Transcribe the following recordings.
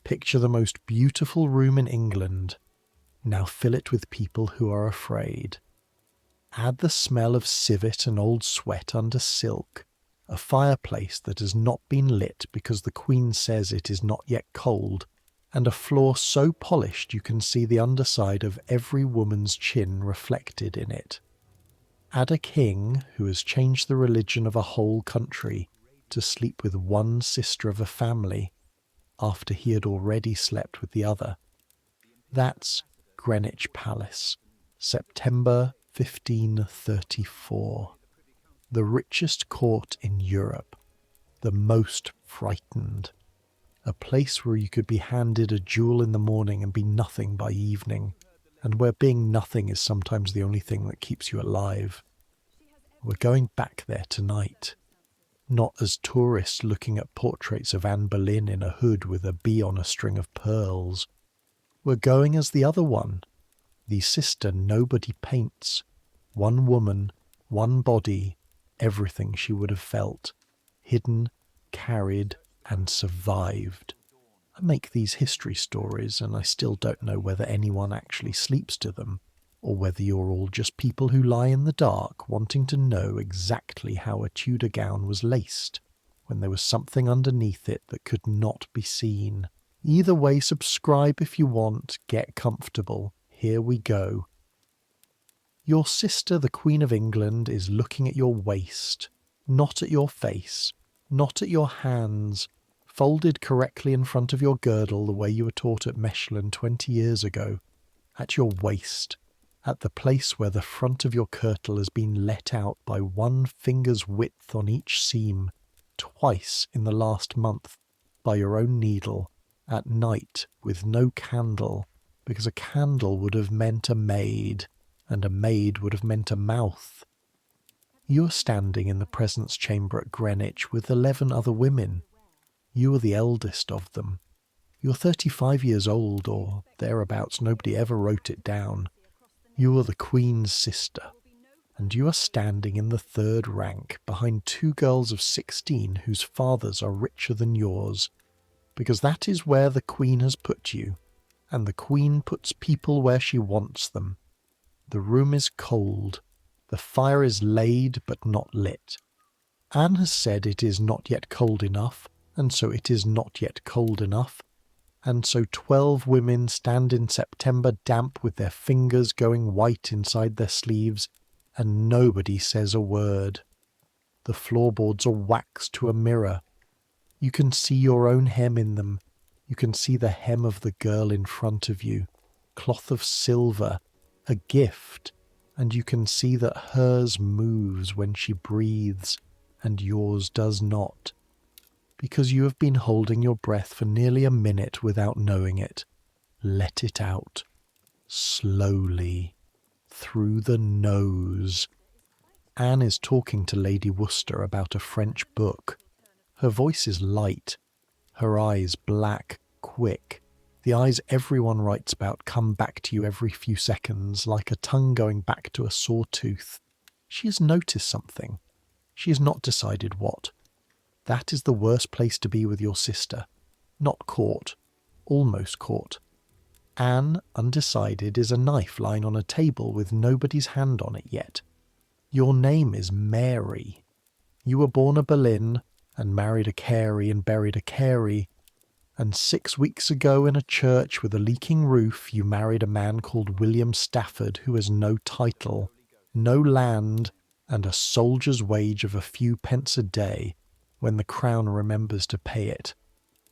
Picture the most beautiful room in England. Now fill it with people who are afraid. Add the smell of civet and old sweat under silk, a fireplace that has not been lit because the Queen says it is not yet cold, and a floor so polished you can see the underside of every woman's chin reflected in it. Add a king who has changed the religion of a whole country to sleep with one sister of a family after he had already slept with the other. That's Greenwich Palace, September 1534. The richest court in Europe, the most frightened. A place where you could be handed a jewel in the morning and be nothing by evening, and where being nothing is sometimes the only thing that keeps you alive. We're going back there tonight. Not as tourists looking at portraits of Anne Boleyn in a hood with a bee on a string of pearls. We're going as the other one, the sister nobody paints. One woman, one body, everything she would have felt, hidden, carried, and survived. I make these history stories and I still don't know whether anyone actually sleeps to them, or whether you're all just people who lie in the dark wanting to know exactly how a Tudor gown was laced, when there was something underneath it that could not be seen. Either way, subscribe if you want, get comfortable. Here we go. Your sister, the Queen of England, is looking at your waist, not at your face, not at your hands, folded correctly in front of your girdle the way you were taught at Mechlin 20 years ago, at your waist, at the place where the front of your kirtle has been let out by one finger's width on each seam, twice in the last month, by your own needle, at night with no candle, because a candle would have meant a maid, and a maid would have meant a mouth. You are standing in the presence chamber at Greenwich with 11 other women. You are the eldest of them. You're 35 years old, or thereabouts, nobody ever wrote it down. You are the Queen's sister, and you are standing in the third rank behind 2 girls of 16 whose fathers are richer than yours, because that is where the Queen has put you, and the Queen puts people where she wants them. The room is cold, the fire is laid but not lit. Anne has said it is not yet cold enough, and so it is not yet cold enough, and so 12 women stand in September damp with their fingers going white inside their sleeves, and nobody says a word. The floorboards are waxed to a mirror. You can see your own hem in them. You can see the hem of the girl in front of you, cloth of silver, a gift, and you can see that hers moves when she breathes, and yours does not. Because you have been holding your breath for nearly a minute without knowing it. Let it out. Slowly. Through the nose. Anne is talking to Lady Worcester about a French book. Her voice is light. Her eyes black, quick. The eyes everyone writes about come back to you every few seconds, like a tongue going back to a sore tooth. She has noticed something. She has not decided what. That is the worst place to be with your sister. Not caught. Almost caught. Anne, undecided, is a knife lying on a table with nobody's hand on it yet. Your name is Mary. You were born a Boleyn, and married a Carey and buried a Carey, and 6 weeks ago in a church with a leaking roof you married a man called William Stafford who has no title, no land, and a soldier's wage of a few pence a day, when the crown remembers to pay it.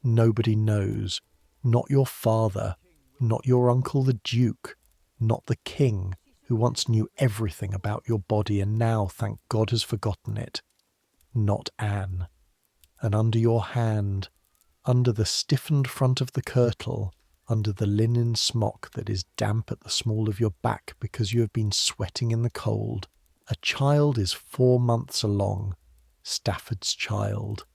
Nobody knows. Not your father, not your uncle the Duke, not the King, who once knew everything about your body and now, thank God, has forgotten it. Not Anne. And under your hand, under the stiffened front of the kirtle, under the linen smock that is damp at the small of your back because you have been sweating in the cold, a child is 4 months along. Stafford's child.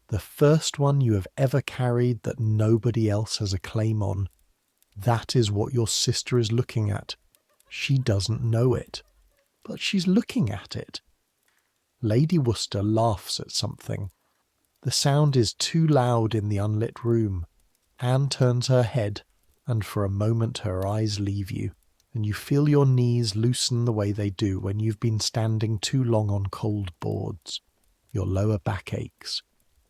The first one you have ever carried that nobody else has a claim on. That is what your sister is looking at. She doesn't know it, but she's looking at it. Lady Worcester laughs at something. The sound is too loud in the unlit room. Anne turns her head, and for a moment her eyes leave you, and you feel your knees loosen the way they do when you've been standing too long on cold boards. Your lower back aches.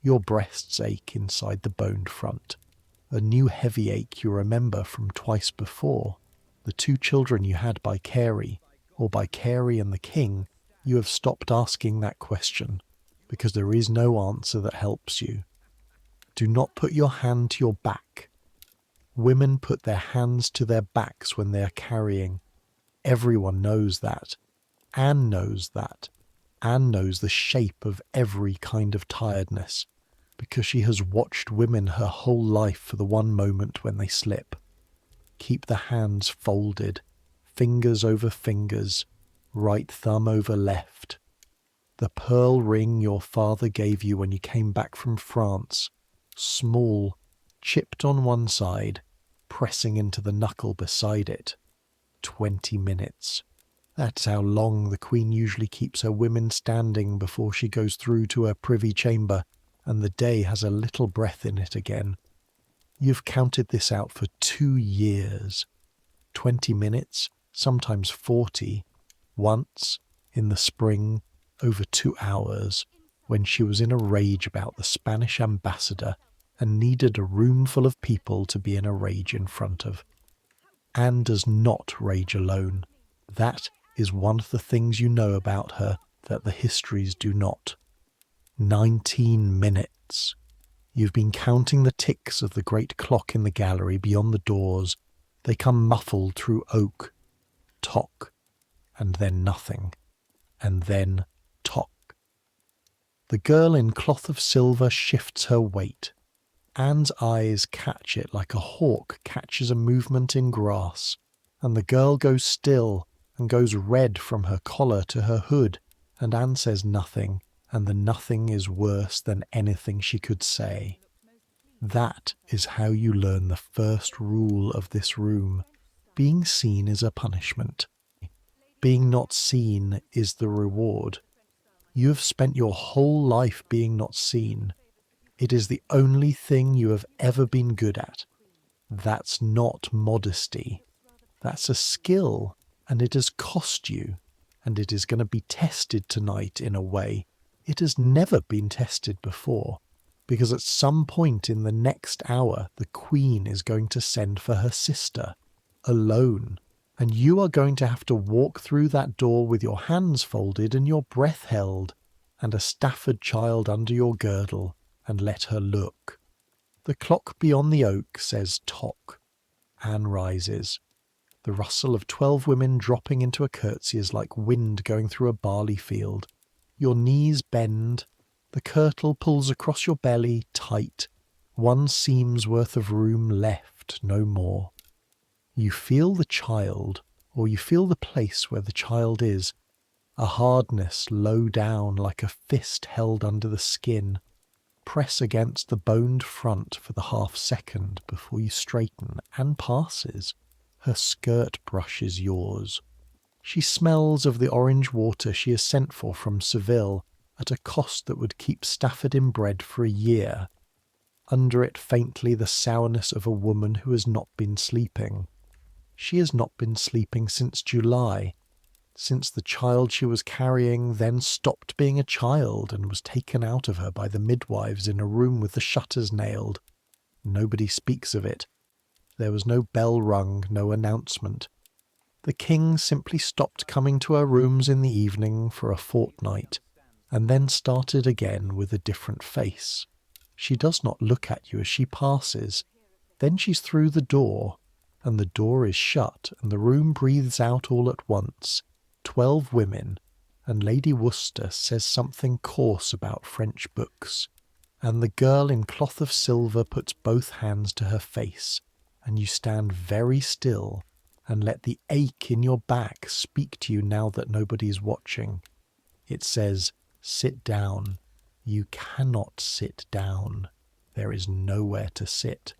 Your breasts ache inside the boned front. A new heavy ache you remember from twice before. The 2 children you had by Carey, or by Carey and the King. You have stopped asking that question, because there is no answer that helps you. Do not put your hand to your back. Women put their hands to their backs when they are carrying. Everyone knows that. Anne knows that. Anne knows the shape of every kind of tiredness, because she has watched women her whole life for the one moment when they slip. Keep the hands folded, fingers over fingers, right thumb over left. The pearl ring your father gave you when you came back from France, small, chipped on one side, pressing into the knuckle beside it. 20 minutes. That's how long the Queen usually keeps her women standing before she goes through to her privy chamber, and the day has a little breath in it again. You've counted this out for 2 years. 20 minutes, sometimes 40. Once, in the spring, over 2 hours, when she was in a rage about the Spanish ambassador and needed a room full of people to be in a rage in front of. Anne does not rage alone. That is one of the things you know about her that the histories do not. 19 minutes. You've been counting the ticks of the great clock in the gallery beyond the doors. They come muffled through oak. Tock. And then nothing. And then tock. The girl in cloth of silver shifts her weight. Anne's eyes catch it like a hawk catches a movement in grass, and the girl goes still and goes red from her collar to her hood, and Anne says nothing, and the nothing is worse than anything she could say. That is how you learn the first rule of this room. Being seen is a punishment. Being not seen is the reward. You have spent your whole life being not seen. It is the only thing you have ever been good at. That's not modesty. That's a skill, and it has cost you, and it is going to be tested tonight in a way. It has never been tested before, because at some point in the next hour the Queen is going to send for her sister, alone, and you are going to have to walk through that door with your hands folded and your breath held, and a Stafford child under your girdle, and let her look. The clock beyond the oak says tock. Anne rises. The rustle of 12 women dropping into a curtsy is like wind going through a barley field. Your knees bend. The kirtle pulls across your belly tight. 1 seam's worth of room left, no more. You feel the child, or you feel the place where the child is. A hardness low down like a fist held under the skin. Press against the boned front for the half-second before you straighten. Anne passes. Her skirt brushes yours. She smells of the orange water she has sent for from Seville at a cost that would keep Stafford in bread for a year. Under it faintly the sourness of a woman who has not been sleeping. She has not been sleeping since July, since the child she was carrying then stopped being a child and was taken out of her by the midwives in a room with the shutters nailed. Nobody speaks of it. There was no bell rung, no announcement. The King simply stopped coming to her rooms in the evening for a fortnight, and then started again with a different face. She does not look at you as she passes. Then she's through the door, and the door is shut, and the room breathes out all at once. 12 women, and Lady Worcester says something coarse about French books, and the girl in cloth of silver puts both hands to her face, and you stand very still and let the ache in your back speak to you now that nobody is watching. It says, sit down. You cannot sit down. There is nowhere to sit.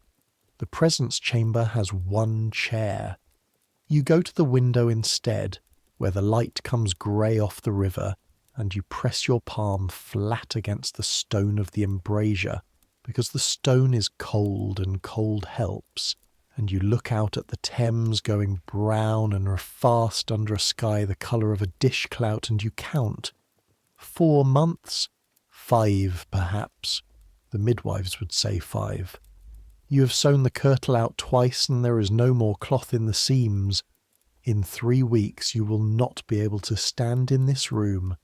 The presence chamber has 1 chair. You go to the window instead, where the light comes grey off the river, and you press your palm flat against the stone of the embrasure, because the stone is cold and cold helps, and you look out at the Thames going brown and fast under a sky the colour of a dish clout, and you count. 4 months? 5, perhaps. The midwives would say 5. You have sewn the kirtle out twice, and there is no more cloth in the seams. In 3 weeks you will not be able to stand in this room.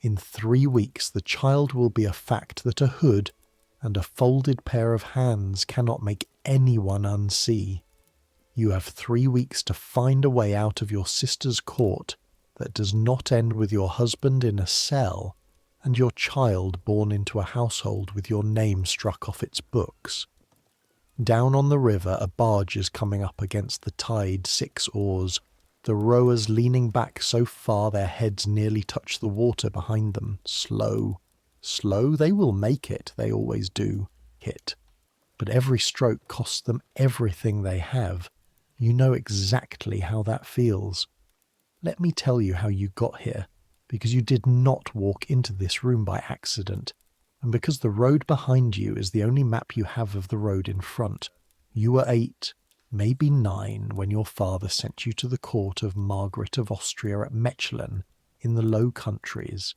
In 3 weeks the child will be a fact that a hood and a folded pair of hands cannot make anyone unsee. You have 3 weeks to find a way out of your sister's court that does not end with your husband in a cell and your child born into a household with your name struck off its books. Down on the river a barge is coming up against the tide, 6 oars, the rowers leaning back so far their heads nearly touch the water behind them. Slow, slow, they will make it, they always do, hit. But every stroke costs them everything they have. You know exactly how that feels. Let me tell you how you got here, because you did not walk into this room by accident, and because the road behind you is the only map you have of the road in front. You were 8, maybe 9, when your father sent you to the court of Margaret of Austria at Mechlin in the Low Countries.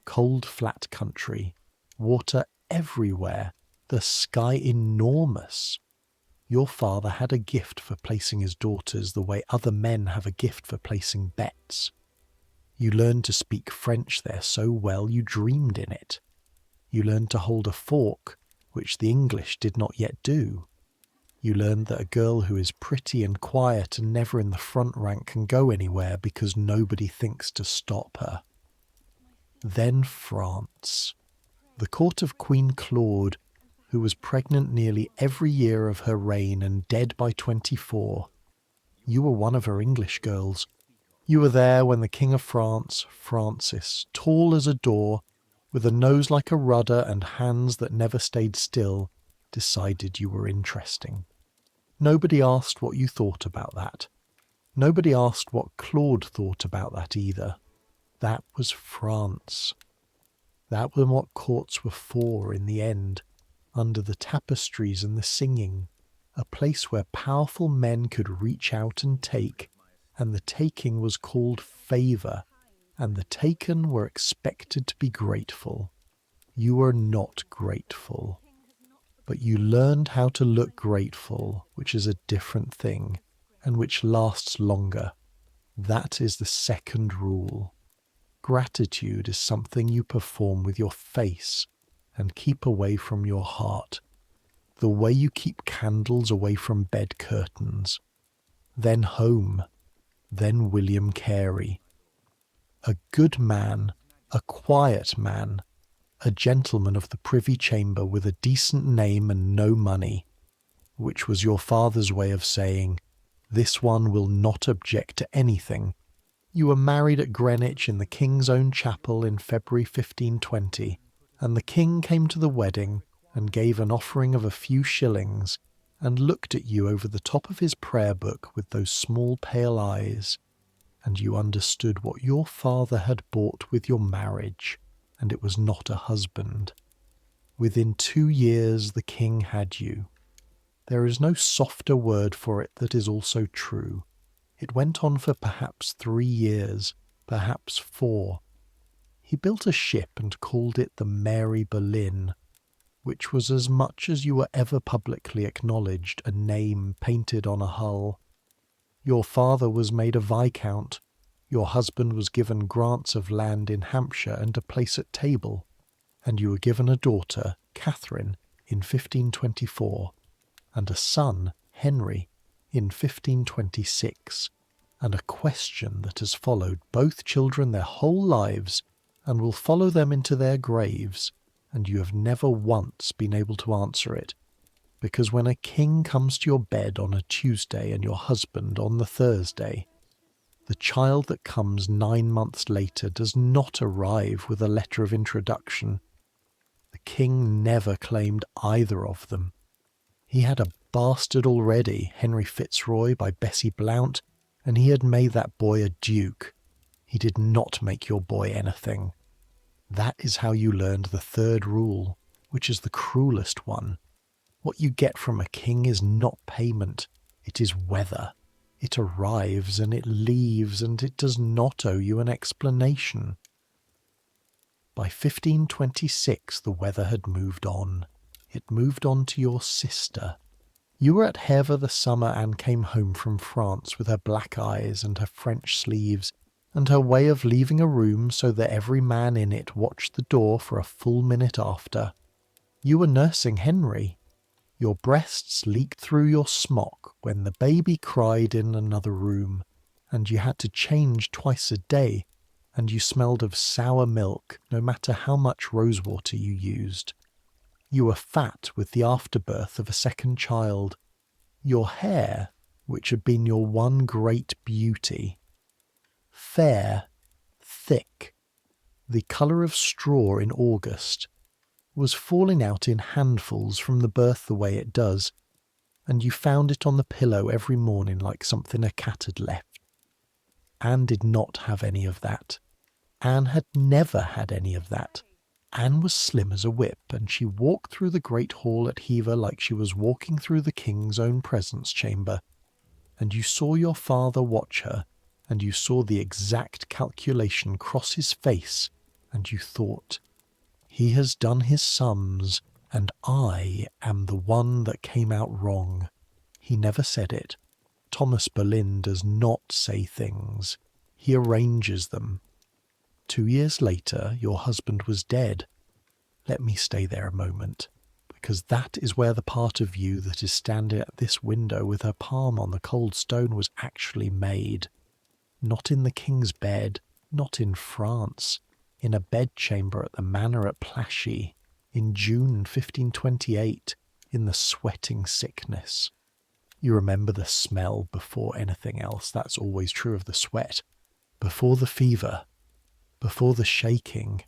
Cold, flat country, water everywhere, the sky enormous. Your father had a gift for placing his daughters the way other men have a gift for placing bets. You learned to speak French there so well you dreamed in it. You learned to hold a fork, which the English did not yet do. You learned that a girl who is pretty and quiet and never in the front rank can go anywhere because nobody thinks to stop her. Then France. The court of Queen Claude, who was pregnant nearly every year of her reign and dead by 24. You were one of her English girls. You were there when the King of France, Francis, tall as a door, with a nose like a rudder and hands that never stayed still, decided you were interesting. Nobody asked what you thought about that. Nobody asked what Claude thought about that either. That was France. That was what courts were for in the end, under the tapestries and the singing, a place where powerful men could reach out and take, and the taking was called favour, and the taken were expected to be grateful. You were not grateful. But you learned how to look grateful, which is a different thing, and which lasts longer. That is the second rule. Gratitude is something you perform with your face and keep away from your heart, the way you keep candles away from bed curtains. Then home, then William Carey. A good man, a quiet man, a gentleman of the Privy Chamber with a decent name and no money, which was your father's way of saying, this one will not object to anything. You were married at Greenwich in the King's own chapel in February 1520, and the King came to the wedding and gave an offering of a few shillings, and looked at you over the top of his prayer book with those small pale eyes, and you understood what your father had bought with your marriage, and it was not a husband. Within 2 years the King had you. There is no softer word for it that is also true. It went on for perhaps 3 years, perhaps 4. He built a ship and called it the Mary Boleyn, which was as much as you were ever publicly acknowledged, a name painted on a hull. Your father was made a viscount. Your husband was given grants of land in Hampshire and a place at table, and you were given a daughter, Catherine, in 1524, and a son, Henry, in 1526, and a question that has followed both children their whole lives and will follow them into their graves, and you have never once been able to answer it, because when a king comes to your bed on a Tuesday and your husband on the Thursday, the child that comes 9 months later does not arrive with a letter of introduction. The king never claimed either of them. He had a bastard already, Henry Fitzroy by Bessie Blount, and he had made that boy a duke. He did not make your boy anything. That is how you learned the third rule, which is the cruelest one. What you get from a king is not payment, it is weather. It arrives and it leaves, and it does not owe you an explanation. By 1526 the weather had moved on. It moved on to your sister. You were at Havre the summer Anne came home from France with her black eyes and her French sleeves, and her way of leaving a room so that every man in it watched the door for a full minute after. You were nursing Henry. Your breasts leaked through your smock when the baby cried in another room, and you had to change twice a day, and you smelled of sour milk no matter how much rosewater you used. You were fat with the afterbirth of a second child. Your hair, which had been your one great beauty, fair, thick, the colour of straw in August, was falling out in handfuls from the birth the way it does, and you found it on the pillow every morning like something a cat had left. Anne did not have any of that. Anne had never had any of that. Anne was slim as a whip, and she walked through the great hall at Havre like she was walking through the king's own presence chamber, and you saw your father watch her, and you saw the exact calculation cross his face, and you thought, he has done his sums, and I am the one that came out wrong. He never said it. Thomas Boleyn does not say things. He arranges them. 2 years later, your husband was dead. Let me stay there a moment, because that is where the part of you that is standing at this window with her palm on the cold stone was actually made. Not in the king's bed, not in France, in a bedchamber at the manor at Plashy, in June 1528, in the sweating sickness. You remember the smell before anything else. That's always true of the sweat. Before the fever, before the shaking,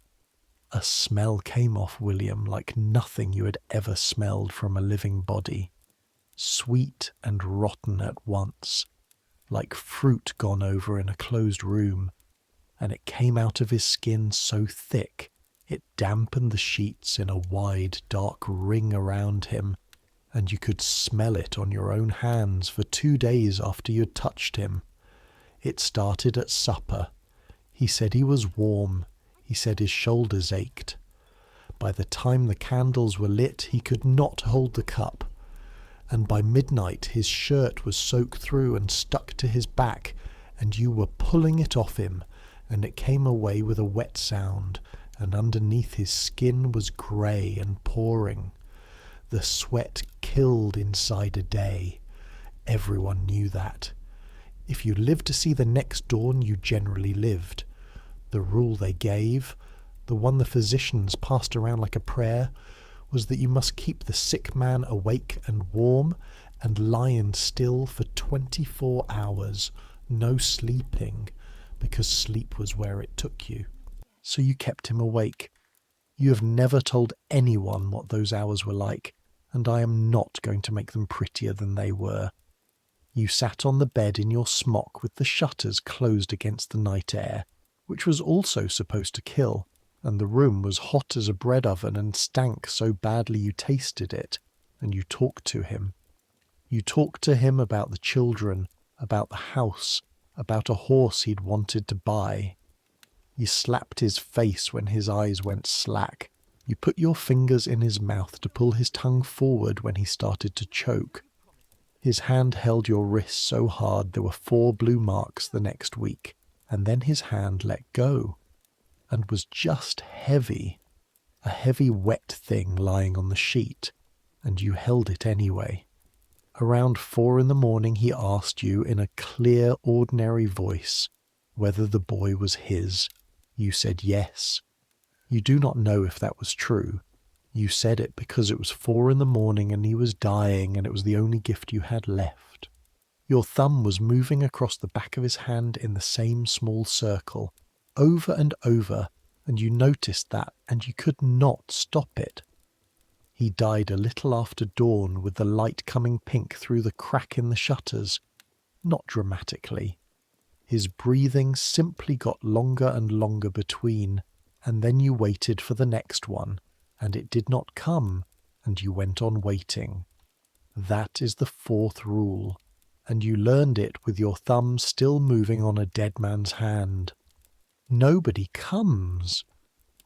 a smell came off William like nothing you had ever smelled from a living body. Sweet and rotten at once, like fruit gone over in a closed room, and it came out of his skin so thick it dampened the sheets in a wide dark ring around him, and you could smell it on your own hands for 2 days after you'd touched him. It started at supper. He said he was warm. He said his shoulders ached. By the time the candles were lit, he could not hold the cup, and by midnight his shirt was soaked through and stuck to his back, and you were pulling it off him, and it came away with a wet sound, and underneath his skin was grey and pouring. The sweat killed inside a day. Everyone knew that. If you lived to see the next dawn, you generally lived. The rule they gave, the one the physicians passed around like a prayer, was that you must keep the sick man awake and warm and lying still for 24 hours, no sleeping, because sleep was where it took you. So you kept him awake. You have never told anyone what those hours were like, and I am not going to make them prettier than they were. You sat on the bed in your smock with the shutters closed against the night air, which was also supposed to kill, and the room was hot as a bread oven and stank so badly you tasted it, and you talked to him. You talked to him about the children, about the house, about a horse he'd wanted to buy. You slapped his face when his eyes went slack. You put your fingers in his mouth to pull his tongue forward when he started to choke. His hand held your wrist so hard there were 4 blue marks the next week, and then his hand let go, and was just heavy, a heavy wet thing lying on the sheet, and you held it anyway. Around 4 in the morning he asked you in a clear, ordinary voice whether the boy was his. You said yes. You do not know if that was true. You said it because it was 4 in the morning and he was dying, and it was the only gift you had left. Your thumb was moving across the back of his hand in the same small circle, over and over, and you noticed that, and you could not stop it. He died a little after dawn, with the light coming pink through the crack in the shutters, not dramatically. His breathing simply got longer and longer between, and then you waited for the next one, and it did not come, and you went on waiting. That is the fourth rule, and you learned it with your thumb still moving on a dead man's hand. Nobody comes.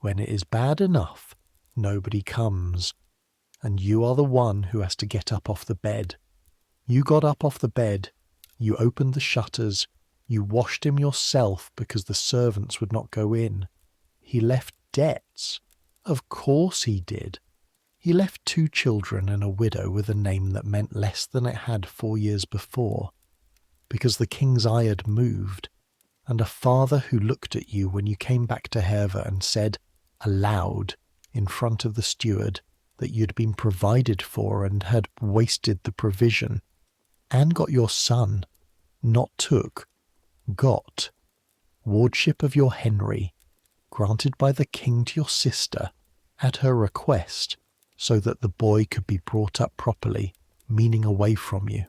When it is bad enough, nobody comes. And you are the one who has to get up off the bed. You got up off the bed, you opened the shutters, you washed him yourself because the servants would not go in. He left debts. Of course he did. He left 2 children and a widow with a name that meant less than it had 4 years before, because the king's eye had moved, and a father who looked at you when you came back to Herve and said, aloud, in front of the steward, that you'd been provided for and had wasted the provision. Anne got your son, not took, got, wardship of your Henry, granted by the king to your sister, at her request, so that the boy could be brought up properly, meaning away from you.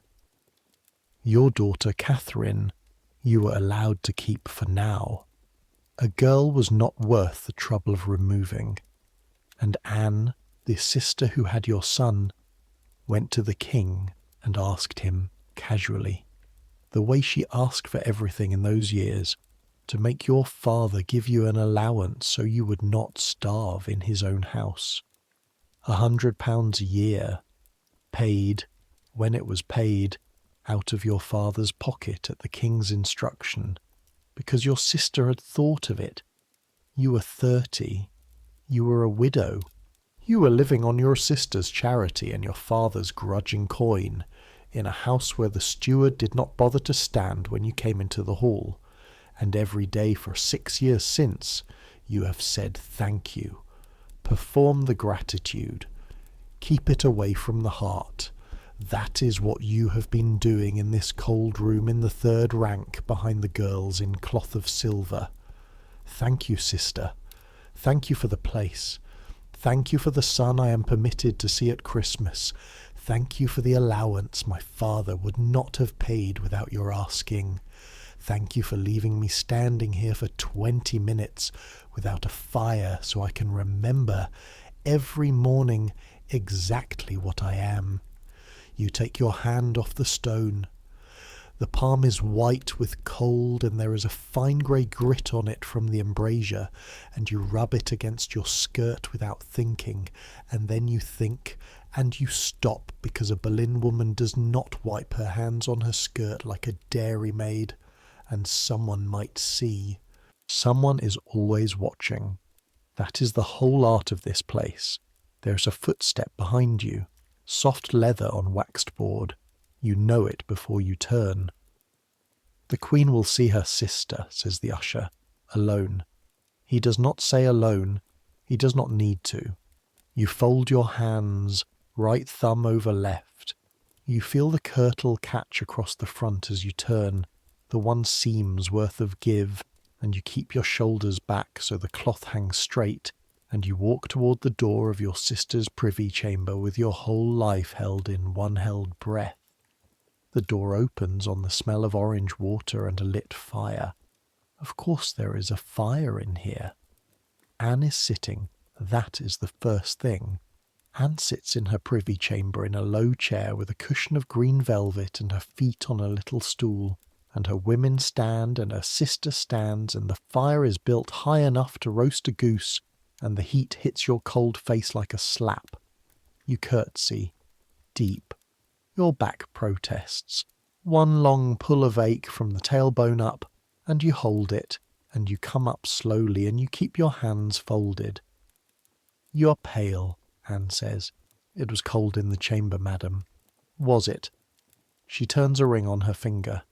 Your daughter Catherine you were allowed to keep for now. A girl was not worth the trouble of removing, and Anne, the sister who had your son, went to the king and asked him casually, the way she asked for everything in those years, to make your father give you an allowance so you would not starve in his own house. £100 a year, paid, when it was paid, out of your father's pocket at the king's instruction, because your sister had thought of it. You were 30. You were a widow. You were living on your sister's charity and your father's grudging coin, in a house where the steward did not bother to stand when you came into the hall, and every day for 6 years since you have said thank you. Perform the gratitude. Keep it away from the heart. That is what you have been doing in this cold room in the 3rd rank behind the girls in cloth of silver. Thank you, sister. Thank you for the place. Thank you for the son I am permitted to see at Christmas. Thank you for the allowance my father would not have paid without your asking. Thank you for leaving me standing here for 20 minutes without a fire so I can remember every morning exactly what I am. You take your hand off the stone. The palm is white with cold and there is a fine grey grit on it from the embrasure, and you rub it against your skirt without thinking, and then you think, and you stop because a Boleyn woman does not wipe her hands on her skirt like a dairymaid, and someone might see. Someone is always watching. That is the whole art of this place. There is a footstep behind you, soft leather on waxed board. You know it before you turn. The Queen will see her sister, says the usher, alone. He does not say alone. He does not need to. You fold your hands, right thumb over left. You feel the kirtle catch across the front as you turn, the 1 seam's worth of give, and you keep your shoulders back so the cloth hangs straight, and you walk toward the door of your sister's privy chamber with your whole life held in one held breath. The door opens on the smell of orange water and a lit fire. Of course there is a fire in here. Anne is sitting. That is the first thing. Anne sits in her privy chamber in a low chair with a cushion of green velvet and her feet on a little stool, and her women stand and her sister stands, and the fire is built high enough to roast a goose, and the heat hits your cold face like a slap. You curtsy, deep. Your back protests. 1 long pull of ache from the tailbone up, and you hold it, and you come up slowly, and you keep your hands folded. You are pale, Anne says. It was cold in the chamber, madam. Was it? She turns a ring on her finger.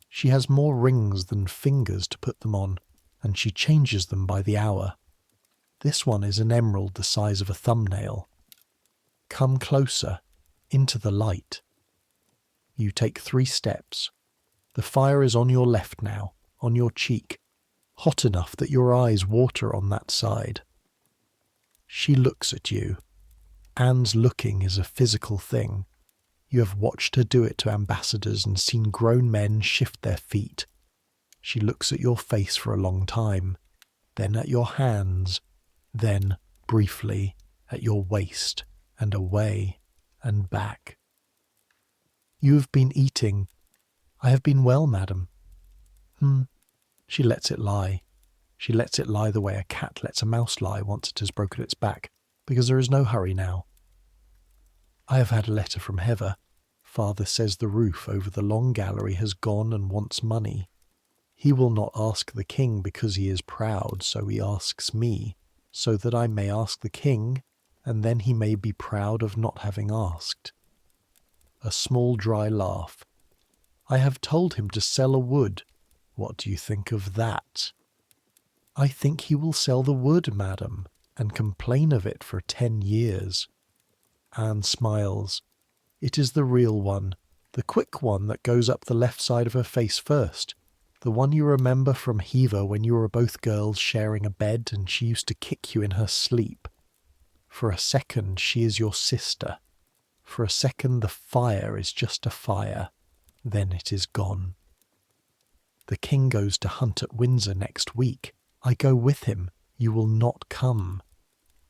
She has more rings than fingers to put them on, and she changes them by the hour. This one is an emerald the size of a thumbnail. Come closer, into the light. You take 3 steps. The fire is on your left now, on your cheek, hot enough that your eyes water on that side. She looks at you. Anne's looking is a physical thing. You have watched her do it to ambassadors and seen grown men shift their feet. She looks at your face for a long time, then at your hands, then, briefly, at your waist and away and back. You have been eating. I have been well, madam. She lets it lie. She lets it lie the way a cat lets a mouse lie once it has broken its back, because there is no hurry now. I have had a letter from Heather. Father says the roof over the long gallery has gone and wants money. He will not ask the king because he is proud, so he asks me, so that I may ask the king, and then he may be proud of not having asked. A small dry laugh. I have told him to sell a wood. What do you think of that? I think he will sell the wood, madam, and complain of it for 10 years. Anne smiles. It is the real one, the quick one that goes up the left side of her face first. The one you remember from Hever when you were both girls sharing a bed and she used to kick you in her sleep. For a second she is your sister. For a second the fire is just a fire. Then it is gone. The king goes to hunt at Windsor next week. I go with him. You will not come.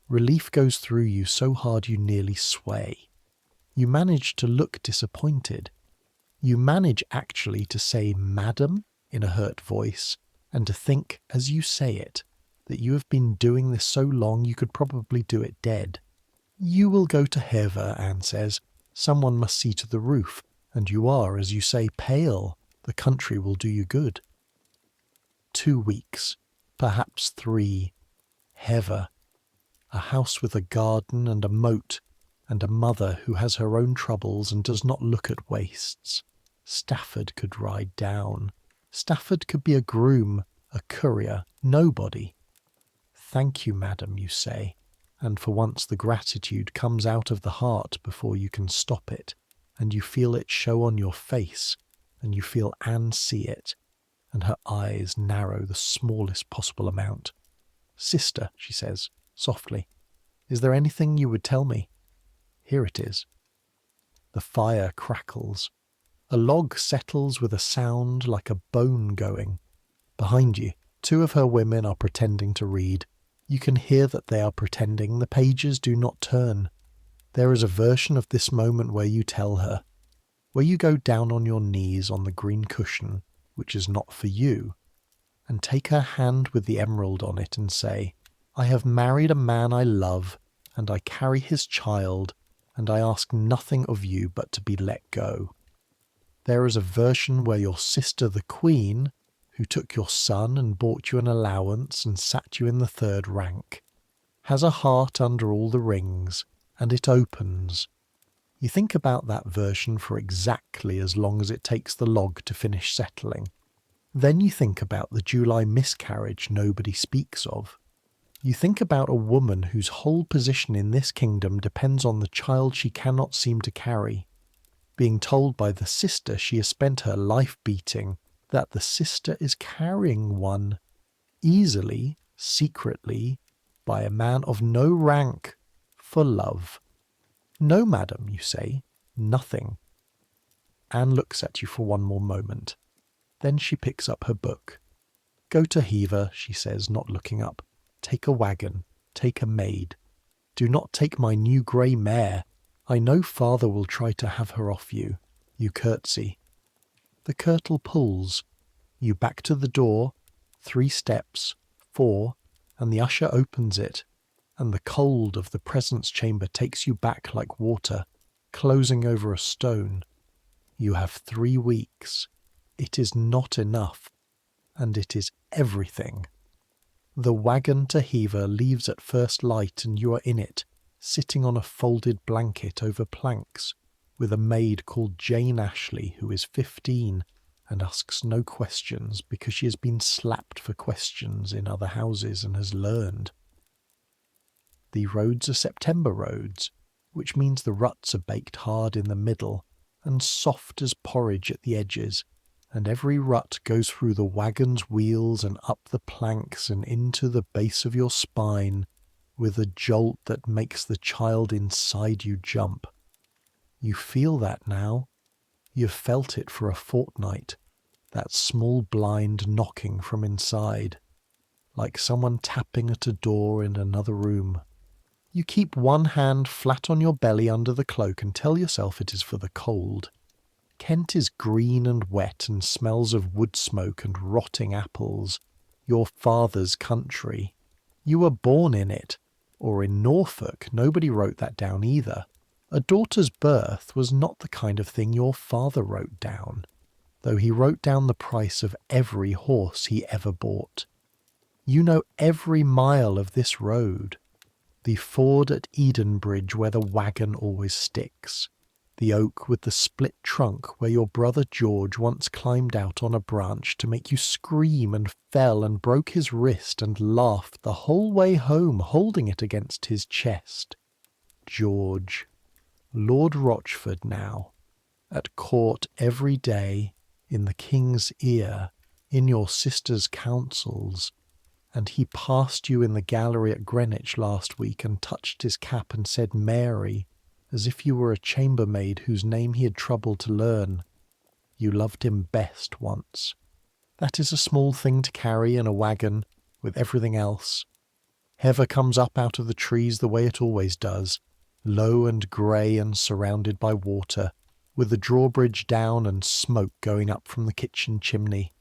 Relief goes through you so hard you nearly sway. You manage to look disappointed. You manage actually to say madam in a hurt voice, and to think, as you say it, that you have been doing this so long you could probably do it dead. You will go to Hever, Anne says. Someone must see to the roof, and you are, as you say, pale. The country will do you good. 2 weeks, perhaps 3. Hever. A house with a garden and a moat, and a mother who has her own troubles and does not look at wastes. Stafford could ride down. Stafford could be a groom, a courier, nobody. Thank you, madam, you say, and for once the gratitude comes out of the heart before you can stop it, and you feel it show on your face, and you feel Anne see it, and her eyes narrow the smallest possible amount. Sister, she says, softly, is there anything you would tell me? Here it is. The fire crackles. A log settles with a sound like a bone going. Behind you, 2 of her women are pretending to read. You can hear that they are pretending. The pages do not turn. There is a version of this moment where you tell her, where you go down on your knees on the green cushion, which is not for you, and take her hand with the emerald on it and say, I have married a man I love, and I carry his child, and I ask nothing of you but to be let go. There is a version where your sister the Queen, who took your son and bought you an allowance and sat you in the 3rd rank, has a heart under all the rings, and it opens. You think about that version for exactly as long as it takes the log to finish settling. Then you think about the July miscarriage nobody speaks of. You think about a woman whose whole position in this kingdom depends on the child she cannot seem to carry, being told by the sister she has spent her life beating that the sister is carrying one, easily, secretly, by a man of no rank, for love. No, madam, you say, nothing. Anne looks at you for one more moment. Then she picks up her book. Go to Hever, she says, not looking up. Take a wagon, take a maid. Do not take my new grey mare. I know father will try to have her off you. You curtsy. The curtain pulls. You back to the door, 3 steps, 4, and the usher opens it, and the cold of the presence chamber takes you back like water, closing over a stone. You have 3 weeks. It is not enough, and it is everything. The wagon to Hever leaves at first light, and you are in it, sitting on a folded blanket over planks, with a maid called Jane Ashley, who is 15 and asks no questions because she has been slapped for questions in other houses and has learned. The roads are September roads, which means the ruts are baked hard in the middle and soft as porridge at the edges, and every rut goes through the wagon's wheels and up the planks and into the base of your spine with a jolt that makes the child inside you jump. You feel that now. You've felt it for a fortnight, that small blind knocking from inside, like someone tapping at a door in another room. You keep one hand flat on your belly under the cloak and tell yourself it is for the cold. Kent is green and wet and smells of wood smoke and rotting apples. Your father's country. You were born in it. Or in Norfolk, nobody wrote that down either. A daughter's birth was not the kind of thing your father wrote down, though he wrote down the price of every horse he ever bought. You know every mile of this road. The ford at Edenbridge where the wagon always sticks. The oak with the split trunk where your brother George once climbed out on a branch to make you scream and fell and broke his wrist and laughed the whole way home holding it against his chest. George. Lord Rochford now. At court every day, in the king's ear, in your sister's councils. And he passed you in the gallery at Greenwich last week and touched his cap and said Mary, as if you were a chambermaid whose name he had troubled to learn. You loved him best once. That is a small thing to carry in a wagon with everything else. Heather comes up out of the trees the way it always does, low and grey and surrounded by water, with the drawbridge down and smoke going up from the kitchen chimney.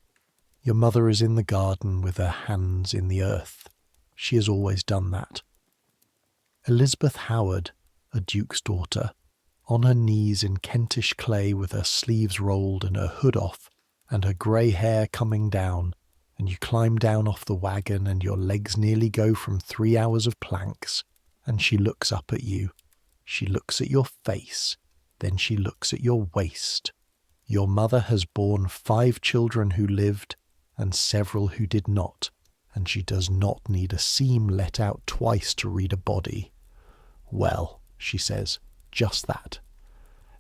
Your mother is in the garden with her hands in the earth. She has always done that. Elizabeth Howard, a duke's daughter, on her knees in Kentish clay with her sleeves rolled and her hood off and her grey hair coming down, and you climb down off the wagon and your legs nearly go from 3 hours of planks, and she looks up at you. She looks at your face, then she looks at your waist. Your mother has borne 5 children who lived, and several who did not, and she does not need a seam let out twice to read a body. Well, she says, just that,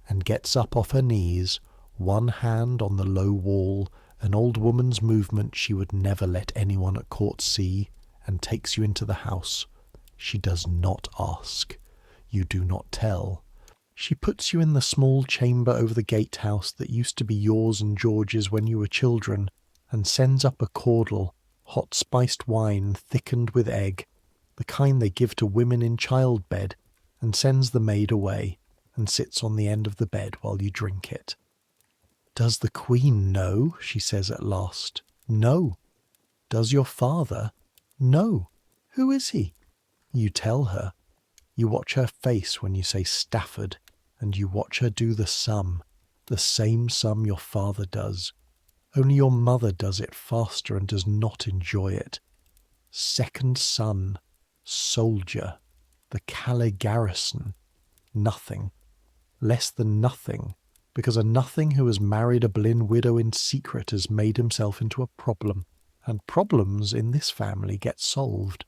and gets up off her knees, one hand on the low wall, an old woman's movement she would never let anyone at court see, and takes you into the house. She does not ask. You do not tell. She puts you in the small chamber over the gatehouse that used to be yours and George's when you were children, and sends up a caudle, hot spiced wine thickened with egg, the kind they give to women in childbed, and sends the maid away, and sits on the end of the bed while you drink it. Does the Queen know? She says at last. No. Does your father? No. Who is he? You tell her. You watch her face when you say Stafford, and you watch her do the sum, the same sum your father does. Only your mother does it faster and does not enjoy it. Second son, soldier, the Calais garrison, nothing, less than nothing, because a nothing who has married a Boleyn widow in secret has made himself into a problem, and problems in this family get solved.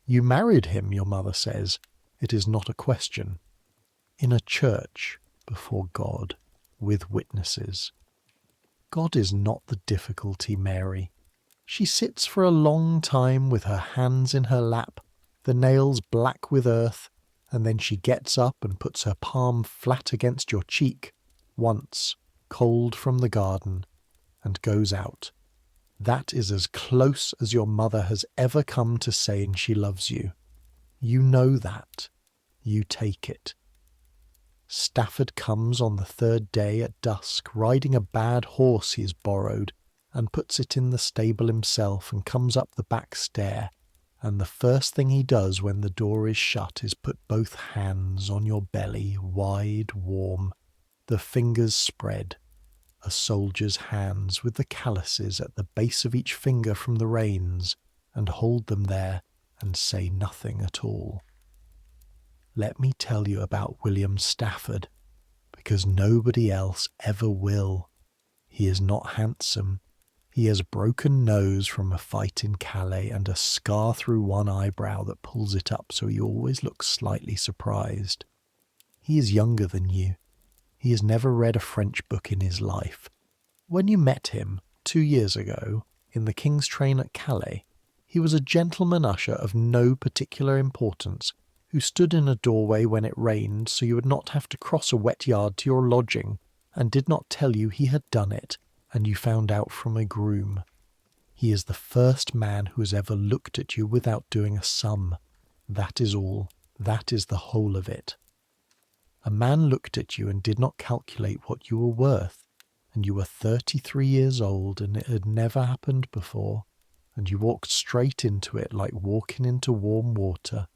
You married him, your mother says. It is not a question. In a church, before God, with witnesses. God is not the difficulty, Mary. She sits for a long time with her hands in her lap, the nails black with earth, and then she gets up and puts her palm flat against your cheek, once, cold from the garden, and goes out. That is as close as your mother has ever come to saying she loves you. You know that. You take it. Stafford comes on the 3rd day at dusk, riding a bad horse he has borrowed, and puts it in the stable himself and comes up the back stair, and the first thing he does when the door is shut is put both hands on your belly, wide, warm, the fingers spread, a soldier's hands with the calluses at the base of each finger from the reins, and hold them there and say nothing at all. Let me tell you about William Stafford, because nobody else ever will. He is not handsome. He has a broken nose from a fight in Calais and a scar through one eyebrow that pulls it up so he always looks slightly surprised. He is younger than you. He has never read a French book in his life. When you met him 2 years ago in the King's train at Calais, he was a gentleman usher of no particular importance who stood in a doorway when it rained so you would not have to cross a wet yard to your lodging, and did not tell you he had done it, and you found out from a groom. He is the first man who has ever looked at you without doing a sum. That is all. That is the whole of it. A man looked at you and did not calculate what you were worth, and you were 33 years old, and it had never happened before, and you walked straight into it like walking into warm water.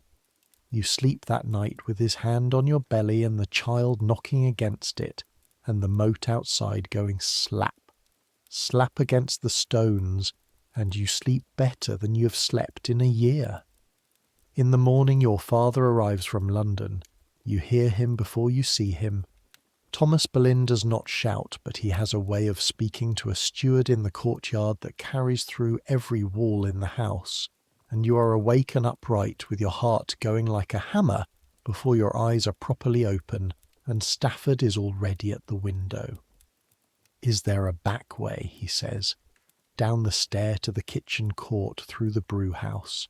You sleep that night with his hand on your belly and the child knocking against it, and the moat outside going slap, slap against the stones, and you sleep better than you have slept in a year. In the morning your father arrives from London. You hear him before you see him. Thomas Boleyn does not shout, but he has a way of speaking to a steward in the courtyard that carries through every wall in the house, and you are awake and upright with your heart going like a hammer before your eyes are properly open, and Stafford is already at the window. "Is there a back way?" he says, down the stair to the kitchen court through the brew-house.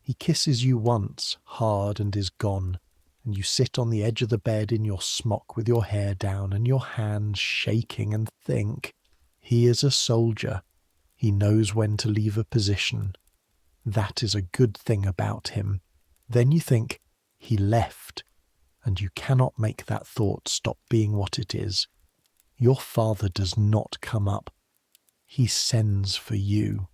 He kisses you once, hard, and is gone, and you sit on the edge of the bed in your smock with your hair down and your hands shaking and think, he is a soldier. He knows when to leave a position. That is a good thing about him. Then you think, he left, and you cannot make that thought stop being what it is. Your father does not come up. He sends for you.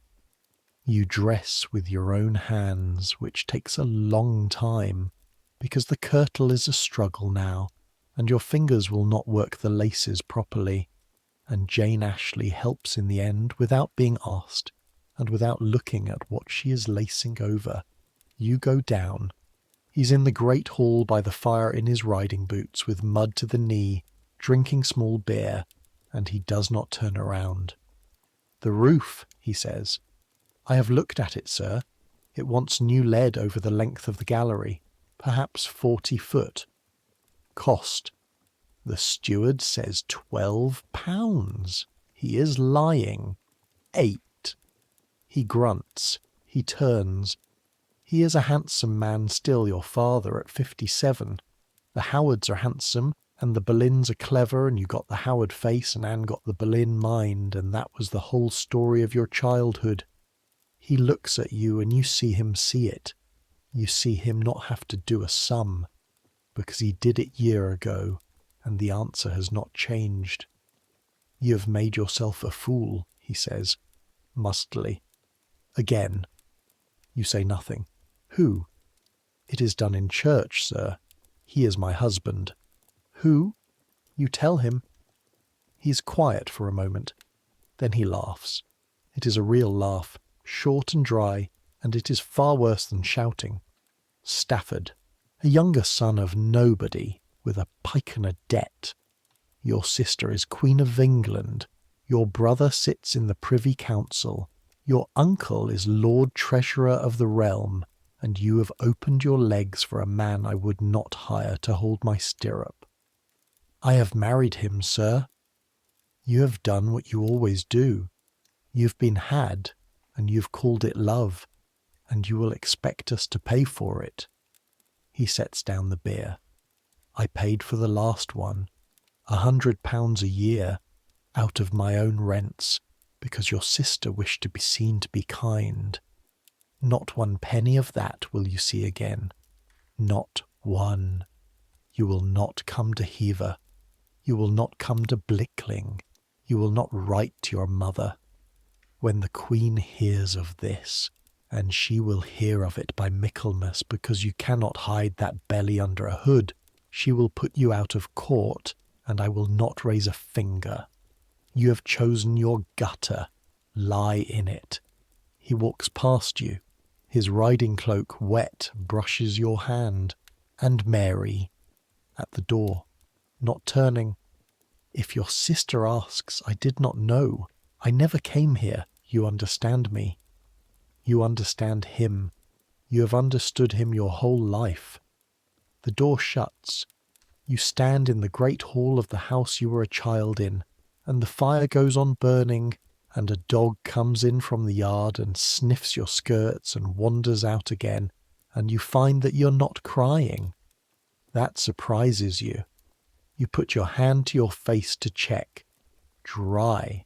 You dress with your own hands, which takes a long time, because the kirtle is a struggle now, and your fingers will not work the laces properly, and Jane Ashley helps in the end without being asked, and without looking at what she is lacing over. You go down. He's in the great hall by the fire in his riding boots, with mud to the knee, drinking small beer, and he does not turn around. "The roof," he says. "I have looked at it, sir. It wants new lead over the length of the gallery, perhaps 40 foot. Cost. The steward says £12. He is lying. 8. He grunts. He turns. He is a handsome man still, your father, at 57. The Howards are handsome, and the Boleyns are clever, and you got the Howard face, and Anne got the Boleyn mind, and that was the whole story of your childhood. He looks at you, and you see him see it. You see him not have to do a sum, because he did it year ago, and the answer has not changed. You have made yourself a fool," he says, mustily. Again. You say nothing. "Who?" "It is done in church, sir. He is my husband." "Who?" "You tell him." He is quiet for a moment. Then he laughs. It is a real laugh, short and dry, and it is far worse than shouting. "Stafford, a younger son of nobody, with a pike and a debt. Your sister is Queen of England. Your brother sits in the Privy Council. Your uncle is Lord Treasurer of the realm, and you have opened your legs for a man I would not hire to hold my stirrup." "I have married him, sir." "You have done what you always do. You've been had, and you've called it love, and you will expect us to pay for it." He sets down the beer. "I paid for the last one, £100 a year, out of my own rents, because your sister wished to be seen to be kind. Not 1 penny of that will you see again. Not one. You will not come to Hever. You will not come to Blickling. You will not write to your mother. When the Queen hears of this, and she will hear of it by Michaelmas, because you cannot hide that belly under a hood, she will put you out of court, and I will not raise a finger. You have chosen your gutter. Lie in it." He walks past you. His riding cloak, wet, brushes your hand. And Mary, at the door, not turning. "If your sister asks, I did not know. I never came here. You understand me. You understand him. You have understood him your whole life." The door shuts. You stand in the great hall of the house you were a child in, and the fire goes on burning, and a dog comes in from the yard and sniffs your skirts and wanders out again, and you find that you're not crying. That surprises you. You put your hand to your face to check. Dry.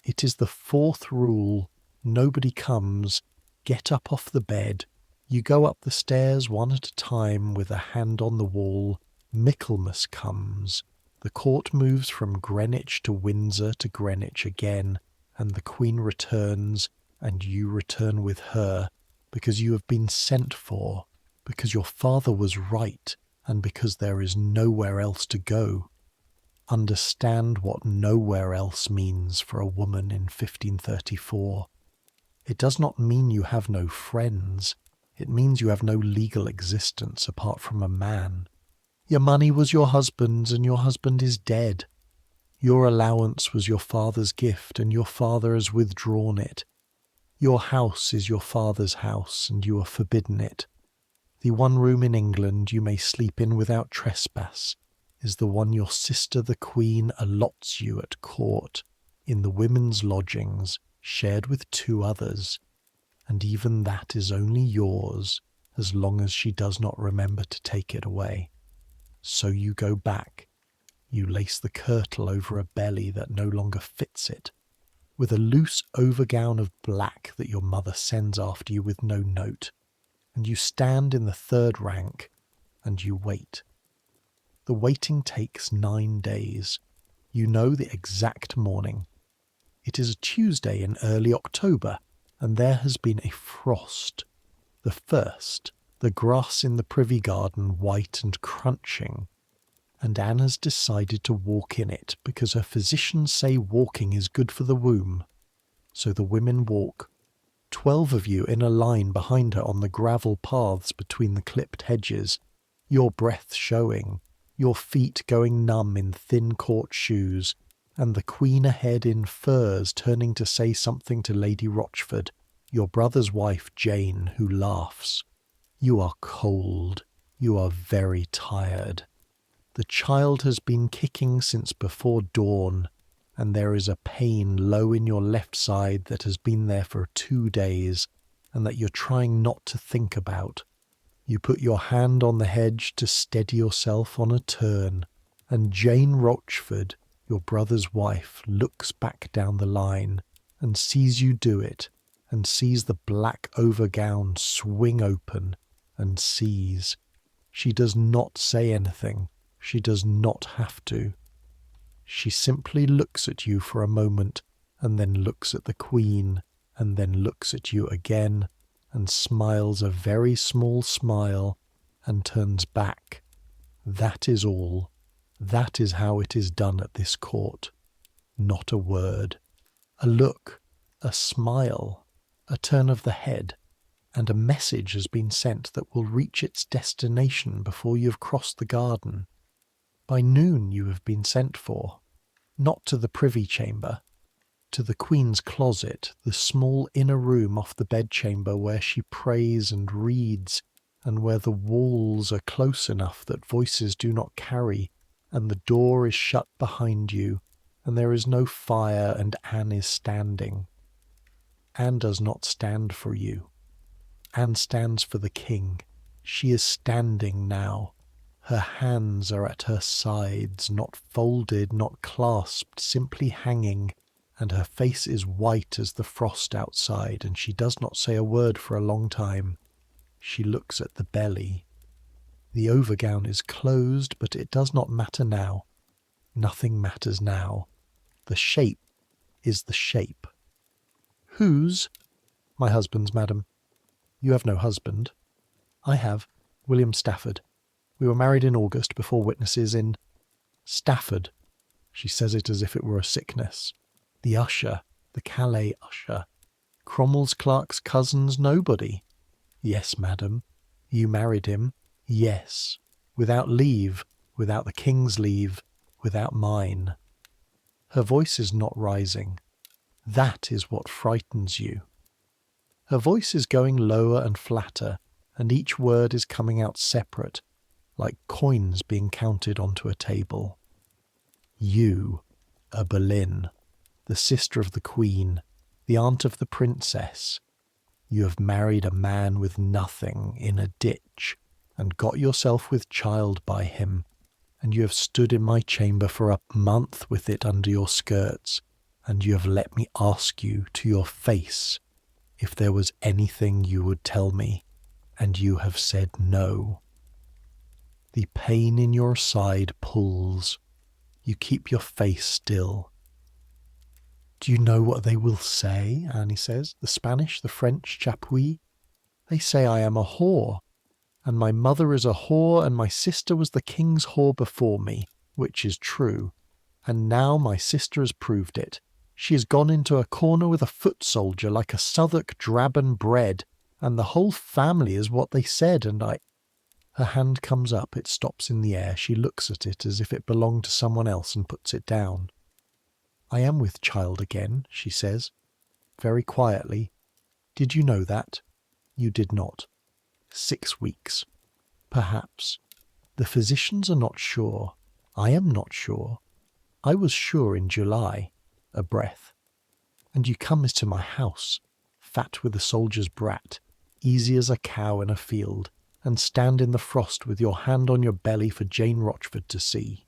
It is the 4th rule. Nobody comes. Get up off the bed. You go up the stairs one at a time with a hand on the wall. Michaelmas comes. The court moves from Greenwich to Windsor to Greenwich again, and the Queen returns, and you return with her, because you have been sent for, because your father was right, and because there is nowhere else to go. Understand what nowhere else means for a woman in 1534. It does not mean you have no friends. It means you have no legal existence apart from a man. Your money was your husband's, and your husband is dead. Your allowance was your father's gift, and your father has withdrawn it. Your house is your father's house, and you are forbidden it. The one room in England you may sleep in without trespass is the one your sister the Queen allots you at court, in the women's lodgings, shared with 2 others, and even that is only yours as long as she does not remember to take it away. So you go back. You lace the kirtle over a belly that no longer fits it, with a loose overgown of black that your mother sends after you with no note, and you stand in the 3rd rank, and you wait. The waiting takes 9 days. You know the exact morning. It is a Tuesday in early October, and there has been a frost. The first, the grass in the privy garden white and crunching, and Anne has decided to walk in it because her physicians say walking is good for the womb. So the women walk, 12 of you in a line behind her on the gravel paths between the clipped hedges, your breath showing, your feet going numb in thin court shoes, and the Queen ahead in furs turning to say something to Lady Rochford, your brother's wife Jane, who laughs. You are cold. You are very tired. The child has been kicking since before dawn, and there is a pain low in your left side that has been there for 2 days, and that you're trying not to think about. You put your hand on the hedge to steady yourself on a turn, and Jane Rochford, your brother's wife, looks back down the line and sees you do it, and sees the black overgown swing open, and sees. She does not say anything. She does not have to. She simply looks at you for a moment, and then looks at the Queen, and then looks at you again, and smiles a very small smile, and turns back. That is all. That is how it is done at this court. Not a word. A look, a smile, a turn of the head, and a message has been sent that will reach its destination before you have crossed the garden. By noon you have been sent for, not to the privy chamber, to the Queen's closet, the small inner room off the bedchamber where she prays and reads, and where the walls are close enough that voices do not carry, and the door is shut behind you, and there is no fire, and Anne is standing. Anne does not stand for you. Anne stands for the King. She is standing now. Her hands are at her sides, not folded, not clasped, simply hanging, and her face is white as the frost outside, and she does not say a word for a long time. She looks at the belly. The overgown is closed, but it does not matter now. Nothing matters now. The shape is the shape. Whose? My husband's, madam. You have no husband. I have. William Stafford. We were married in August before witnesses in Stafford. She says it as if it were a sickness. The usher, the Calais usher. Cromwell's clerk's cousin's nobody. Yes, madam. You married him. Yes. Without leave, without the King's leave, without mine. Her voice is not rising. That is what frightens you. Her voice is going lower and flatter, and each word is coming out separate, like coins being counted onto a table. You, a Boleyn, the sister of the Queen, the aunt of the princess. You have married a man with nothing in a ditch, and got yourself with child by him, and you have stood in my chamber for a month with it under your skirts, and you have let me ask you to your face if there was anything you would tell me. and you have said no. The pain in your side pulls. You keep your face still. Do you know what they will say? Annie says. The Spanish, the French, Chapuis. They say I am a whore, and my mother is a whore, and my sister was the king's whore before me, which is true. And now my sister has proved it. She has gone into a corner with a foot soldier like a Southwark drab and bread, and the whole family is what they said, and I... Her hand comes up, it stops in the air. She looks at it as if it belonged to someone else and puts it down. I am with child again, she says, very quietly. Did you know that? You did not. 6 weeks. Perhaps. The physicians are not sure. I am not sure. I was sure in July. A breath. And you come to my house, fat with a soldier's brat, easy as a cow in a field, and stand in the frost with your hand on your belly for Jane Rochford to see.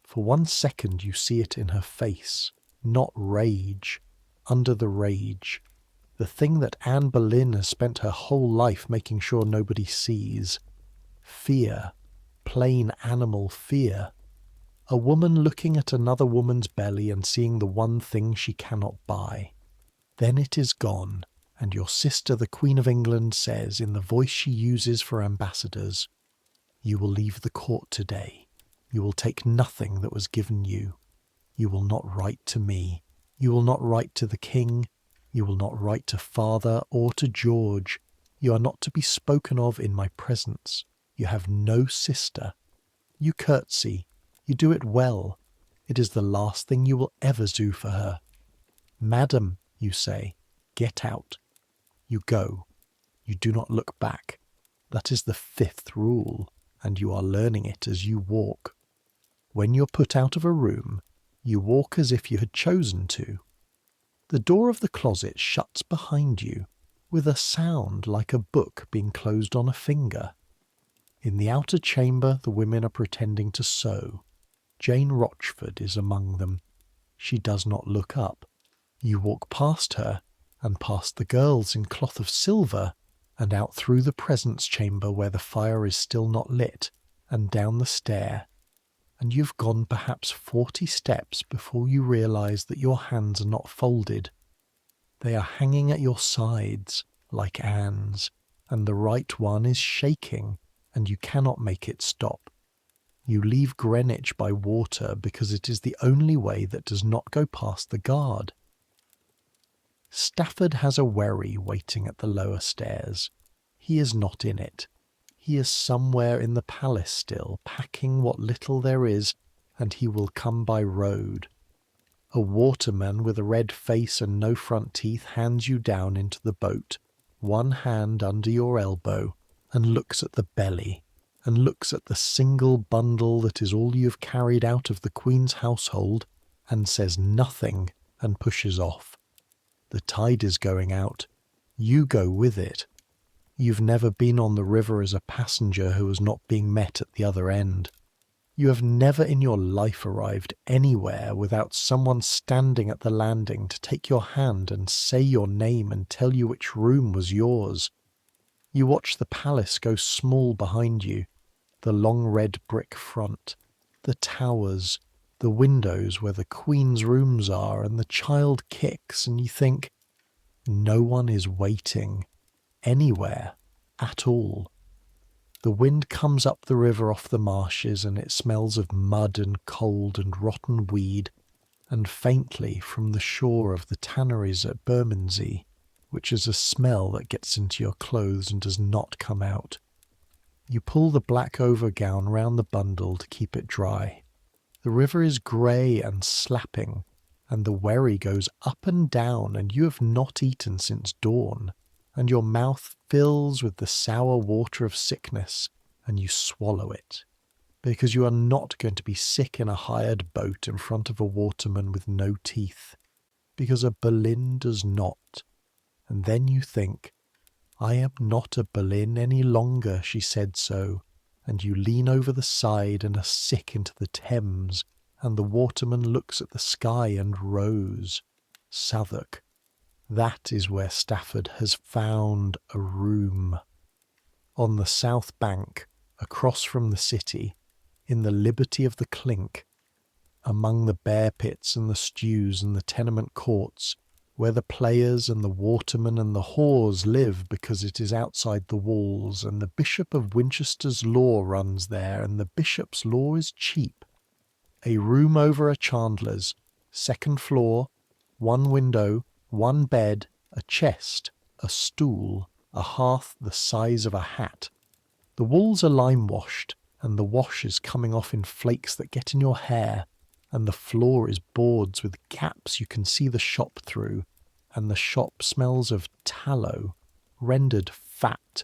For 1 second you see it in her face, not rage, under the rage, the thing that Anne Boleyn has spent her whole life making sure nobody sees. Fear, plain animal fear. A woman looking at another woman's belly and seeing the one thing she cannot buy. Then it is gone, and your sister, the Queen of England, says in the voice she uses for ambassadors, "You will leave the court today. You will take nothing that was given you. You will not write to me. You will not write to the king. You will not write to father or to George. You are not to be spoken of in my presence. You have no sister. You curtsy. You do it well. It is the last thing you will ever do for her. Madam, you say, get out. You go. You do not look back. That is the 5th rule, and you are learning it as you walk. When you're put out of a room, you walk as if you had chosen to. The door of the closet shuts behind you, with a sound like a book being closed on a finger. In the outer chamber the women are pretending to sew. Jane Rochford is among them. She does not look up. You walk past her, and past the girls in cloth of silver, and out through the presence chamber where the fire is still not lit, and down the stair, and you've gone perhaps 40 steps before you realise that your hands are not folded. They are hanging at your sides, like Anne's, and the right one is shaking, and you cannot make it stop. You leave Greenwich by water because it is the only way that does not go past the guard. Stafford has a wherry waiting at the lower stairs. He is not in it. He is somewhere in the palace still, packing what little there is, and he will come by road. A waterman with a red face and no front teeth hands you down into the boat, one hand under your elbow, and looks at the belly, and looks at the single bundle that is all you have carried out of the Queen's household, and says nothing, and pushes off. The tide is going out. You go with it. You've never been on the river as a passenger who was not being met at the other end. You have never in your life arrived anywhere without someone standing at the landing to take your hand and say your name and tell you which room was yours. You watch the palace go small behind you, the long red brick front, the towers, the windows where the Queen's rooms are, and the child kicks, and you think, no one is waiting, anywhere, at all. The wind comes up the river off the marshes, and it smells of mud and cold and rotten weed, and faintly from the shore of the tanneries at Bermondsey, which is a smell that gets into your clothes and does not come out. You pull the black overgown round the bundle to keep it dry. The river is grey and slapping, and the wherry goes up and down, and you have not eaten since dawn, and your mouth fills with the sour water of sickness, and you swallow it, because you are not going to be sick in a hired boat in front of a waterman with no teeth, because a Boleyn does not. And then you think, I am not a Boleyn any longer, she said so, and you lean over the side and are sick into the Thames, and the waterman looks at the sky and rows. Southwark. That is where Stafford has found a room. On the south bank, across from the city, in the liberty of the clink, among the bear pits and the stews and the tenement courts, where the players and the watermen and the whores live because it is outside the walls, and the Bishop of Winchester's law runs there, and the bishop's law is cheap. A room over a chandler's, second floor, one window, one bed, a chest, a stool, a hearth the size of a hat. The walls are lime-washed, and the wash is coming off in flakes that get in your hair, and the floor is boards with gaps you can see the shop through, and the shop smells of tallow, rendered fat,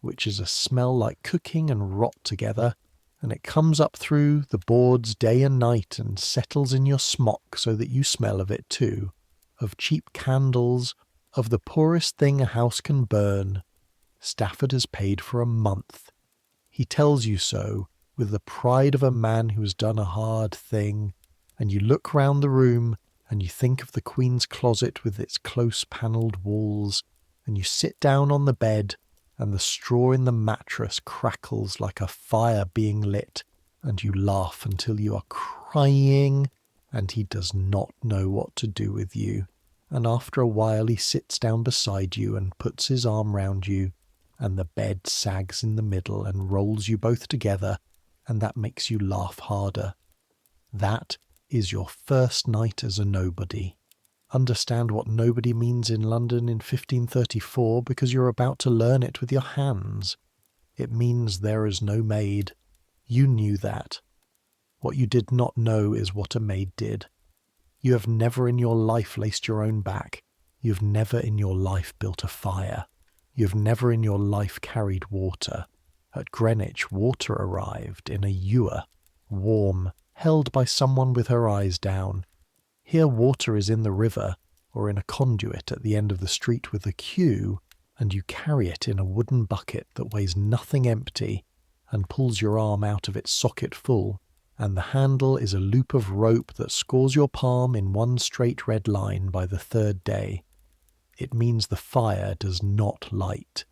which is a smell like cooking and rot together, and it comes up through the boards day and night and settles in your smock so that you smell of it too, of cheap candles, of the poorest thing a house can burn. Stafford has paid for a month. He tells you so, with the pride of a man who has done a hard thing, and you look round the room, and you think of the Queen's closet with its close-panelled walls, and you sit down on the bed, and the straw in the mattress crackles like a fire being lit, and you laugh until you are crying, and he does not know what to do with you. And after a while he sits down beside you and puts his arm round you, and the bed sags in the middle and rolls you both together, and that makes you laugh harder. That is your first night as a nobody. Understand what nobody means in London in 1534 because you're about to learn it with your hands. It means there is no maid. You knew that. What you did not know is what a maid did. You have never in your life laced your own back. You have never in your life built a fire. You have never in your life carried water. At Greenwich, water arrived in a ewer, warm, held by someone with her eyes down. Here water is in the river, or in a conduit at the end of the street with a queue, and you carry it in a wooden bucket that weighs nothing empty, and pulls your arm out of its socket full, and the handle is a loop of rope that scores your palm in one straight red line by the third day. It means the fire does not light.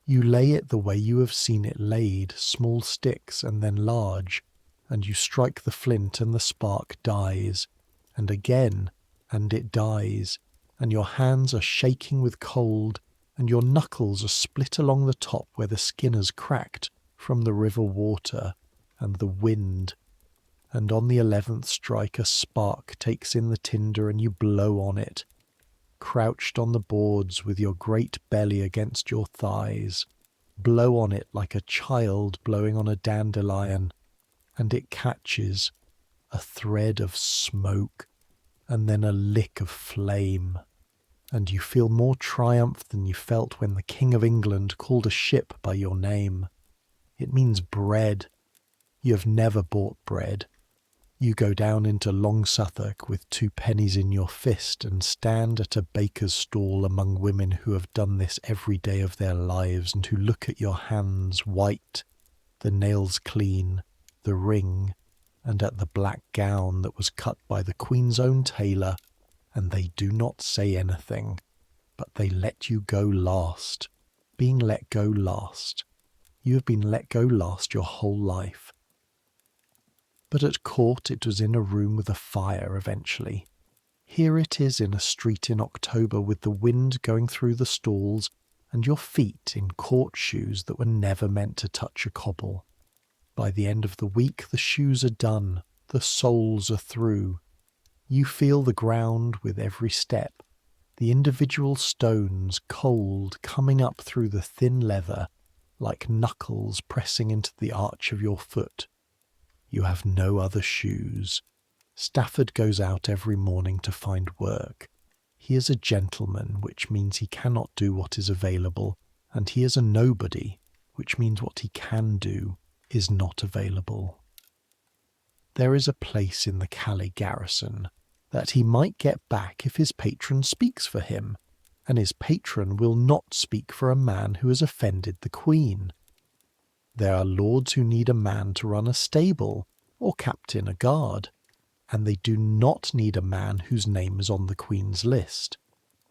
You lay it the way you have seen it laid, small sticks and then large, and you strike the flint and the spark dies, and again, and it dies, and your hands are shaking with cold, and your knuckles are split along the top where the skin has cracked from the river water and the wind, and on the 11th strike a spark takes in the tinder and you blow on it, crouched on the boards with your great belly against your thighs, blow on it like a child blowing on a dandelion, and it catches a thread of smoke and then a lick of flame, and you feel more triumph than you felt when the King of England called a ship by your name. It means bread. You have never bought bread. You go down into Long Southwark with 2 pennies in your fist and stand at a baker's stall among women who have done this every day of their lives and who look at your hands white, the nails clean, the ring, and at the black gown that was cut by the Queen's own tailor, and they do not say anything, but they let you go last. Being let go last. You have been let go last your whole life. But at court it was in a room with a fire eventually. Here it is in a street in October with the wind going through the stalls and your feet in court shoes that were never meant to touch a cobble. By the end of the week the shoes are done, the soles are through. You feel the ground with every step, the individual stones cold coming up through the thin leather like knuckles pressing into the arch of your foot. You have no other shoes. Stafford goes out every morning to find work. He is a gentleman, which means he cannot do what is available, and he is a nobody, which means what he can do is not available. There is a place in the Calais garrison that he might get back if his patron speaks for him, and his patron will not speak for a man who has offended the Queen. There are lords who need a man to run a stable, or captain a guard, and they do not need a man whose name is on the Queen's list.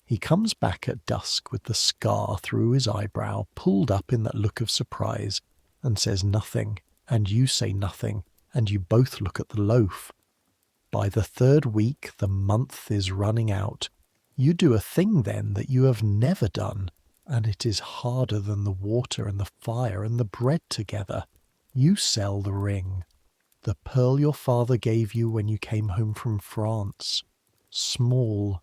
He comes back at dusk with the scar through his eyebrow pulled up in that look of surprise, and says nothing, and you say nothing, and you both look at the loaf. By the third week the month is running out. You do a thing then that you have never done, and it is harder than the water and the fire and the bread together. You sell the ring, the pearl your father gave you when you came home from France. Small,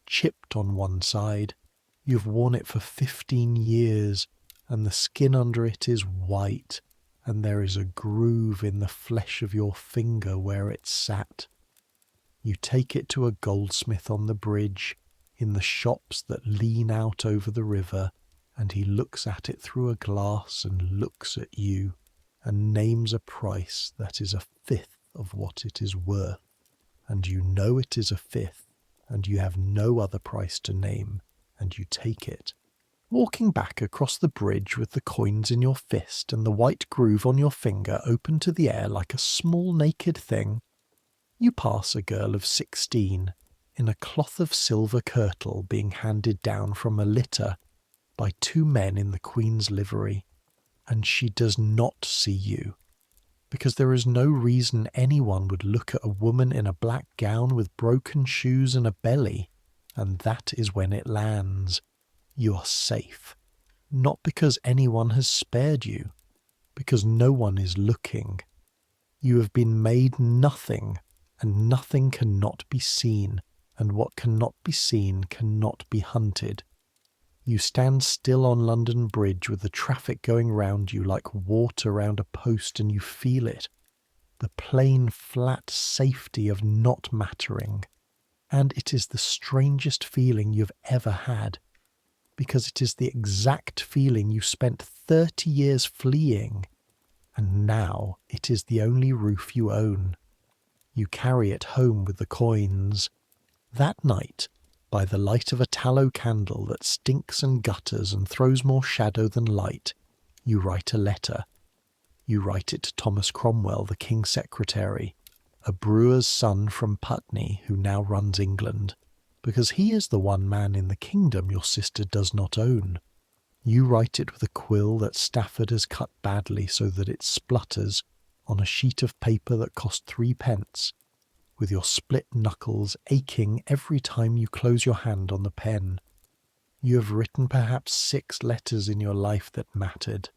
chipped on one side. You've worn it for 15 years, and the skin under it is white, and there is a groove in the flesh of your finger where it sat. You take it to a goldsmith on the bridge, in the shops that lean out over the river, and he looks at it through a glass and looks at you, and names a price that is a fifth of what it is worth, and you know it is a fifth, and you have no other price to name, and you take it. Walking back across the bridge with the coins in your fist and the white groove on your finger open to the air like a small naked thing, you pass a girl of 16 in a cloth of silver kirtle being handed down from a litter by 2 men in the Queen's livery, and she does not see you, because there is no reason anyone would look at a woman in a black gown with broken shoes and a belly, and that is when it lands. You are safe, not because anyone has spared you, because no one is looking. You have been made nothing, and nothing cannot be seen, and what cannot be seen cannot be hunted. You stand still on London Bridge with the traffic going round you like water round a post, and you feel it, the plain flat safety of not mattering, and it is the strangest feeling you've ever had, because it is the exact feeling you spent 30 years fleeing, and now it is the only roof you own. You carry it home with the coins. That night, by the light of a tallow candle that stinks and gutters and throws more shadow than light, you write a letter. You write it to Thomas Cromwell, the King's Secretary, a brewer's son from Putney who now runs England, because he is the one man in the kingdom your sister does not own. You write it with a quill that Stafford has cut badly so that it splutters on a sheet of paper that cost 3d, with your split knuckles aching every time you close your hand on the pen. You have written perhaps 6 letters in your life that mattered.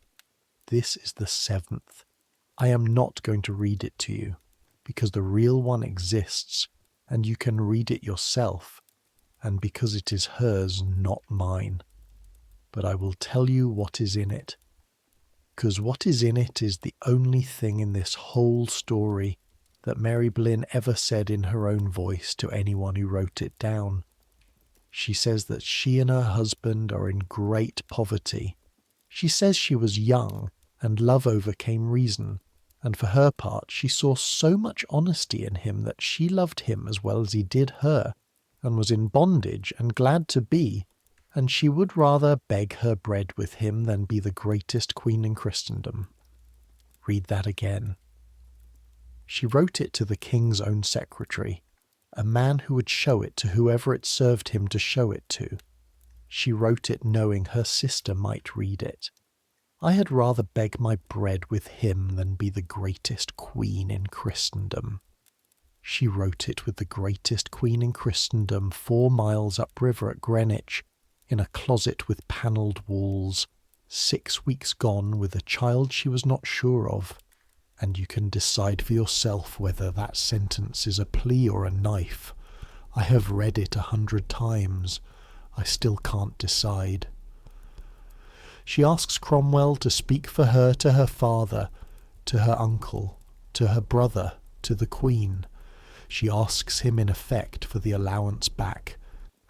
This is the 7th. I am not going to read it to you, because the real one exists, and you can read it yourself, and because it is hers, not mine. But I will tell you what is in it, because what is in it is the only thing in this whole story that Mary Boleyn ever said in her own voice to anyone who wrote it down. She says that she and her husband are in great poverty. She says she was young, and love overcame reason, and for her part she saw so much honesty in him that she loved him as well as he did her, and was in bondage and glad to be, and she would rather beg her bread with him than be the greatest queen in Christendom. Read that again. She wrote it to the king's own secretary, a man who would show it to whoever it served him to show it to. She wrote it knowing her sister might read it. I had rather beg my bread with him than be the greatest queen in Christendom. She wrote it with the greatest queen in Christendom 4 miles upriver at Greenwich, in a closet with panelled walls, 6 weeks gone with a child she was not sure of, and you can decide for yourself whether that sentence is a plea or a knife. I have read it 100 times. I still can't decide. She asks Cromwell to speak for her to her father, to her uncle, to her brother, to the Queen. She asks him in effect for the allowance back,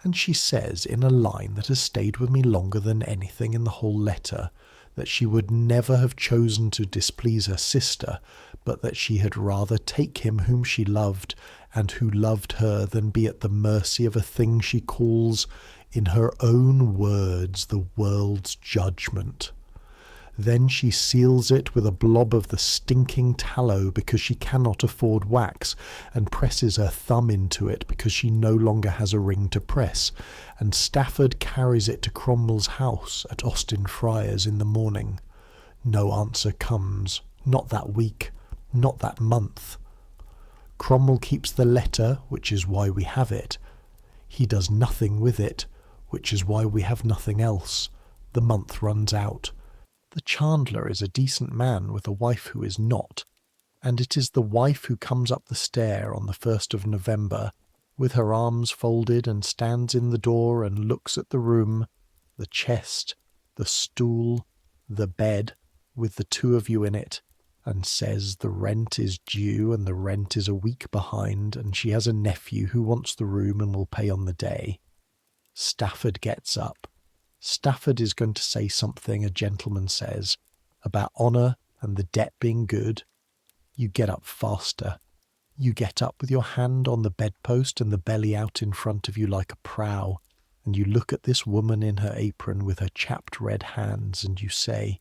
and she says in a line that has stayed with me longer than anything in the whole letter, that she would never have chosen to displease her sister, but that she had rather take him whom she loved and who loved her than be at the mercy of a thing she calls, in her own words, the world's judgment. Then she seals it with a blob of the stinking tallow because she cannot afford wax, and presses her thumb into it because she no longer has a ring to press, and Stafford carries it to Cromwell's house at Austin Friars in the morning. No answer comes, not that week, not that month. Cromwell keeps the letter, which is why we have it. He does nothing with it, which is why we have nothing else. The month runs out. The chandler is a decent man with a wife who is not, and it is the wife who comes up the stair on the 1st of November, with her arms folded, and stands in the door and looks at the room, the chest, the stool, the bed, with the two of you in it, and says the rent is due and the rent is a week behind, and she has a nephew who wants the room and will pay on the day. Stafford gets up. Stafford is going to say something a gentleman says about honour and the debt being good. You get up faster. You get up with your hand on the bedpost and the belly out in front of you like a prow, and you look at this woman in her apron with her chapped red hands, and you say,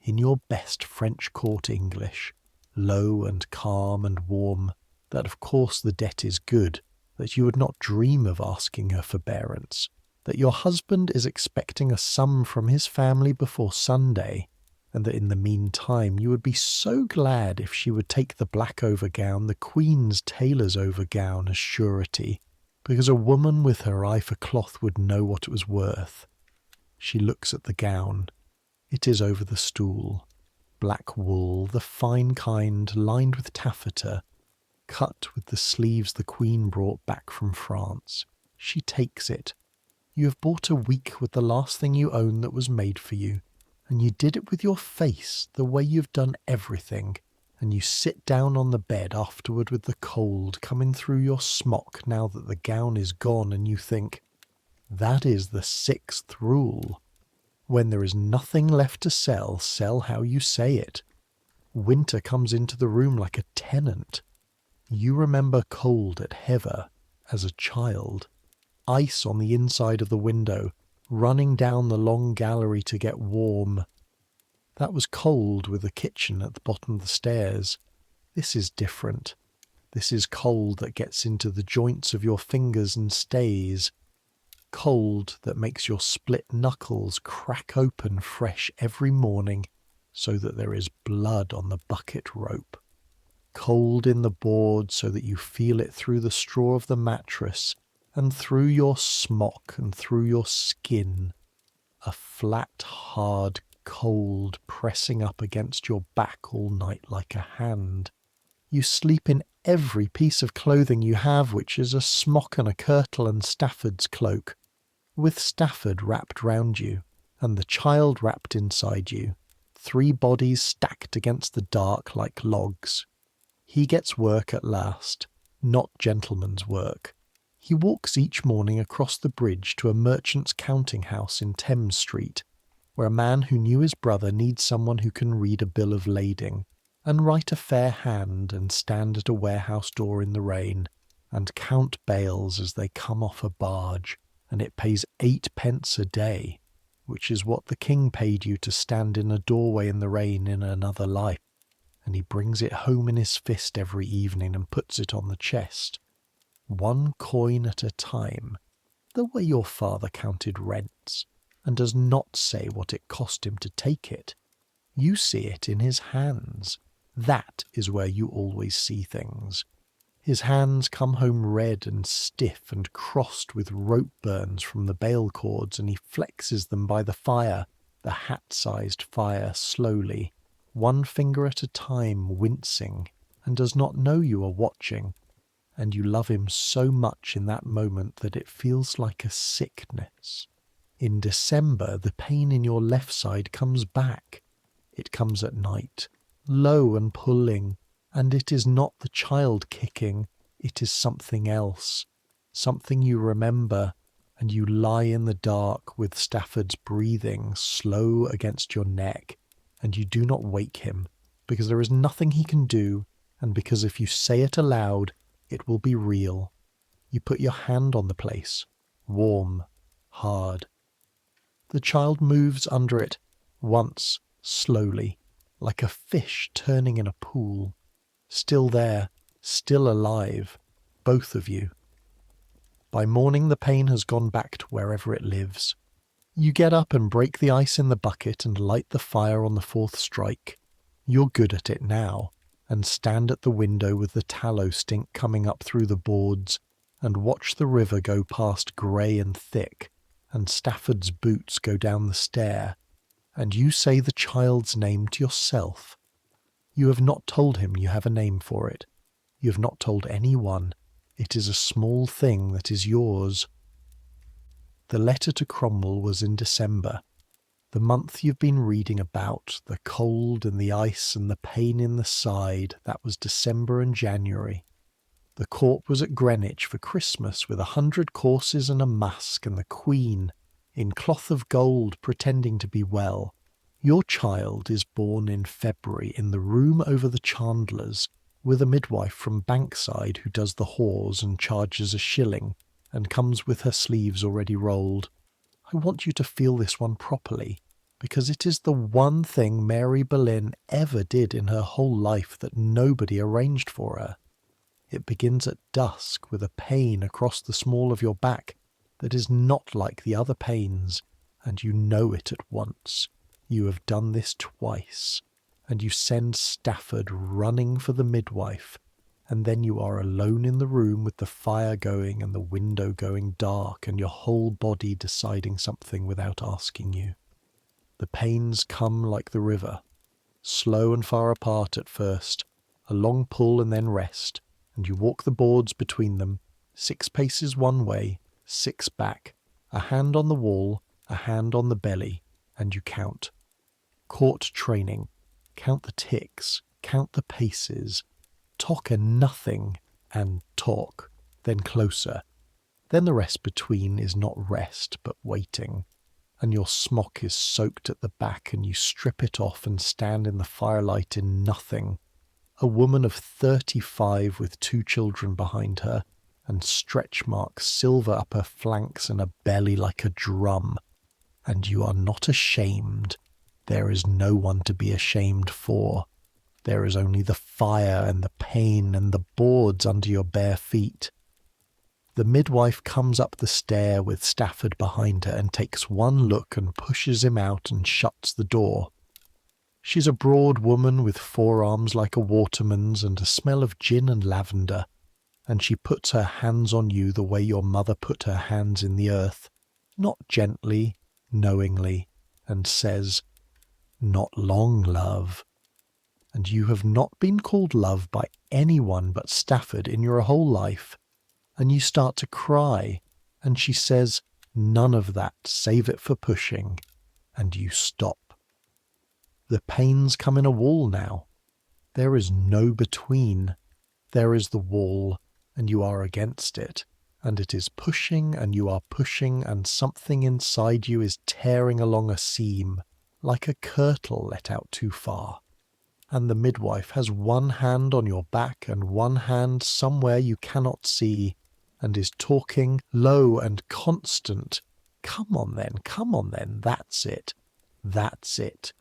in your best French court English, low and calm and warm, that of course the debt is good, that you would not dream of asking her forbearance, that your husband is expecting a sum from his family before Sunday, and that in the meantime you would be so glad if she would take the black overgown, the Queen's tailor's overgown, as surety, because a woman with her eye for cloth would know what it was worth. She looks at the gown. It is over the stool. Black wool, the fine kind, lined with taffeta, cut with the sleeves the Queen brought back from France. She takes it. You have bought a week with the last thing you own that was made for you, and you did it with your face, the way you've done everything, and you sit down on the bed afterward with the cold coming through your smock now that the gown is gone, and you think, that is the 6th rule. When there is nothing left to sell, sell how you say it. Winter comes into the room like a tenant. You remember cold at Hever as a child. Ice on the inside of the window, running down the long gallery to get warm. That was cold with the kitchen at the bottom of the stairs. This is different. This is cold that gets into the joints of your fingers and stays. Cold that makes your split knuckles crack open fresh every morning so that there is blood on the bucket rope. Cold in the board so that you feel it through the straw of the mattress and through your smock and through your skin. A flat, hard cold pressing up against your back all night like a hand. You sleep in every piece of clothing you have, which is a smock and a kirtle and Stafford's cloak, with Stafford wrapped round you, and the child wrapped inside you, 3 bodies stacked against the dark like logs. He gets work at last, not gentleman's work. He walks each morning across the bridge to a merchant's counting house in Thames Street, where a man who knew his brother needs someone who can read a bill of lading, and write a fair hand, and stand at a warehouse door in the rain, and count bales as they come off a barge, and it pays 8p a day, which is what the king paid you to stand in a doorway in the rain in another life, and he brings it home in his fist every evening and puts it on the chest. 1 coin at a time, the way your father counted rents, and does not say what it cost him to take it. You see it in his hands. That is where you always see things. His hands come home red and stiff and crossed with rope burns from the bale cords, and he flexes them by the fire, the hat-sized fire, slowly, 1 finger at a time, wincing, and does not know you are watching. And you love him so much in that moment that it feels like a sickness. In December, the pain in your left side comes back. It comes at night, low and pulling, and it is not the child kicking, it is something else, something you remember, and you lie in the dark with Stafford's breathing slow against your neck, and you do not wake him, because there is nothing he can do, and because if you say it aloud, it will be real. You put your hand on the place, warm, hard. The child moves under it, once, slowly, like a fish turning in a pool. Still there, still alive, both of you. By morning the pain has gone back to wherever it lives. You get up and break the ice in the bucket and light the fire on the fourth strike. You're good at it now, and stand at the window with the tallow stink coming up through the boards, and watch the river go past grey and thick, and Stafford's boots go down the stair, and you say the child's name to yourself. You have not told him you have a name for it. You have not told anyone. It is a small thing that is yours. The letter to Cromwell was in December, the month you've been reading about, the cold and the ice and the pain in the side. That was December and January. The court was at Greenwich for Christmas with 100 courses and a masque, and the Queen, in cloth of gold, pretending to be well. Your child is born in February in the room over the chandler's, with a midwife from Bankside who does the whores and charges a shilling, and comes with her sleeves already rolled. I want you to feel this one properly, because it is the one thing Mary Boleyn ever did in her whole life that nobody arranged for her. It begins at dusk with a pain across the small of your back that is not like the other pains, and you know it at once. You have done this twice, and you send Stafford running for the midwife, and then you are alone in the room with the fire going and the window going dark and your whole body deciding something without asking you. The pains come like the river, slow and far apart at first, a long pull and then rest, and you walk the boards between them, 6 paces one way, 6 back, a hand on the wall, a hand on the belly, and you count. Court training. Count the ticks, count the paces. Talk a nothing, and talk, then closer. Then the rest between is not rest, but waiting. And your smock is soaked at the back, and you strip it off and stand in the firelight in nothing. A woman of 35 with 2 children behind her, and stretch marks silver up her flanks and a belly like a drum. And you are not ashamed. There is no one to be ashamed for. There is only the fire and the pain and the boards under your bare feet. The midwife comes up the stair with Stafford behind her and takes one look and pushes him out and shuts the door. She's a broad woman with forearms like a waterman's and a smell of gin and lavender, and she puts her hands on you the way your mother put her hands in the earth, not gently, knowingly, and says, "Not long, love." And you have not been called love by anyone but Stafford in your whole life, and you start to cry, and she says, "None of that, save it for pushing," and you stop. The pains come in a wall now. There is no between. There is the wall, and you are against it, and it is pushing, and you are pushing, and something inside you is tearing along a seam, like a curtle let out too far. And the midwife has one hand on your back and one hand somewhere you cannot see, and is talking low and constant. Come on then, that's it, that's it.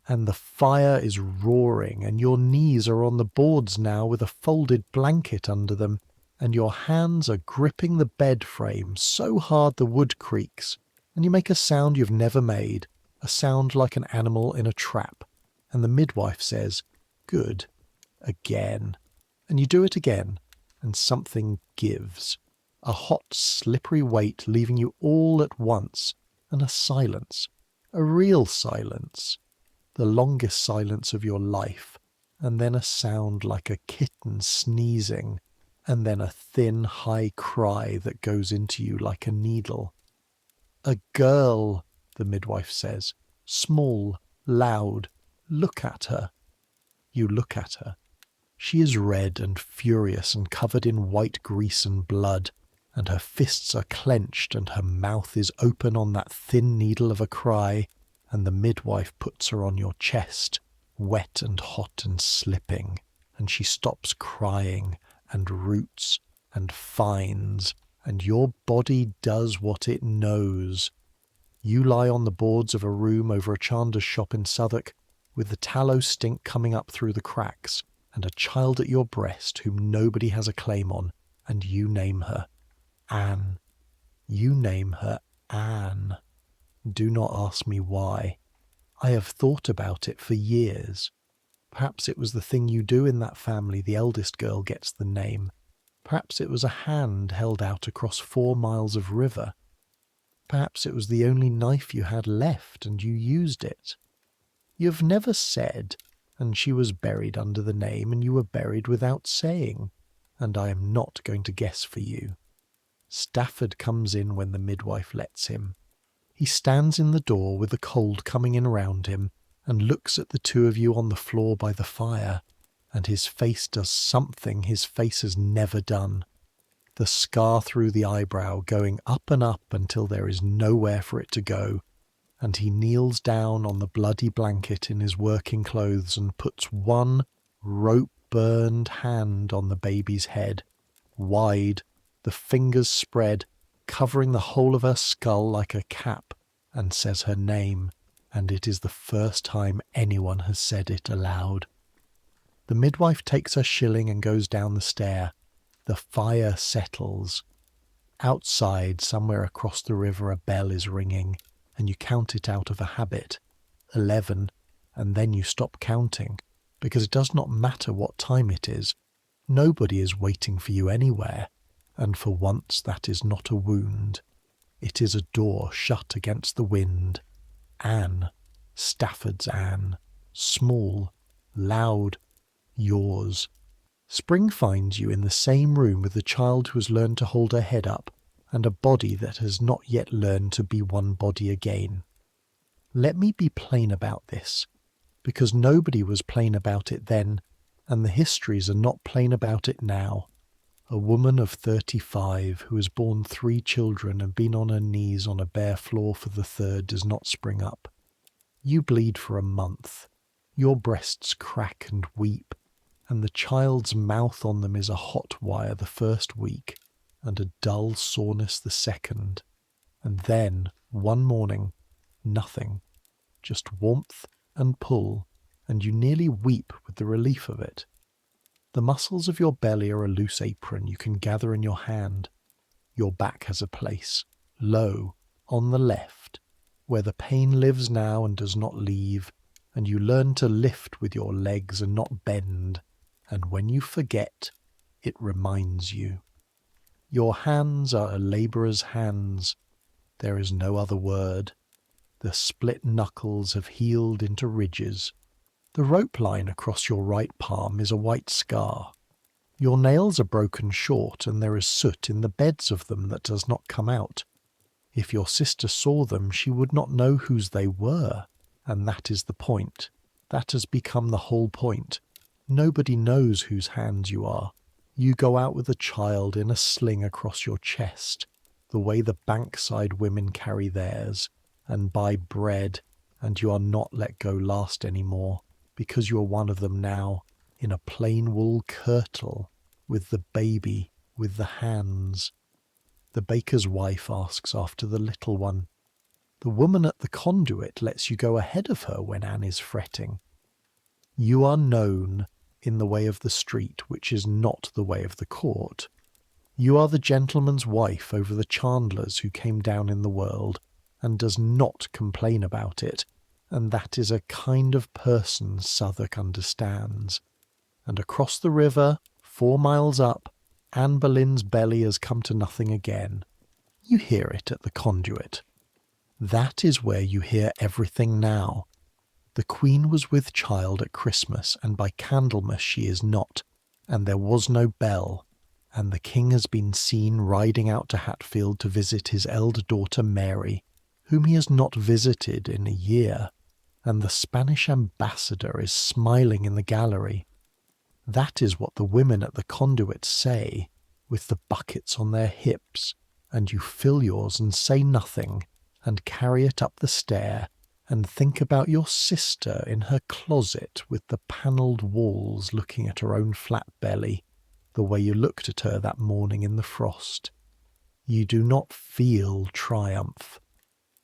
And the fire is roaring, and your knees are on the boards now with a folded blanket under them, and your hands are gripping the bed frame so hard the wood creaks, and you make a sound you've never made, a sound like an animal in a trap, and the midwife says, "Good," again, and you do it again, and something gives, a hot, slippery weight leaving you all at once, and a silence, a real silence, the longest silence of your life, and then a sound like a kitten sneezing, and then a thin, high cry that goes into you like a needle. "A girl," the midwife says, "small, loud. Look at her." You look at her. She is red and furious and covered in white grease and blood, and her fists are clenched and her mouth is open on that thin needle of a cry, and the midwife puts her on your chest, wet and hot and slipping, and she stops crying and roots and finds, and your body does what it knows. You lie on the boards of a room over a chandler's shop in Southwark, with the tallow stink coming up through the cracks, and a child at your breast whom nobody has a claim on, and you name her Anne. You name her Anne. Do not ask me why. I have thought about it for years. Perhaps it was the thing you do in that family the eldest girl gets the name. Perhaps it was a hand held out across 4 miles of river. Perhaps it was the only knife you had left and you used it. You have never said, and she was buried under the name, and you were buried without saying, and I am not going to guess for you. Stafford comes in when the midwife lets him. He stands in the door with the cold coming in round him, and looks at the two of you on the floor by the fire, and his face does something his face has never done. The scar through the eyebrow going up and up until there is nowhere for it to go, and he kneels down on the bloody blanket in his working clothes and puts one rope-burned hand on the baby's head, wide, the fingers spread, covering the whole of her skull like a cap, and says her name, and it is the first time anyone has said it aloud. The midwife takes her shilling and goes down the stair. The fire settles. Outside, somewhere across the river, a bell is ringing, and you count it out of a habit. 11, and then you stop counting, because it does not matter what time it is. Nobody is waiting for you anywhere, and for once that is not a wound. It is a door shut against the wind. Anne, Stafford's Anne, small, loud, yours. Spring finds you in the same room with the child who has learned to hold her head up, and a body that has not yet learned to be one body again. Let me be plain about this, because nobody was plain about it then, and the histories are not plain about it now. A woman of 35 who has borne 3 children and been on her knees on a bare floor for the third does not spring up. You bleed for a month. Your breasts crack and weep, and the child's mouth on them is a hot wire the first week, and a dull soreness the second. And then, one morning, nothing. Just warmth and pull, and you nearly weep with the relief of it. The muscles of your belly are a loose apron you can gather in your hand. Your back has a place, low, on the left, where the pain lives now and does not leave, and you learn to lift with your legs and not bend, and when you forget, it reminds you. Your hands are a labourer's hands. There is no other word. The split knuckles have healed into ridges. The rope line across your right palm is a white scar. Your nails are broken short, and there is soot in the beds of them that does not come out. If your sister saw them, she would not know whose they were, and that is the point. That has become the whole point. Nobody knows whose hands you are. You go out with a child in a sling across your chest, the way the Bankside women carry theirs, and buy bread, and you are not let go last any more, because you are one of them now, in a plain wool kirtle, with the baby, with the hands. The baker's wife asks after the little one. The woman at the conduit lets you go ahead of her when Anne is fretting. You are known in the way of the street, which is not the way of the court. You are the gentleman's wife over the chandlers who came down in the world, and does not complain about it, and that is a kind of person Southwark understands. And across the river, 4 miles up, Anne Boleyn's belly has come to nothing again. You hear it at the conduit. That is where you hear everything now. The Queen was with child at Christmas, and by Candlemas she is not, and there was no bell, and the King has been seen riding out to Hatfield to visit his elder daughter Mary, whom he has not visited in a year, and the Spanish ambassador is smiling in the gallery. That is what the women at the conduit say, with the buckets on their hips, and you fill yours and say nothing, and carry it up the stair, and think about your sister in her closet with the panelled walls looking at her own flat belly, the way you looked at her that morning in the frost. You do not feel triumph.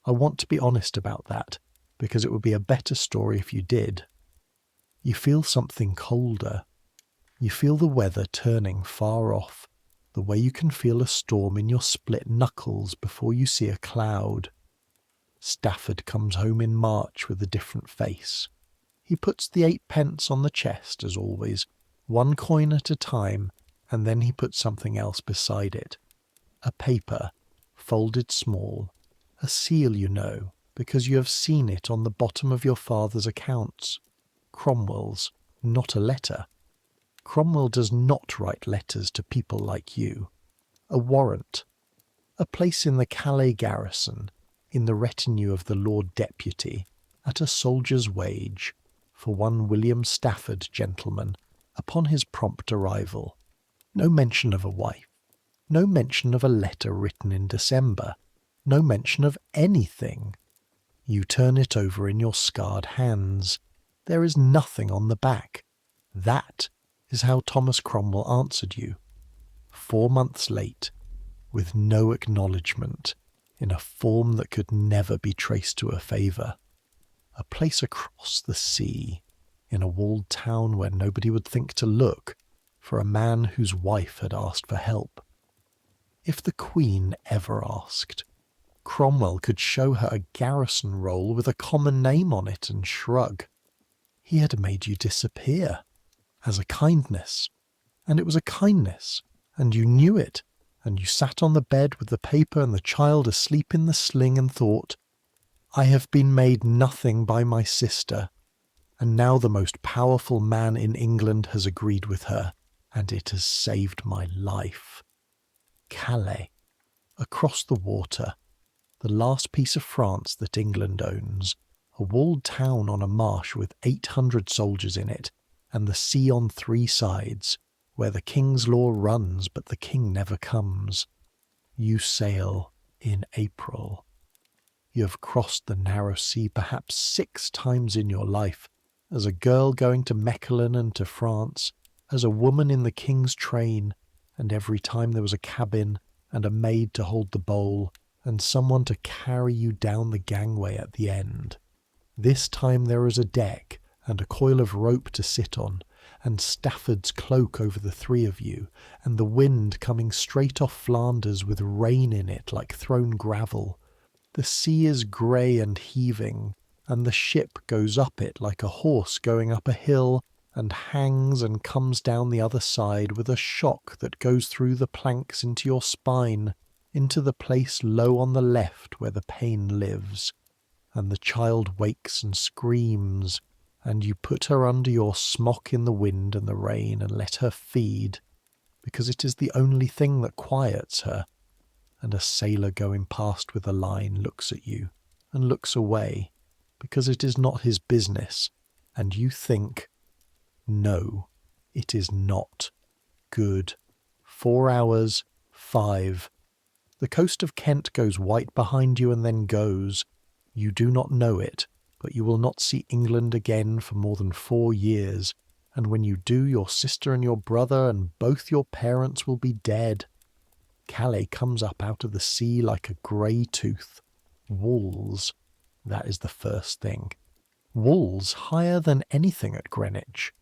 I want to be honest about that, because it would be a better story if you did. You feel something colder. You feel the weather turning far off, the way you can feel a storm in your split knuckles before you see a cloud. Stafford comes home in March with a different face. He puts the 8 pence on the chest, as always, 1 coin at a time, and then he puts something else beside it. A paper, folded small, a seal, you know, because you have seen it on the bottom of your father's accounts. Cromwell's, not a letter. Cromwell does not write letters to people like you. A warrant. A place in the Calais garrison, in the retinue of the Lord Deputy, at a soldier's wage, for one William Stafford, gentleman, upon his prompt arrival. No mention of a wife. No mention of a letter written in December. No mention of anything. You turn it over in your scarred hands. There is nothing on the back. That is how Thomas Cromwell answered you. 4 months late, with no acknowledgement, in a form that could never be traced to a favour. A place across the sea, in a walled town where nobody would think to look, for a man whose wife had asked for help. If the Queen ever asked, Cromwell could show her a garrison roll with a common name on it and shrug. He had made you disappear, as a kindness, and it was a kindness, and you knew it, and you sat on the bed with the paper and the child asleep in the sling and thought, I have been made nothing by my sister, and now the most powerful man in England has agreed with her, and it has saved my life. Calais, across the water, the last piece of France that England owns, a walled town on a marsh with 800 soldiers in it, and the sea on 3 sides, where the king's law runs but the king never comes. You sail in April. You have crossed the narrow sea perhaps 6 times in your life, as a girl going to Mechlin and to France, as a woman in the king's train, and every time there was a cabin and a maid to hold the bowl, and someone to carry you down the gangway at the end. This time there is a deck, and a coil of rope to sit on, and Stafford's cloak over the 3 of you, and the wind coming straight off Flanders with rain in it like thrown gravel. The sea is grey and heaving, and the ship goes up it like a horse going up a hill, and hangs and comes down the other side with a shock that goes through the planks into your spine, into the place low on the left where the pain lives. And the child wakes and screams, and you put her under your smock in the wind and the rain and let her feed, because it is the only thing that quiets her. And a sailor going past with a line looks at you and looks away, because it is not his business, and you think, no, it is not good. 4 hours, 5. The coast of Kent goes white behind you and then goes. You do not know it, but you will not see England again for more than 4 years, and when you do, your sister and your brother and both your parents will be dead. Calais comes up out of the sea like a grey tooth. Walls, that is the first thing. Walls higher than anything at Greenwich.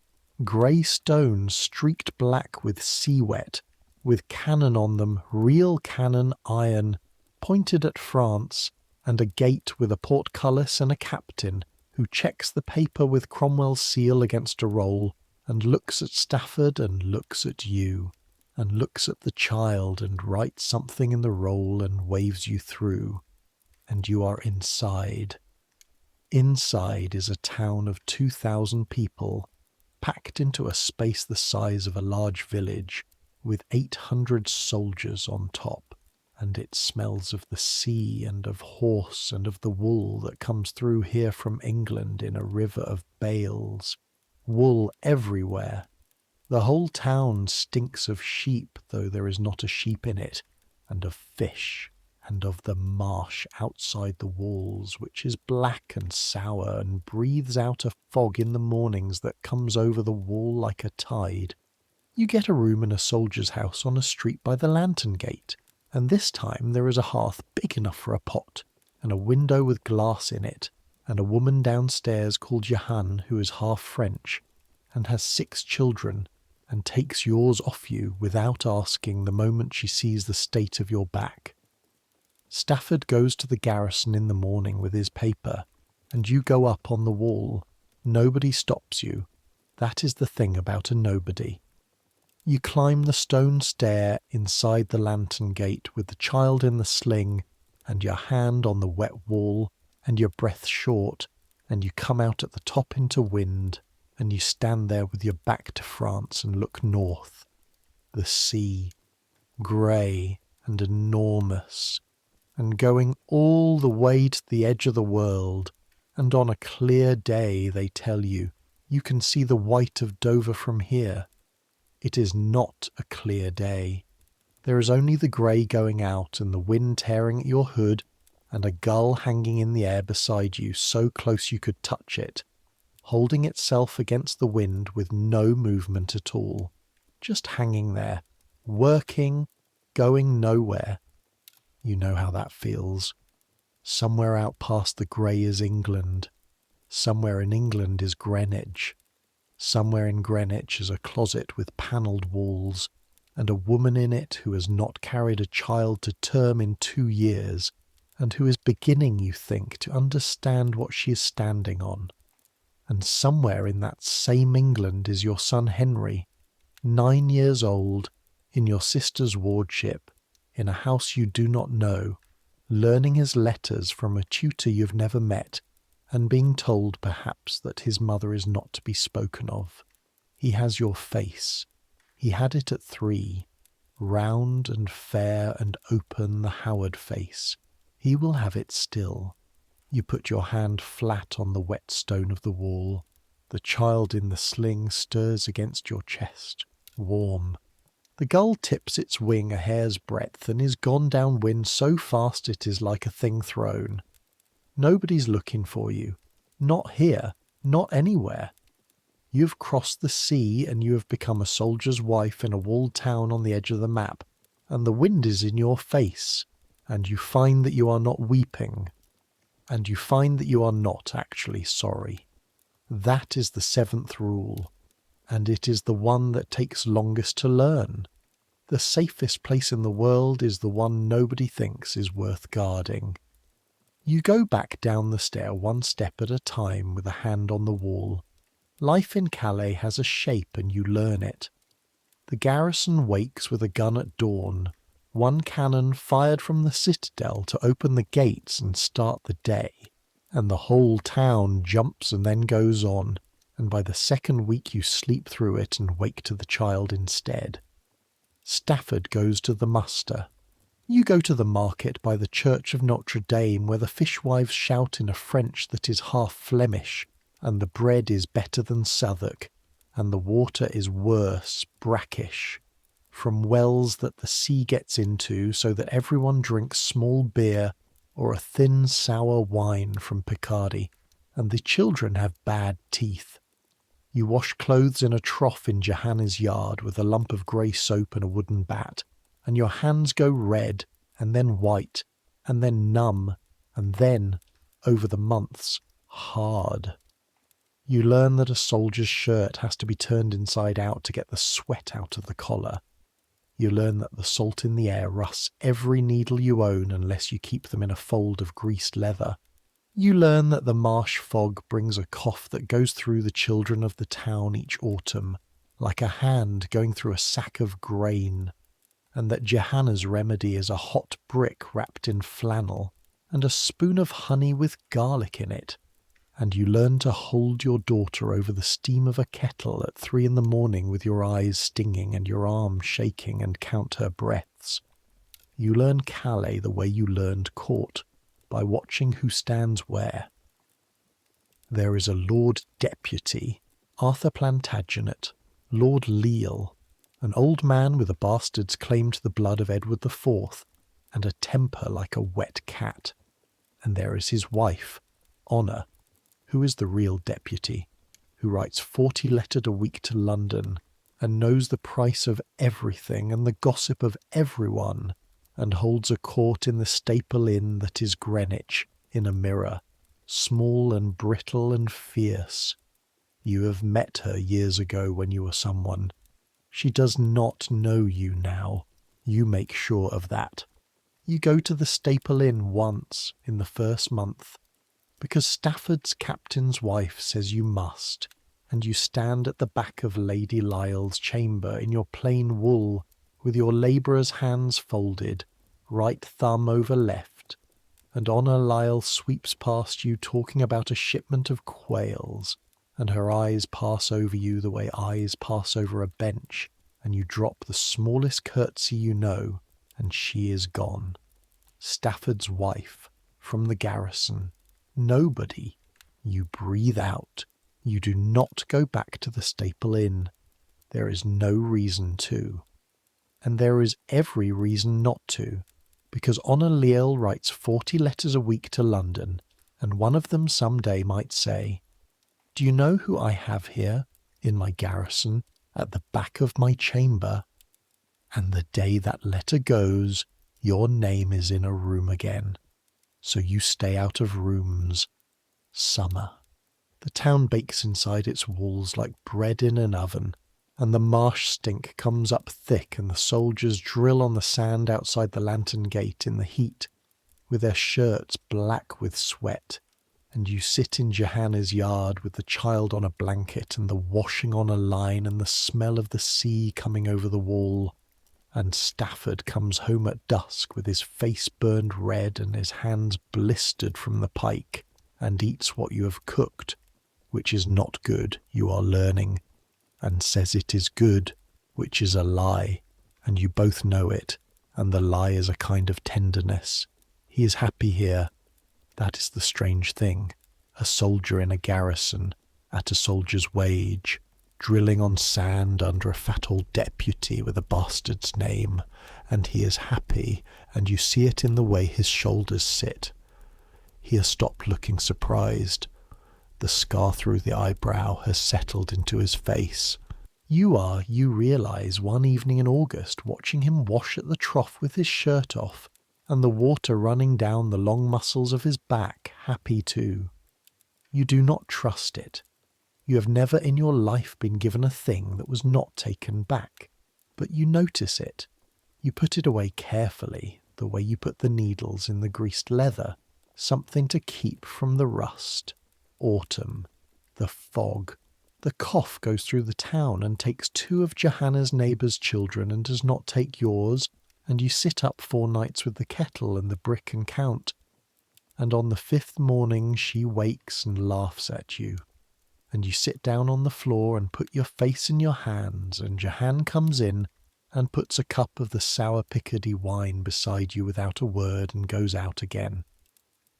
Grey stones streaked black with sea wet, with cannon on them, real cannon, iron, pointed at France, and a gate with a portcullis and a captain who checks the paper with Cromwell's seal against a roll, and looks at Stafford and looks at you, and looks at the child and writes something in the roll and waves you through, and you are inside. Inside is a town of 2,000 people, packed into a space the size of a large village, with 800 soldiers on top, and it smells of the sea and of horse and of the wool that comes through here from England in a river of bales. Wool everywhere. The whole town stinks of sheep, though there is not a sheep in it, and of fish, and of the marsh outside the walls, which is black and sour and breathes out a fog in the mornings that comes over the wall like a tide. You get a room in a soldier's house on a street by the lantern gate, and this time there is a hearth big enough for a pot, and a window with glass in it, and a woman downstairs called Johanne who is half French, and has 6 children, and takes yours off you without asking the moment she sees the state of your back. Stafford goes to the garrison in the morning with his paper, and you go up on the wall. Nobody stops you. That is the thing about a nobody. You climb the stone stair inside the lantern gate with the child in the sling and your hand on the wet wall and your breath short, and you come out at the top into wind, and you stand there with your back to France and look north. The sea, grey and enormous, and going all the way to the edge of the world, and on a clear day they tell you, you can see the white of Dover from here. It is not a clear day. There is only the grey going out and the wind tearing at your hood, and a gull hanging in the air beside you so close you could touch it, holding itself against the wind with no movement at all, just hanging there, working, going nowhere. You know how that feels. Somewhere out past the grey is England. Somewhere in England is Greenwich. Somewhere in Greenwich is a closet with panelled walls, and a woman in it who has not carried a child to term in 2 years, and who is beginning, you think, to understand what she is standing on. And somewhere in that same England is your son Henry, 9 years old, in your sister's wardship, in a house you do not know, learning his letters from a tutor you've never met, and being told perhaps that his mother is not to be spoken of. He has your face. He had it at 3, round and fair and open, the Howard face. He will have it still. You put your hand flat on the wet stone of the wall. The child in the sling stirs against your chest, warm. The gull tips its wing a hair's breadth and is gone downwind so fast it is like a thing thrown. Nobody's looking for you. Not here, not anywhere. You have crossed the sea and you have become a soldier's wife in a walled town on the edge of the map, and the wind is in your face, and you find that you are not weeping, and you find that you are not actually sorry. That is the 7th rule, and it is the one that takes longest to learn. The safest place in the world is the one nobody thinks is worth guarding. You go back down the stair 1 step at a time with a hand on the wall. Life in Calais has a shape and you learn it. The garrison wakes with a gun at dawn, 1 cannon fired from the citadel to open the gates and start the day, and the whole town jumps and then goes on, and by the 2nd week you sleep through it and wake to the child instead. Stafford goes to the muster. You go to the market by the church of Notre Dame, where the fishwives shout in a French that is half Flemish, and the bread is better than Southwark, and the water is worse, brackish, from wells that the sea gets into, so that everyone drinks small beer or a thin sour wine from Picardy, and the children have bad teeth. You wash clothes in a trough in Johanna's yard with a lump of grey soap and a wooden bat, and your hands go red, and then white, and then numb, and then, over the months, hard. You learn that a soldier's shirt has to be turned inside out to get the sweat out of the collar. You learn that the salt in the air rusts every needle you own unless you keep them in a fold of greased leather. You learn that the marsh fog brings a cough that goes through the children of the town each autumn, like a hand going through a sack of grain, and that Johanna's remedy is a hot brick wrapped in flannel, and a spoon of honey with garlic in it. And you learn to hold your daughter over the steam of a kettle at 3 in the morning with your eyes stinging and your arms shaking, and count her breaths. You learn Calais the way you learned court, by watching who stands where. There is a Lord Deputy, Arthur Plantagenet, Lord Leal, an old man with a bastard's claim to the blood of Edward IV, and a temper like a wet cat. And there is his wife, Honour, who is the real deputy, who writes 40 letters a week to London, and knows the price of everything and the gossip of everyone, and holds a court in the Staple Inn that is Greenwich, in a mirror, small and brittle and fierce. You have met her years ago when you were someone. She does not know you now. You make sure of that. You go to the Staple Inn once in the first month, because Stafford's captain's wife says you must, and you stand at the back of Lady Lyle's chamber in your plain wool, with your labourer's hands folded, right thumb over left, and Honor Lyle sweeps past you talking about a shipment of quails, and her eyes pass over you the way eyes pass over a bench, and you drop the smallest curtsy you know, and she is gone. Stafford's wife, from the garrison. Nobody. You breathe out. You do not go back to the Staple Inn. There is no reason to. And there is every reason not to, because Honor Leal writes 40 letters a week to London, and one of them some day might say, "Do you know who I have here, in my garrison, at the back of my chamber?" And the day that letter goes, your name is in a room again. So you stay out of rooms. Summer. The town bakes inside its walls like bread in an oven, and the marsh stink comes up thick, and the soldiers drill on the sand outside the lantern gate in the heat, with their shirts black with sweat, and you sit in Johanna's yard with the child on a blanket and the washing on a line and the smell of the sea coming over the wall, and Stafford comes home at dusk with his face burned red and his hands blistered from the pike, and eats what you have cooked, which is not good, you are learning, and says it is good, which is a lie, and you both know it, and the lie is a kind of tenderness. He is happy here. That is the strange thing. A soldier in a garrison, at a soldier's wage, drilling on sand under a fat old deputy with a bastard's name, and he is happy, and you see it in the way his shoulders sit. He has stopped looking surprised. The scar through the eyebrow has settled into his face. You realise, one evening in August, watching him wash at the trough with his shirt off, and the water running down the long muscles of his back, happy too. You do not trust it. You have never in your life been given a thing that was not taken back, but you notice it. You put it away carefully, the way you put the needles in the greased leather, something to keep from the rust. Autumn, the fog. The cough goes through the town and takes 2 of Johanna's neighbours' children and does not take yours, and you sit up 4 nights with the kettle and the brick and count, and on the 5th morning she wakes and laughs at you, and you sit down on the floor and put your face in your hands, and Johanna comes in and puts a cup of the sour Picardy wine beside you without a word and goes out again.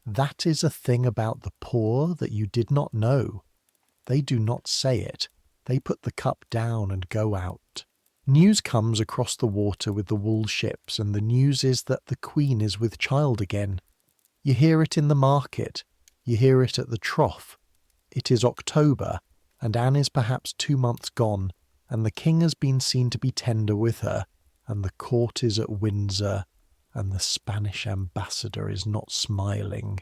That is a thing about the poor that you did not know. They do not say it. They put the cup down and go out. News comes across the water with the wool ships, and the news is that the Queen is with child again. You hear it in the market. You hear it at the trough. It is October, and Anne is perhaps 2 months gone, and the king has been seen to be tender with her, and the court is at Windsor, and the Spanish ambassador is not smiling.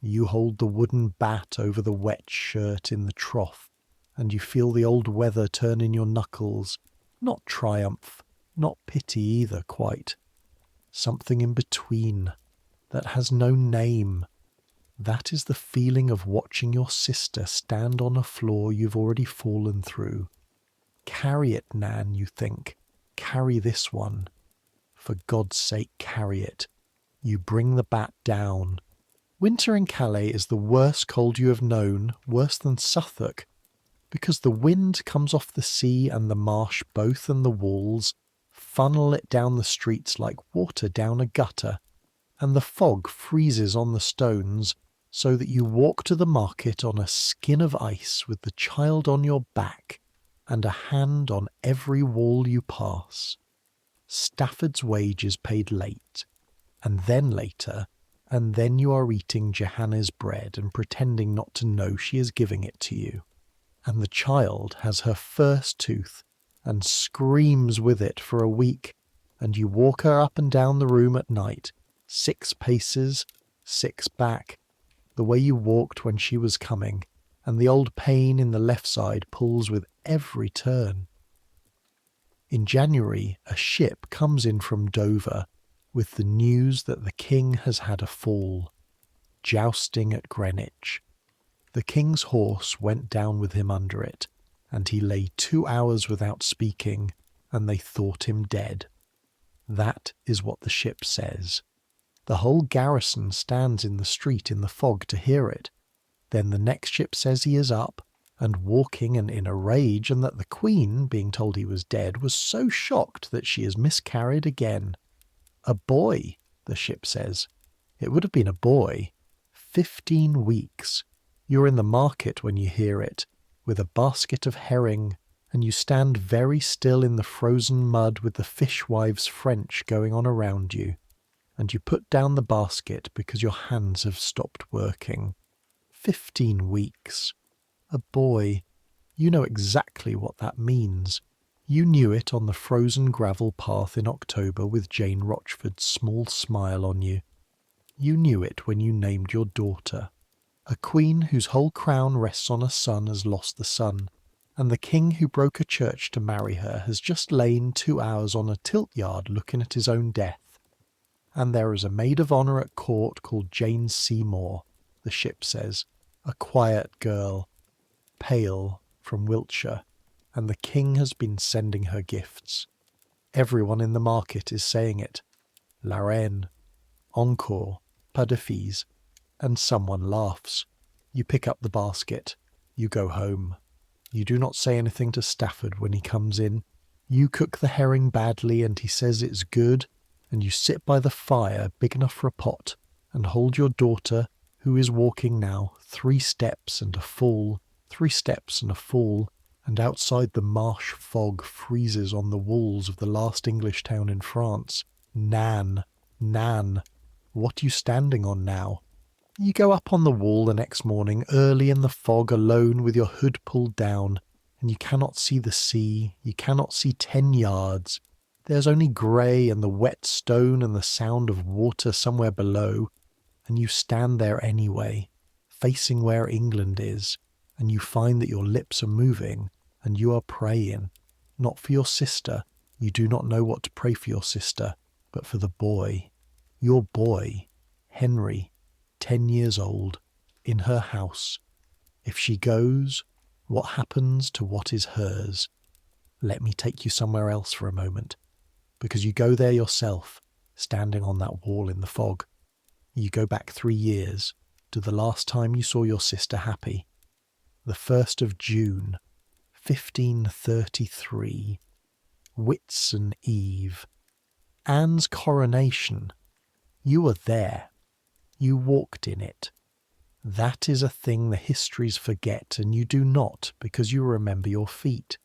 You hold the wooden bat over the wet shirt in the trough, and you feel the old weather turn in your knuckles, not triumph, not pity either quite. Something in between, that has no name. That is the feeling of watching your sister stand on a floor you've already fallen through. Carry it, Nan, you think. Carry this one. For God's sake, carry it. You bring the bat down. Winter in Calais is the worst cold you have known, worse than Southwark, because the wind comes off the sea and the marsh both, and the walls funnel it down the streets like water down a gutter, and the fog freezes on the stones, so that you walk to the market on a skin of ice with the child on your back and a hand on every wall you pass. Stafford's wage is paid late, and then later, and then you are eating Johanna's bread and pretending not to know she is giving it to you. And the child has her first tooth and screams with it for a week, and you walk her up and down the room at night, 6 paces, 6 back, the way you walked when she was coming, and the old pain in the left side pulls with every turn. In January, a ship comes in from Dover with the news that the king has had a fall, jousting at Greenwich. The king's horse went down with him under it, and he lay 2 hours without speaking, and they thought him dead. That is what the ship says. The whole garrison stands in the street in the fog to hear it. Then the next ship says he is up and walking and in a rage, and that the queen, being told he was dead, was so shocked that she has miscarried again. A boy, the ship says. It would have been a boy. 15 weeks. You're in the market when you hear it, with a basket of herring, and you stand very still in the frozen mud with the fishwives' French going on around you, and you put down the basket because your hands have stopped working. 15 weeks. A boy. You know exactly what that means. You knew it on the frozen gravel path in October with Jane Rochford's small smile on you. You knew it when you named your daughter. A queen whose whole crown rests on a son has lost the sun, and the king who broke a church to marry her has just lain 2 hours on a tilt-yard looking at his own death. And there is a maid of honour at court called Jane Seymour, the ship says, a quiet girl, pale, from Wiltshire, and the king has been sending her gifts. Everyone in the market is saying it. La reine, encore, pas de fils, and someone laughs. You pick up the basket. You go home. You do not say anything to Stafford when he comes in. You cook the herring badly and he says it's good, and you sit by the fire big enough for a pot and hold your daughter, who is walking now, 3 steps and a fall, 3 steps and a fall, and outside the marsh fog freezes on the walls of the last English town in France. Nan, Nan, what are you standing on now? You go up on the wall the next morning, early in the fog, alone with your hood pulled down, and you cannot see the sea, you cannot see 10 yards. There's only grey and the wet stone and the sound of water somewhere below, and you stand there anyway, facing where England is, and you find that your lips are moving, and you are praying, not for your sister. You do not know what to pray for your sister, but for the boy. Your boy, Henry, 10 years old, in her house. If she goes, what happens to what is hers? Let me take you somewhere else for a moment, because you go there yourself, standing on that wall in the fog. You go back 3 years, to the last time you saw your sister happy. The 1st of June, 1533. Whitsun Eve. Anne's coronation. You were there. You walked in it. That is a thing the histories forget, and you do not, because you remember your feet.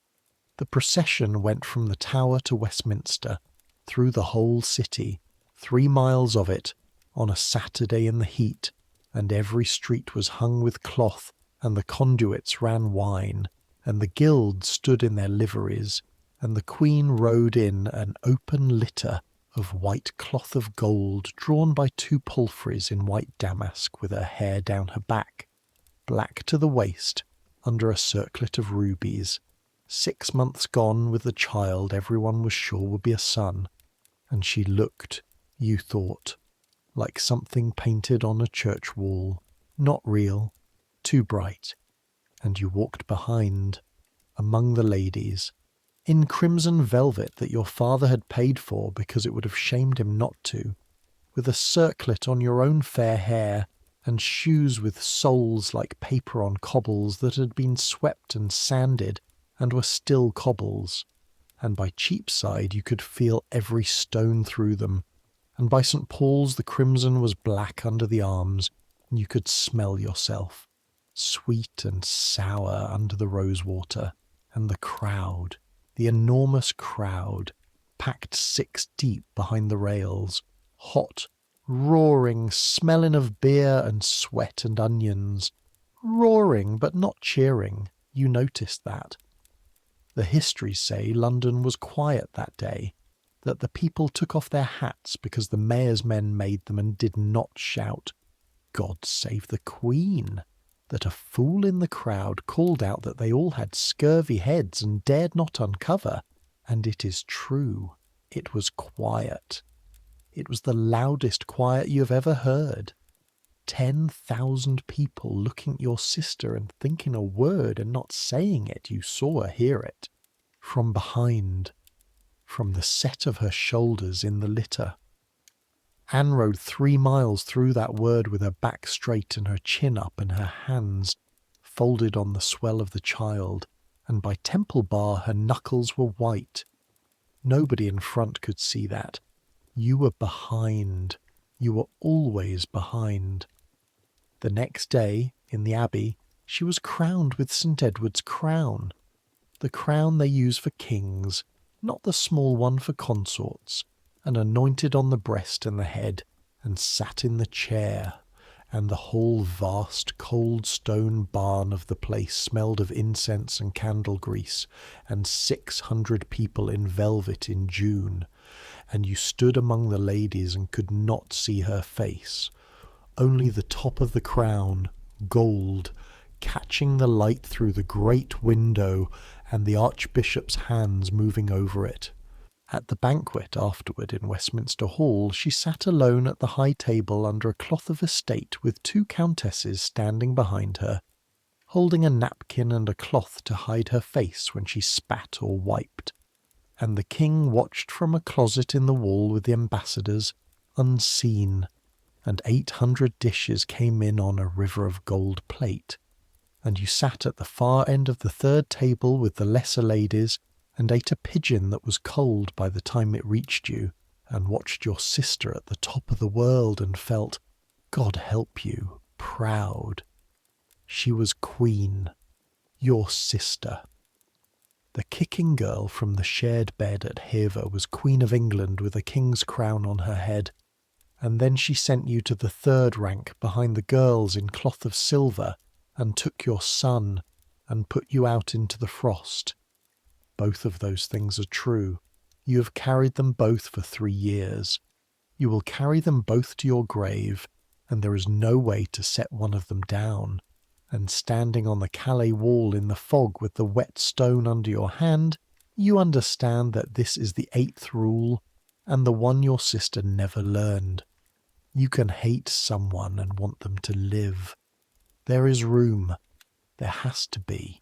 The procession went from the Tower to Westminster, through the whole city, 3 miles of it, on a Saturday in the heat, and every street was hung with cloth, and the conduits ran wine, and the guilds stood in their liveries, and the Queen rode in an open litter of white cloth of gold, drawn by 2 palfreys in white damask, with her hair down her back, black to the waist, under a circlet of rubies. 6 months gone with the child everyone was sure would be a son, and she looked, you thought, like something painted on a church wall, not real, too bright, and you walked behind, among the ladies, in crimson velvet that your father had paid for because it would have shamed him not to, with a circlet on your own fair hair, and shoes with soles like paper on cobbles that had been swept and sanded and were still cobbles, and by Cheapside you could feel every stone through them, and by St. Paul's the crimson was black under the arms, and you could smell yourself, sweet and sour under the rosewater, and the crowd, the enormous crowd, packed 6 deep behind the rails, hot, roaring, smelling of beer and sweat and onions, roaring but not cheering. You noticed that. The histories say London was quiet that day, that the people took off their hats because the mayor's men made them and did not shout, "God save the Queen!" that a fool in the crowd called out that they all had scurvy heads and dared not uncover, and it is true. It was quiet. It was the loudest quiet you have ever heard. 10,000 people looking at your sister and thinking a word and not saying it. You saw her hear it. From behind, from the set of her shoulders in the litter. Anne rode 3 miles through that word with her back straight and her chin up and her hands folded on the swell of the child, and by Temple Bar her knuckles were white. Nobody in front could see that. You were behind. You were always behind. The next day, in the Abbey, she was crowned with St. Edward's crown. The crown they use for kings, not the small one for consorts, and anointed on the breast and the head, and sat in the chair, and the whole vast cold stone barn of the place smelled of incense and candle grease, and 600 people in velvet in June, and you stood among the ladies and could not see her face, only the top of the crown, gold, catching the light through the great window, and the Archbishop's hands moving over it. At the banquet afterward in Westminster Hall, she sat alone at the high table under a cloth of estate with 2 countesses standing behind her, holding a napkin and a cloth to hide her face when she spat or wiped, and the king watched from a closet in the wall with the ambassadors, unseen, and 800 dishes came in on a river of gold plate, and you sat at the far end of the 3rd table with the lesser ladies, and ate a pigeon that was cold by the time it reached you, and watched your sister at the top of the world and felt, God help you, proud. She was queen, your sister. The kicking girl from the shared bed at Hever was Queen of England with a king's crown on her head, and then she sent you to the 3rd rank behind the girls in cloth of silver, and took your son, and put you out into the frost. Both of those things are true. You have carried them both for 3 years. You will carry them both to your grave, and there is no way to set one of them down. And standing on the Calais wall in the fog with the wet stone under your hand, you understand that this is the 8th rule, and the one your sister never learned. You can hate someone and want them to live. There is room. There has to be.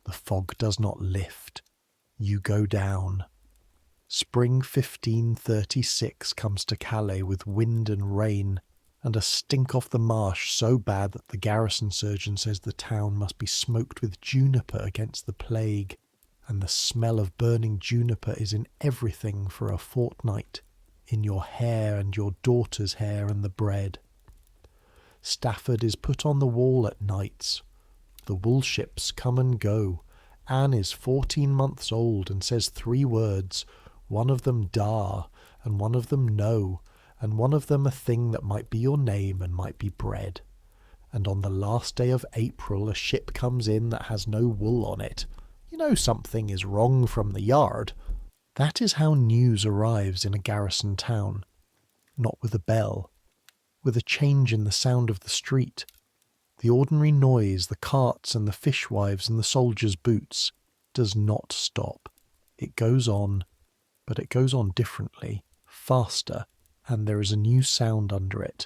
The fog does not lift. You go down. Spring 1536 comes to Calais with wind and rain, and a stink off the marsh so bad that the garrison surgeon says the town must be smoked with juniper against the plague, and the smell of burning juniper is in everything for a fortnight, in your hair and your daughter's hair and the bread. Stafford is put on the wall at nights. The wool ships come and go. Anne is 14 months old and says 3 words, one of them da, and one of them no, and one of them a thing that might be your name and might be bread. And on the last day of April a ship comes in that has no wool on it. You know something is wrong from the yard. That is how news arrives in a garrison town. Not with a bell. With a change in the sound of the street. The ordinary noise, the carts and the fishwives and the soldiers' boots, does not stop. It goes on, but it goes on differently, faster, and there is a new sound under it,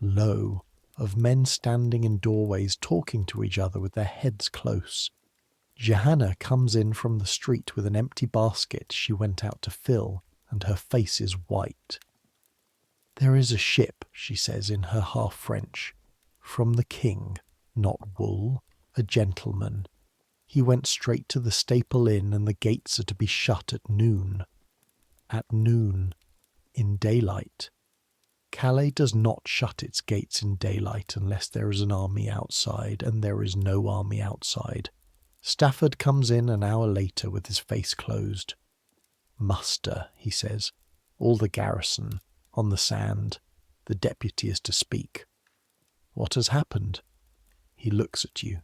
low, of men standing in doorways talking to each other with their heads close. Johanna comes in from the street with an empty basket she went out to fill, and her face is white. There is a ship, she says in her half-French, from the king, not wool, a gentleman. He went straight to the Staple Inn, and the gates are to be shut at noon. At noon, in daylight. Calais does not shut its gates in daylight unless there is an army outside, and there is no army outside. Stafford comes in an hour later with his face closed. Muster, he says, all the garrison, on the sand. The deputy is to speak. What has happened? He looks at you.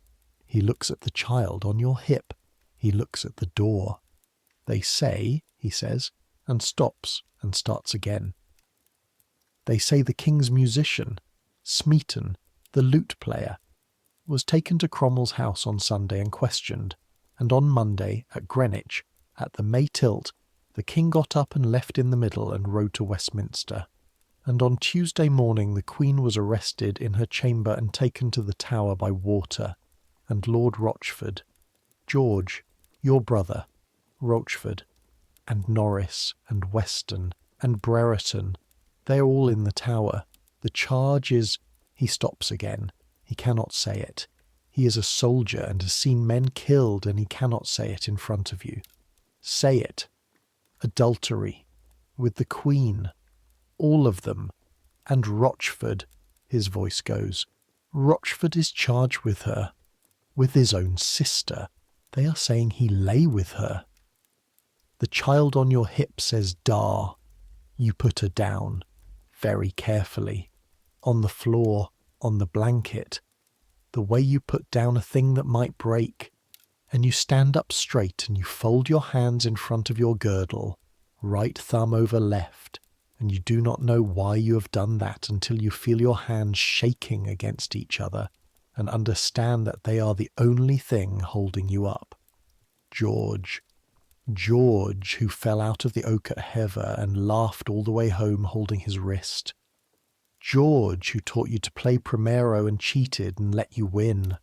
He looks at the child on your hip. He looks at the door. They say, he says, and stops and starts again. They say the king's musician, Smeaton, the lute player. was taken to Cromwell's house on Sunday and questioned, and on Monday, at Greenwich, at the May tilt, the king got up and left in the middle and rode to Westminster. And on Tuesday morning the Queen was arrested in her chamber and taken to the Tower by water, and Lord Rochford, George, your brother, Rochford, and Norris, and Weston, and Brereton, they are all in the Tower. The charge is—" He stops again. He cannot say it. He is a soldier and has seen men killed, and he cannot say it in front of you. Say it. Adultery. With the Queen. All of them. And Rochford, his voice goes. Rochford is charged with her. With his own sister. They are saying he lay with her. The child on your hip says "Dar." You put her down. Very carefully. On the floor. On the blanket. The way you put down a thing that might break. And you stand up straight and you fold your hands in front of your girdle, right thumb over left, and you do not know why you have done that until you feel your hands shaking against each other and understand that they are the only thing holding you up. George, who fell out of the oak at Hever and laughed all the way home holding his wrist. George, who taught you to play primero and cheated and let you win.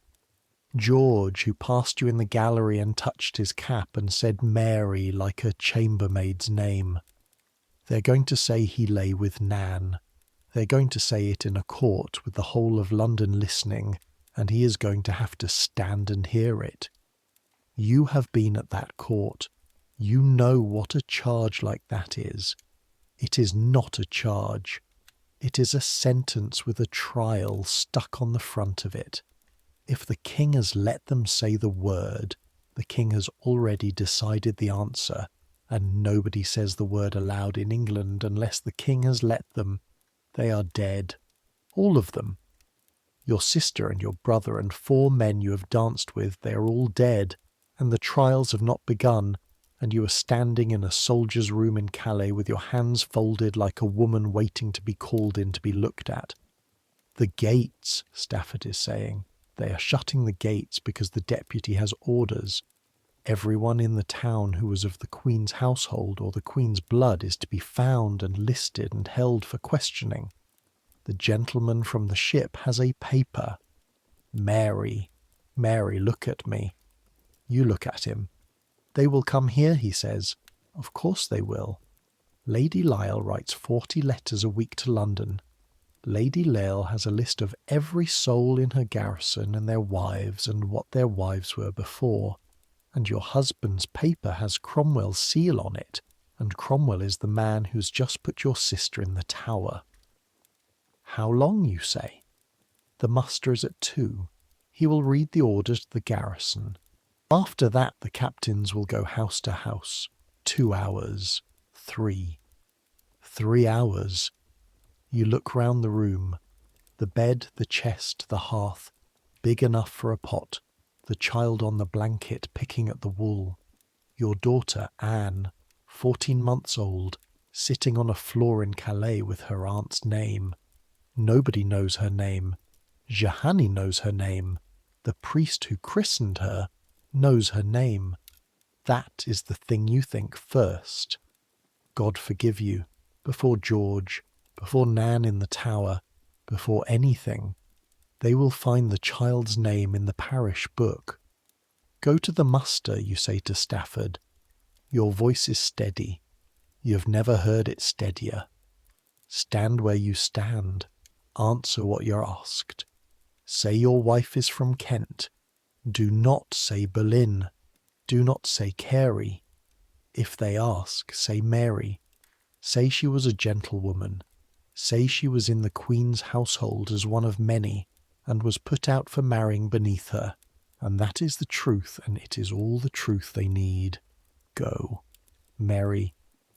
George, who passed you in the gallery and touched his cap and said Mary like a chambermaid's name. They're going to say he lay with Nan. They're going to say it in a court with the whole of London listening, and he is going to have to stand and hear it. You have been at that court. You know what a charge like that is. It is not a charge. It is a sentence with a trial stuck on the front of it. If the king has let them say the word, the king has already decided the answer, and nobody says the word aloud in England unless the king has let them. They are dead. All of them. Your sister and your brother and 4 men you have danced with, they are all dead, and the trials have not begun, and you are standing in a soldier's room in Calais with your hands folded like a woman waiting to be called in to be looked at. The gates, Stafford is saying. They are shutting the gates because the deputy has orders. Everyone in the town who was of the Queen's household or the Queen's blood is to be found and listed and held for questioning. The gentleman from the ship has a paper. Mary, look at me. You look at him. They will come here, he says. Of course they will. Lady Lisle writes 40 letters a week to London. Lady Lisle has a list of every soul in her garrison and their wives and what their wives were before, and your husband's paper has Cromwell's seal on it, and Cromwell is the man who's just put your sister in the Tower. How long, you say? The muster is at 2. He will read the orders to the garrison. After that the captains will go house to house. 2 hours. 3. 3 hours. You look round the room. The bed, the chest, the hearth, big enough for a pot, the child on the blanket picking at the wool. Your daughter, Anne, 14 months old, sitting on a floor in Calais with her aunt's name. Nobody knows her name. Jehani knows her name. The priest who christened her knows her name. That is the thing you think first. God forgive you, before George, before Nan in the Tower, before anything. They will find the child's name in the parish book. Go to the muster, you say to Stafford. Your voice is steady. You have never heard it steadier. Stand where you stand. Answer what you're asked. Say your wife is from Kent. Do not say Boleyn. Do not say Carey. If they ask, say Mary. Say she was a gentlewoman. Say she was in the Queen's household as one of many, and was put out for marrying beneath her. And that is the truth, and it is all the truth they need. Go. Mary,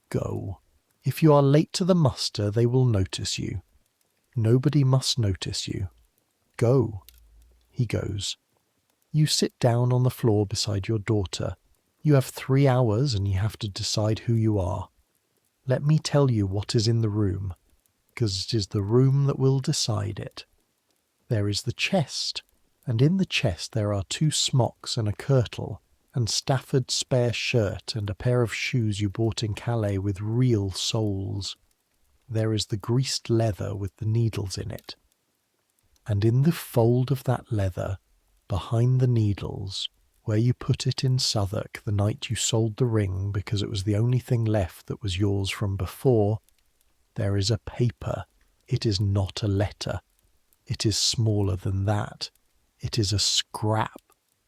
go. If you are late to the muster, they will notice you. Nobody must notice you. Go. He goes. You sit down on the floor beside your daughter. You have 3 hours, and you have to decide who you are. Let me tell you what is in the room, because it is the room that will decide it. There is the chest, and in the chest there are 2 smocks and a kirtle, and Stafford's spare shirt and a pair of shoes you bought in Calais with real soles. There is the greased leather with the needles in it. And in the fold of that leather, behind the needles, where you put it in Southwark the night you sold the ring because it was the only thing left that was yours from before, there is a paper. It is not a letter. It is smaller than that. It is a scrap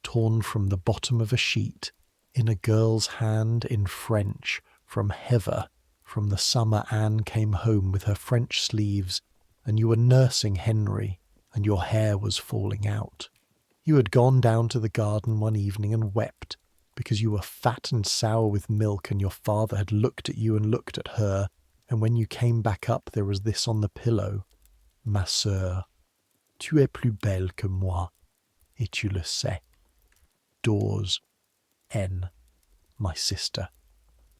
torn from the bottom of a sheet, in a girl's hand in French, from Hever, from the summer Anne came home with her French sleeves, and you were nursing Henry, and your hair was falling out. You had gone down to the garden one evening and wept, because you were fat and sour with milk, and your father had looked at you and looked at her, and when you came back up there was this on the pillow: Ma sœur, tu es plus belle que moi, et tu le sais. Doors, N, my sister.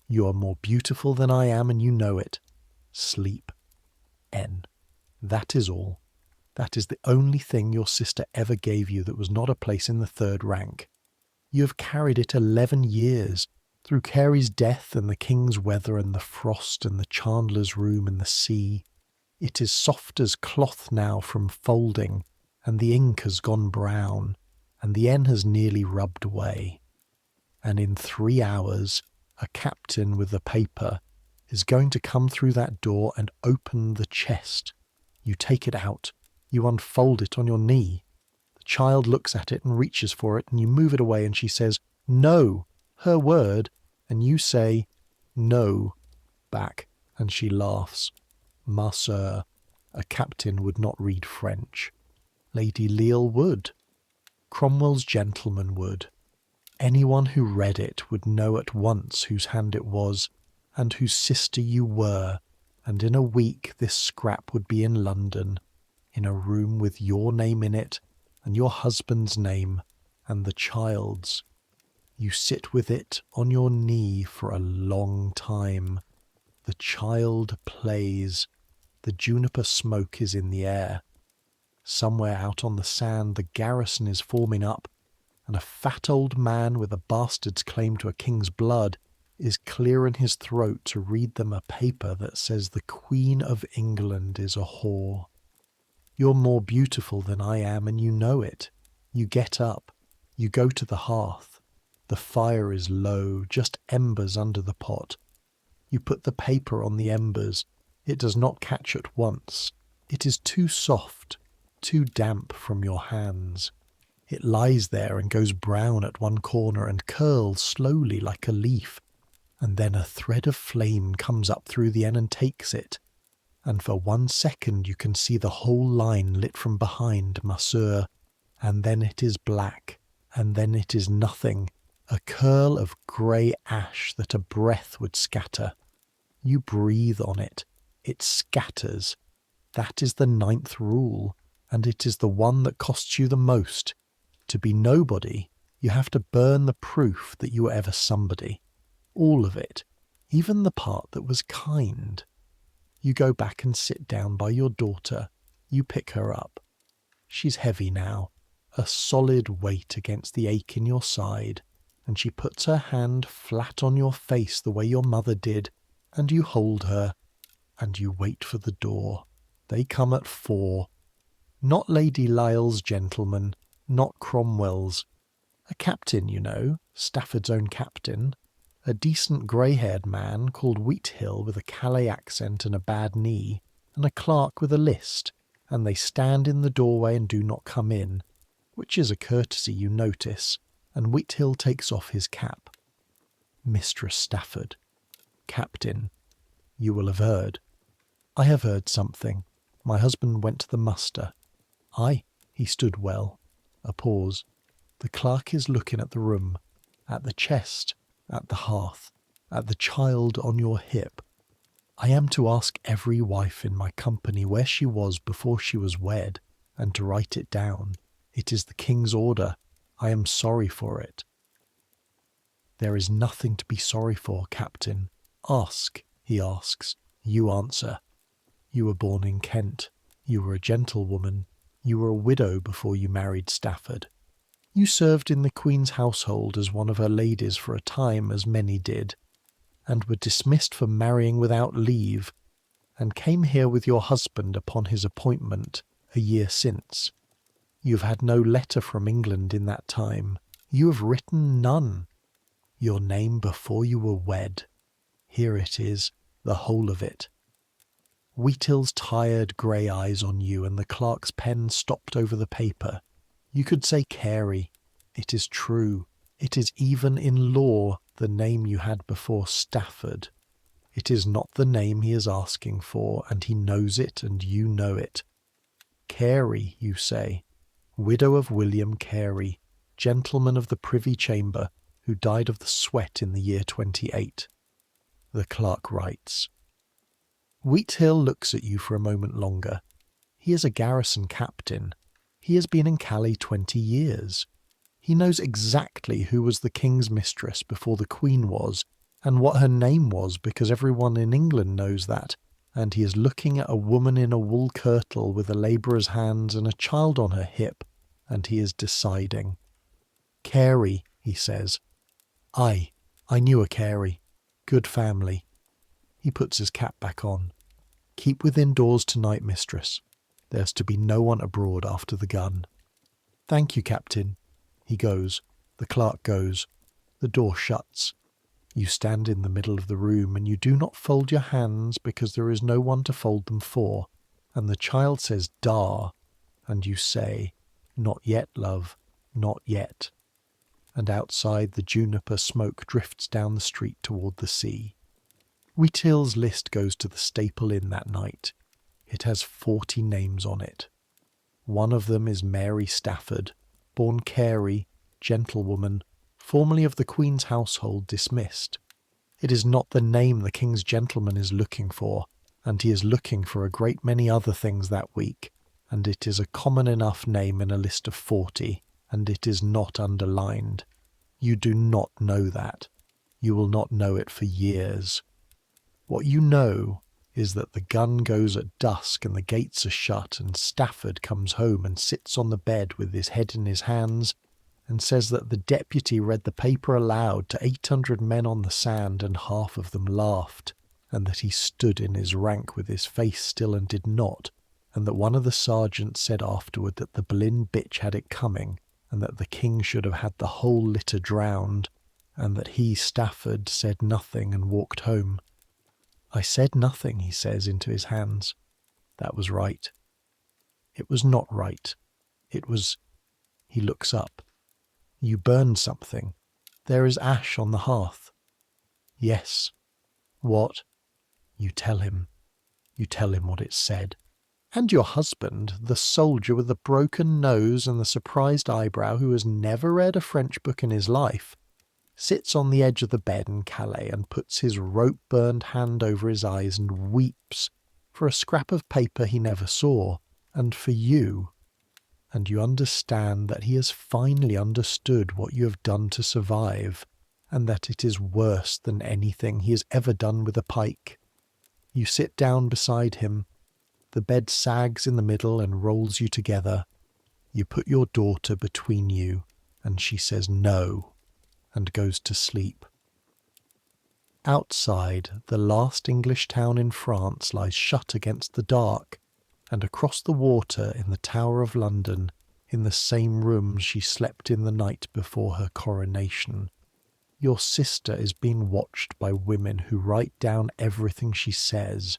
You are more beautiful than I am, and you know it. Sleep, N. That is all. That is the only thing your sister ever gave you that was not a place in the 3rd rank. You have carried it 11 years, through Carey's death and the king's weather and the frost and the chandler's room and the sea. It is soft as cloth now from folding, and the ink has gone brown, and the N has nearly rubbed away. And in 3 hours, a captain with the paper is going to come through that door and open the chest. You take it out. You unfold it on your knee. The child looks at it and reaches for it, and you move it away, and she says, "No," her word, and you say, "No," back, and she laughs. Ma sœur, a captain would not read French. Lady Leal would. Cromwell's gentleman would. Anyone who read it would know at once whose hand it was, and whose sister you were, and in a week this scrap would be in London, in a room with your name in it, and your husband's name, and the child's. You sit with it on your knee for a long time. The child plays. The juniper smoke is in the air. Somewhere out on the sand the garrison is forming up, and a fat old man with a bastard's claim to a king's blood is clearing his throat to read them a paper that says the Queen of England is a whore. You're more beautiful than I am, and you know it. You get up. You go to the hearth. The fire is low, just embers under the pot. You put the paper on the embers. It does not catch at once. It is too soft, too damp from your hands. It lies there and goes brown at one corner and curls slowly like a leaf, and then a thread of flame comes up through the end and takes it, and for 1 second you can see the whole line lit from behind, ma sœur, and then it is black, and then it is nothing, a curl of grey ash that a breath would scatter. You breathe on it. It scatters. That is the 9th rule, and it is the one that costs you the most. To be nobody, you have to burn the proof that you were ever somebody. All of it, even the part that was kind. You go back and sit down by your daughter. You pick her up. She's heavy now, a solid weight against the ache in your side, and she puts her hand flat on your face the way your mother did, and you hold her, and you wait for the door. They come at 4. Not Lady Lyle's gentleman, not Cromwell's. A captain, you know, Stafford's own captain. A decent grey-haired man called Wheathill with a Calais accent and a bad knee, and a clerk with a list, and they stand in the doorway and do not come in, which is a courtesy you notice, and Wheathill takes off his cap. Mistress Stafford. Captain. You will have heard. I have heard something. My husband went to the muster. Aye, he stood well. A pause. The clerk is looking at the room, at the chest, at the hearth, at the child on your hip. I am to ask every wife in my company where she was before she was wed, and to write it down. It is the king's order. I am sorry for it. There is nothing to be sorry for, Captain. Ask, he asks. You answer. You were born in Kent. You were a gentlewoman. You were a widow before you married Stafford. You served in the Queen's household as one of her ladies for a time, as many did, and were dismissed for marrying without leave, and came here with your husband upon his appointment a year since. You have had no letter from England in that time. You have written none. Your name before you were wed. Here it is, the whole of it. Wheatil's tired grey eyes on you, and the clerk's pen stopped over the paper. You could say Carey. It is true. It is even in law the name you had before Stafford. It is not the name he is asking for, and he knows it, and you know it. Carey, you say, widow of William Carey, gentleman of the Privy Chamber, who died of the sweat in the year 28. The clerk writes. Wheatil looks at you for a moment longer. He is a garrison captain. He has been in Calais 20 years. He knows exactly who was the king's mistress before the Queen was, and what her name was, because everyone in England knows that, and he is looking at a woman in a wool kirtle with a labourer's hands and a child on her hip, and he is deciding. Carey, he says. Aye, I knew a Carey. Good family. He puts his cap back on. Keep within doors tonight, mistress. There's to be no one abroad after the gun. Thank you, Captain. He goes. The clerk goes. The door shuts. You stand in the middle of the room, and you do not fold your hands because there is no one to fold them for, and the child says, "Dar," and you say, "Not yet, love, not yet." And outside the juniper smoke drifts down the street toward the sea. Wheatil's list goes to the Staple Inn that night. It has 40 names on it. One of them is Mary Stafford, born Carey, gentlewoman, formerly of the Queen's household, dismissed. It is not the name the King's gentleman is looking for, and he is looking for a great many other things that week, and it is a common enough name in a list of 40, and it is not underlined. You do not know that. You will not know it for years. What you know is that the gun goes at dusk and the gates are shut, and Stafford comes home and sits on the bed with his head in his hands and says that the deputy read the paper aloud to 800 men on the sand, and half of them laughed, and that he stood in his rank with his face still and did not, and that one of the sergeants said afterward that the Boleyn bitch had it coming, and that the king should have had the whole litter drowned, and that he, Stafford, said nothing and walked home. I said nothing, he says into his hands. That was right. It was not right. It was... He looks up. You burned something. There is ash on the hearth. Yes. What? You tell him. You tell him what it said. And your husband, the soldier with the broken nose and the surprised eyebrow, who has never read a French book in his life, sits on the edge of the bed in Calais and puts his rope-burned hand over his eyes and weeps for a scrap of paper he never saw, and for you. And you understand that he has finally understood what you have done to survive, and that it is worse than anything he has ever done with a pike. You sit down beside him. The bed sags in the middle and rolls you together. You put your daughter between you, and she says no, and goes to sleep. Outside, the last English town in France lies shut against the dark, and across the water in the Tower of London, in the same room she slept in the night before her coronation, your sister is being watched by women who write down everything she says.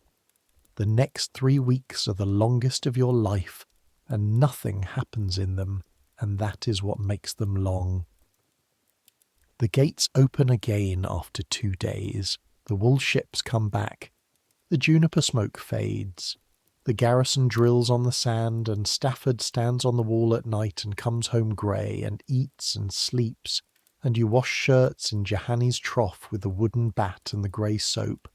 The next 3 weeks are the longest of your life, and nothing happens in them, and that is what makes them long. The gates open again after 2 days. The wool ships come back. The juniper smoke fades. The garrison drills on the sand, and Stafford stands on the wall at night and comes home grey, and eats and sleeps, and you wash shirts in Johanni's trough with the wooden bat and the grey soap,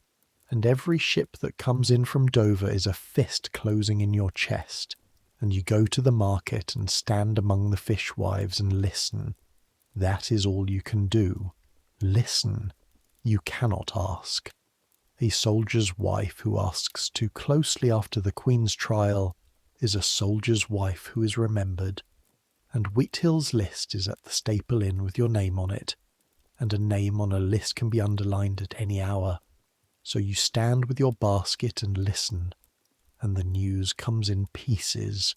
and every ship that comes in from Dover is a fist closing in your chest, and you go to the market and stand among the fishwives and listen. That is all you can do. Listen. You cannot ask. A soldier's wife who asks too closely after the Queen's trial, is a soldier's wife who is remembered, and Whithill's list is at the Staple Inn with your name on it, and a name on a list can be underlined at any hour. So you stand with your basket and listen, and the news comes in pieces,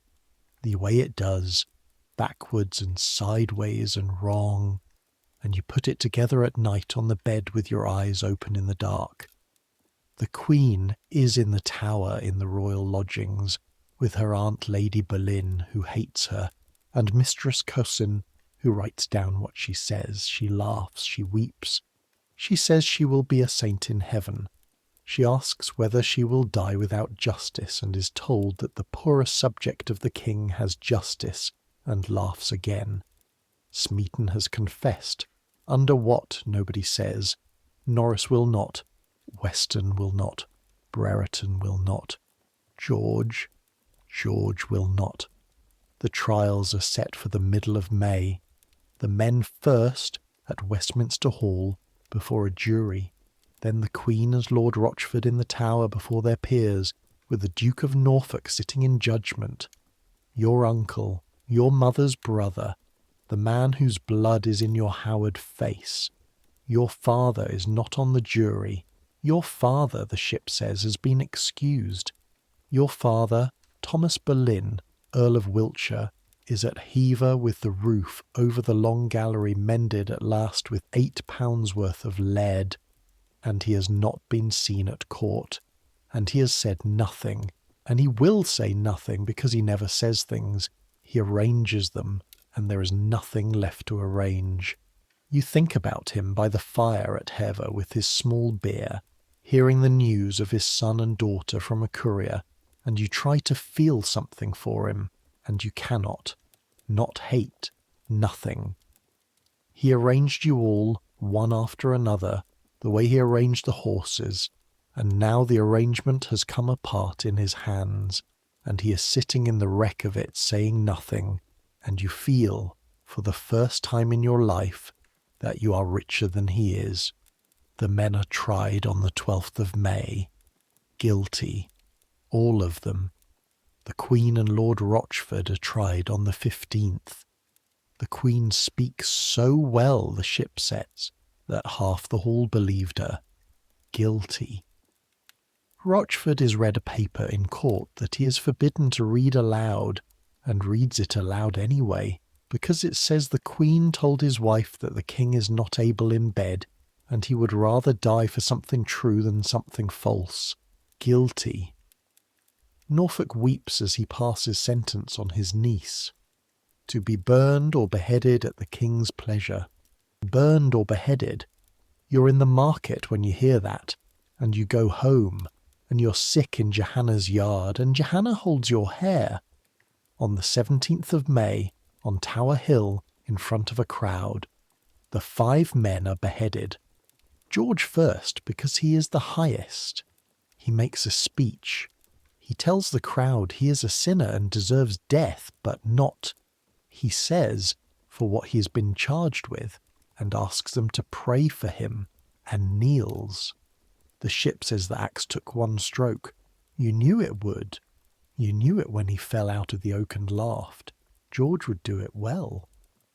the way it does, backwards and sideways and wrong, and you put it together at night on the bed with your eyes open in the dark. The Queen is in the Tower in the royal lodgings, with her Aunt Lady Boleyn, who hates her, and Mistress Cousin, who writes down what she says. She laughs, she weeps. She says she will be a saint in heaven. She asks whether she will die without justice, and is told that the poorest subject of the king has justice, and laughs again. Smeaton has confessed. Under what, nobody says. Norris will not. Weston will not. Brereton will not. George will not. The trials are set for the middle of May. The men first at Westminster Hall before a jury, then the Queen as Lord Rochford in the Tower before their peers, with the Duke of Norfolk sitting in judgment. Your uncle, your mother's brother, the man whose blood is in your Howard face. Your father is not on the jury. Your father, the ship says, has been excused. Your father, Thomas Boleyn, Earl of Wiltshire, is at Hever with the roof over the long gallery mended at last with £8 worth of lead, and he has not been seen at court, and he has said nothing, and he will say nothing because he never says things. He arranges them, and there is nothing left to arrange. You think about him by the fire at Hever with his small beer, hearing the news of his son and daughter from a courier, and you try to feel something for him, and you cannot. Not hate, nothing. He arranged you all, one after another, the way he arranged the horses, and now the arrangement has come apart in his hands, and he is sitting in the wreck of it saying nothing, and you feel, for the first time in your life, that you are richer than he is. The men are tried on the 12th of May. Guilty. All of them. The Queen and Lord Rochford are tried on the 15th. The Queen speaks so well, the ship says, that half the hall believed her. Guilty. Rochford is read a paper in court that he is forbidden to read aloud, and reads it aloud anyway, because it says the Queen told his wife that the king is not able in bed, and he would rather die for something true than something false. Guilty. Norfolk weeps as he passes sentence on his niece. To be burned or beheaded at the king's pleasure. Burned or beheaded. You're in the market when you hear that, and you go home, and you're sick in Johanna's yard, and Johanna holds your hair. On the 17th of May, on Tower Hill, in front of a crowd, the 5 men are beheaded. George first, because he is the highest. He makes a speech. He tells the crowd he is a sinner and deserves death, but not, he says, for what he has been charged with, and asks them to pray for him, and kneels. The ship says the axe took 1 stroke. You knew it would. You knew it when he fell out of the oak and laughed. George would do it well.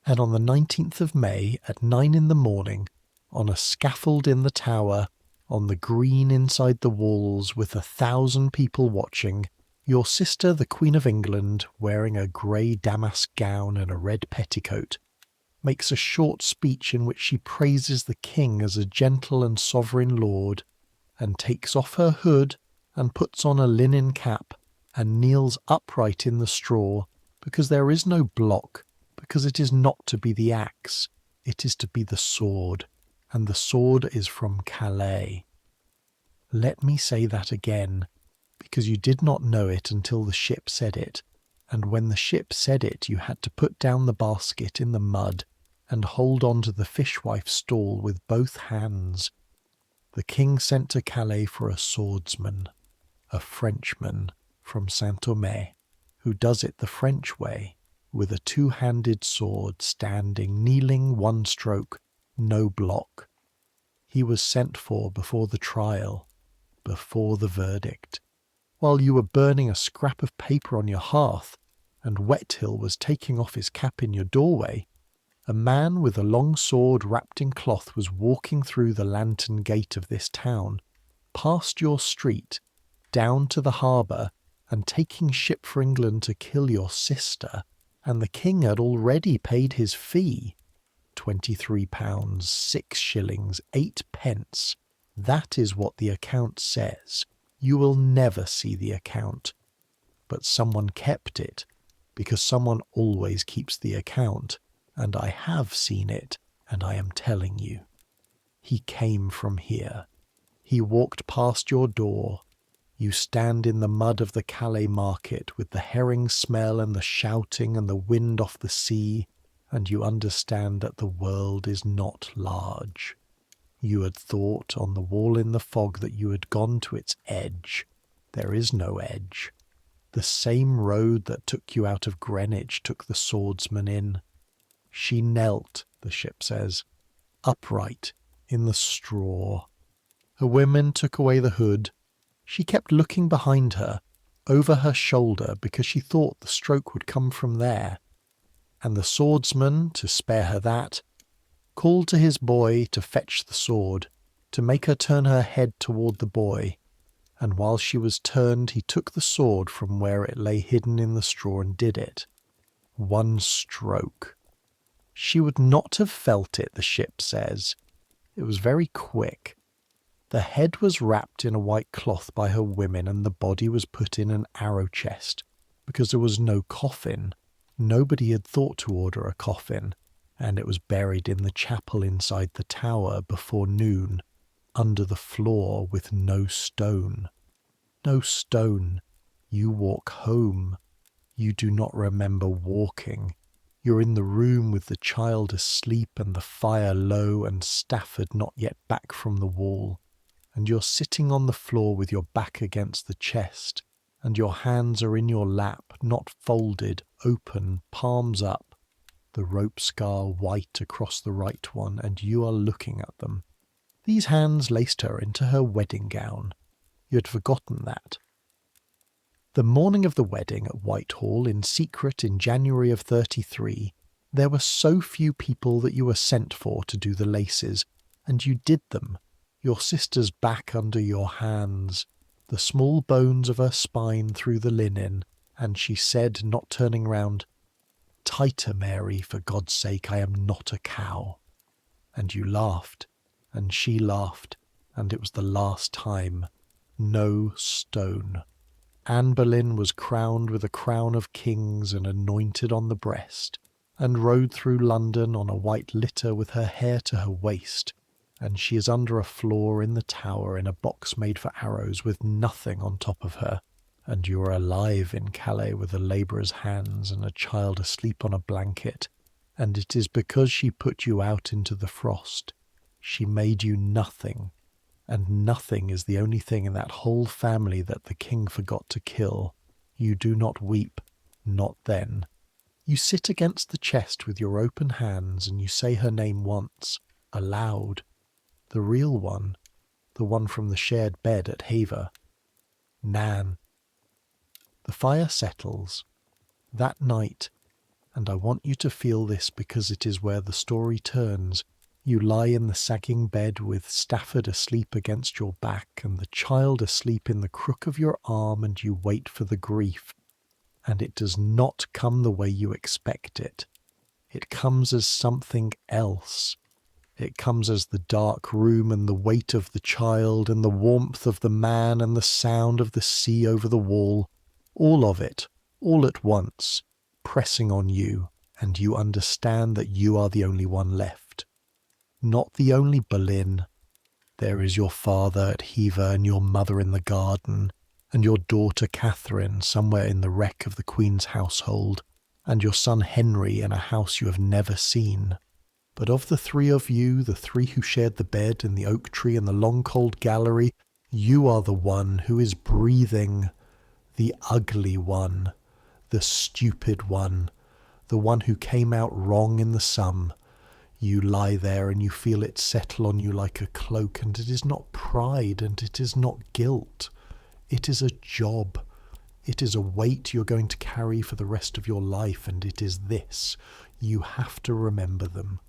And on the 19th of May, at 9 in the morning, on a scaffold in the Tower, on the green inside the walls, with 1,000 people watching, your sister, the Queen of England, wearing a grey damask gown and a red petticoat, makes a short speech in which she praises the king as a gentle and sovereign lord, and takes off her hood and puts on a linen cap, and kneels upright in the straw, because there is no block, because it is not to be the axe, it is to be the sword, and the sword is from Calais. Let me say that again, because you did not know it until the ship said it, and when the ship said it you had to put down the basket in the mud and hold on to the fishwife's stall with both hands. The king sent to Calais for a swordsman, a Frenchman from Saint-Omer, who does it the French way, with a 2-handed sword, standing, kneeling, 1 stroke, no block. He was sent for before the trial, before the verdict. while you were burning a scrap of paper on your hearth, and Wethill was taking off his cap in your doorway, a man with a long sword wrapped in cloth was walking through the lantern gate of this town, past your street, down to the harbour, and taking ship for England to kill your sister, and the king had already paid his fee, £23, 6 shillings, 8 pence. That is what the account says. You will never see the account. But someone kept it, because someone always keeps the account, and I have seen it, and I am telling you. He came from here. He walked past your door. You stand in the mud of the Calais market with the herring smell and the shouting and the wind off the sea, and you understand that the world is not large. You had thought on the wall in the fog that you had gone to its edge. There is no edge. The same road that took you out of Greenwich took the swordsman in. She knelt, the ship says, upright, in the straw. Her women took away the hood. She kept looking behind her, over her shoulder, because she thought the stroke would come from there. And the swordsman, to spare her that, called to his boy to fetch the sword, to make her turn her head toward the boy. And while she was turned, he took the sword from where it lay hidden in the straw and did it. One stroke. She would not have felt it, the ship says. It was very quick. The head was wrapped in a white cloth by her women, and the body was put in an arrow chest, because there was no coffin. Nobody had thought to order a coffin, and it was buried in the chapel inside the tower before noon, under the floor with no stone. No stone. You walk home. You do not remember walking. You're in the room with the child asleep and the fire low and Stafford not yet back from the wall, and you're sitting on the floor with your back against the chest, and your hands are in your lap, not folded, open, palms up, the rope scar white across the right one, and you are looking at them. These hands laced her into her wedding gown. You had forgotten that. The morning of the wedding at Whitehall, in secret in January of 33, there were so few people that you were sent for to do the laces, and you did them, your sister's back under your hands, the small bones of her spine through the linen, and she said, not turning round, "Tighter, Mary, for God's sake, I am not a cow." And you laughed, and she laughed, and it was the last time. No stone. Anne Boleyn was crowned with a crown of kings and anointed on the breast, and rode through London on a white litter with her hair to her waist, and she is under a floor in the tower in a box made for arrows with nothing on top of her, and you are alive in Calais with a labourer's hands and a child asleep on a blanket, and it is because she put you out into the frost. She made you nothing. And nothing is the only thing in that whole family that the king forgot to kill. You do not weep, not then. You sit against the chest with your open hands, and you say her name once, aloud. The real one, the one from the shared bed at Havre. Nan. The fire settles. That night, and I want you to feel this because it is where the story turns, you lie in the sagging bed with Stafford asleep against your back and the child asleep in the crook of your arm, and you wait for the grief. And it does not come the way you expect it. It comes as something else. It comes as the dark room and the weight of the child and the warmth of the man and the sound of the sea over the wall. All of it, all at once, pressing on you, and you understand that you are the only one left. Not the only Boleyn. There is your father at Havre and your mother in the garden, and your daughter Catherine somewhere in the wreck of the Queen's household, and your son Henry in a house you have never seen. But of the three of you, the three who shared the bed and the oak tree and the long cold gallery, you are the one who is breathing, the ugly one, the stupid one, the one who came out wrong in the sum. You lie there and you feel it settle on you like a cloak, and it is not pride and it is not guilt. It is a job. It is a weight you're going to carry for the rest of your life, and it is this. You have to remember them.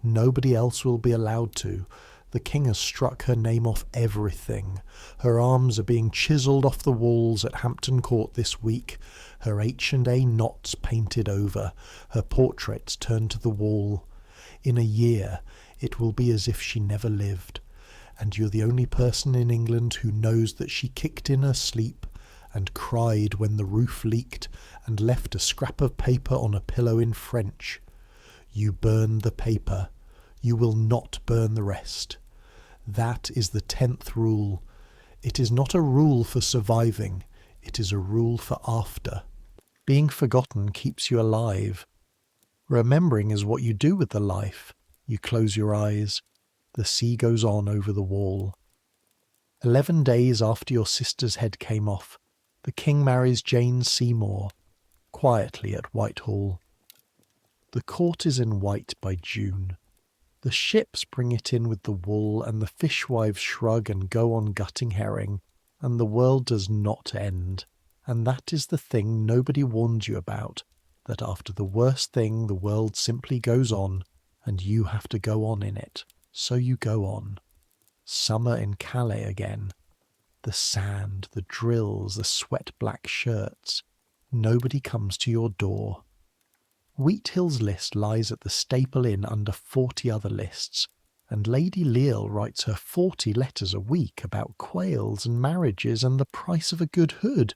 Nobody else will be allowed to. The king has struck her name off everything. Her arms are being chiselled off the walls at Hampton Court this week, her H&A knots painted over, her portraits turned to the wall. In a year, it will be as if she never lived, and you're the only person in England who knows that she kicked in her sleep and cried when the roof leaked and left a scrap of paper on a pillow in French. You burn the paper. You will not burn the rest. That is the 10th rule. It is not a rule for surviving. It is a rule for after. Being forgotten keeps you alive. Remembering is what you do with the life. You close your eyes. The sea goes on over the wall. 11 days after your sister's head came off, the king marries Jane Seymour, quietly at Whitehall. The court is in white by June. The ships bring it in with the wool, and the fishwives shrug and go on gutting herring, and the world does not end. And that is the thing nobody warned you about, that after the worst thing the world simply goes on, and you have to go on in it. So you go on. Summer in Calais again. The sand, the drills, the sweat-black shirts. Nobody comes to your door. Wheathill's list lies at the Staple Inn under 40 other lists, and Lady Leal writes her 40 letters a week about quails and marriages and the price of a good hood.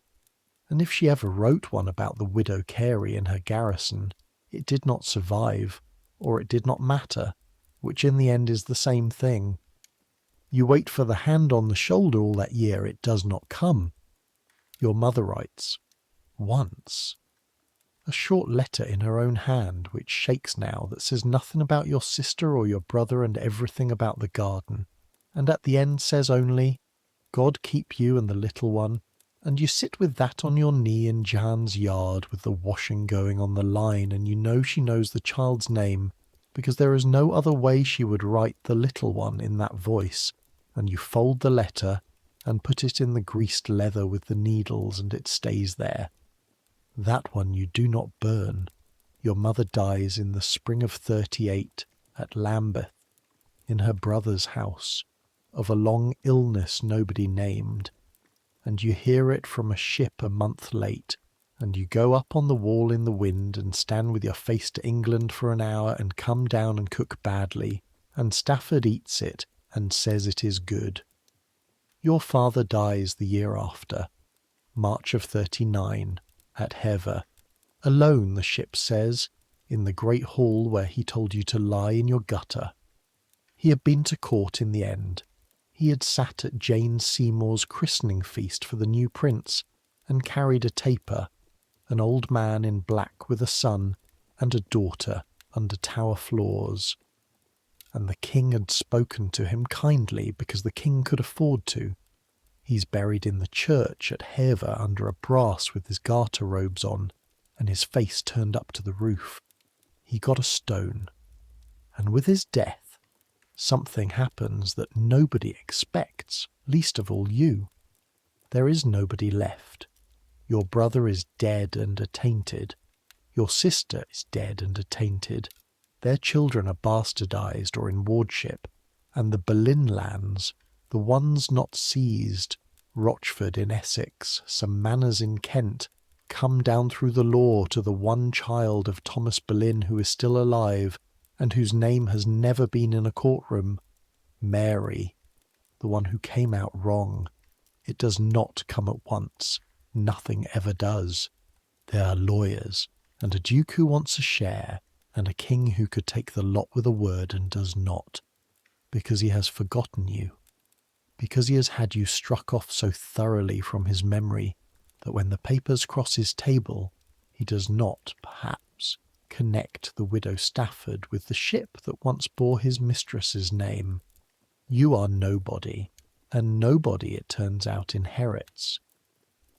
And if she ever wrote one about the widow Carey and her garrison, it did not survive, or it did not matter, which in the end is the same thing. You wait for the hand on the shoulder all that year, it does not come. Your mother writes, once. A short letter in her own hand, which shakes now, that says nothing about your sister or your brother and everything about the garden, and at the end says only, God keep you and the little one, and you sit with that on your knee in Jan's yard with the washing going on the line, and you know she knows the child's name, because there is no other way she would write the little one in that voice, and you fold the letter and put it in the greased leather with the needles, and it stays there. That one you do not burn. Your mother dies in the spring of 38 at Lambeth, in her brother's house, of a long illness nobody named, and you hear it from a ship a month late, and you go up on the wall in the wind and stand with your face to England for an hour and come down and cook badly, and Stafford eats it and says it is good. Your father dies the year after, March of 39, at Hever, alone, the ship says, in the great hall where he told you to lie in your gutter. He had been to court in the end. He had sat at Jane Seymour's christening feast for the new prince, and carried a taper, an old man in black with a son and a daughter under tower floors. And the king had spoken to him kindly because the king could afford to. He's buried in the church at Hever under a brass with his garter robes on, and his face turned up to the roof. He got a stone. And with his death, something happens that nobody expects, least of all you. There is nobody left. Your brother is dead and attainted. Your sister is dead and attainted. Their children are bastardized or in wardship, and the Boleyn lands, the ones not seized, Rochford in Essex, some manors in Kent, come down through the law to the one child of Thomas Boleyn who is still alive, and whose name has never been in a courtroom, Mary, the one who came out wrong. It does not come at once. Nothing ever does. There are lawyers, and a duke who wants a share, and a king who could take the lot with a word and does not, because he has forgotten you, because he has had you struck off so thoroughly from his memory that when the papers cross his table, he does not, perhaps, connect the widow Stafford with the ship that once bore his mistress's name. You are nobody, and nobody, it turns out, inherits.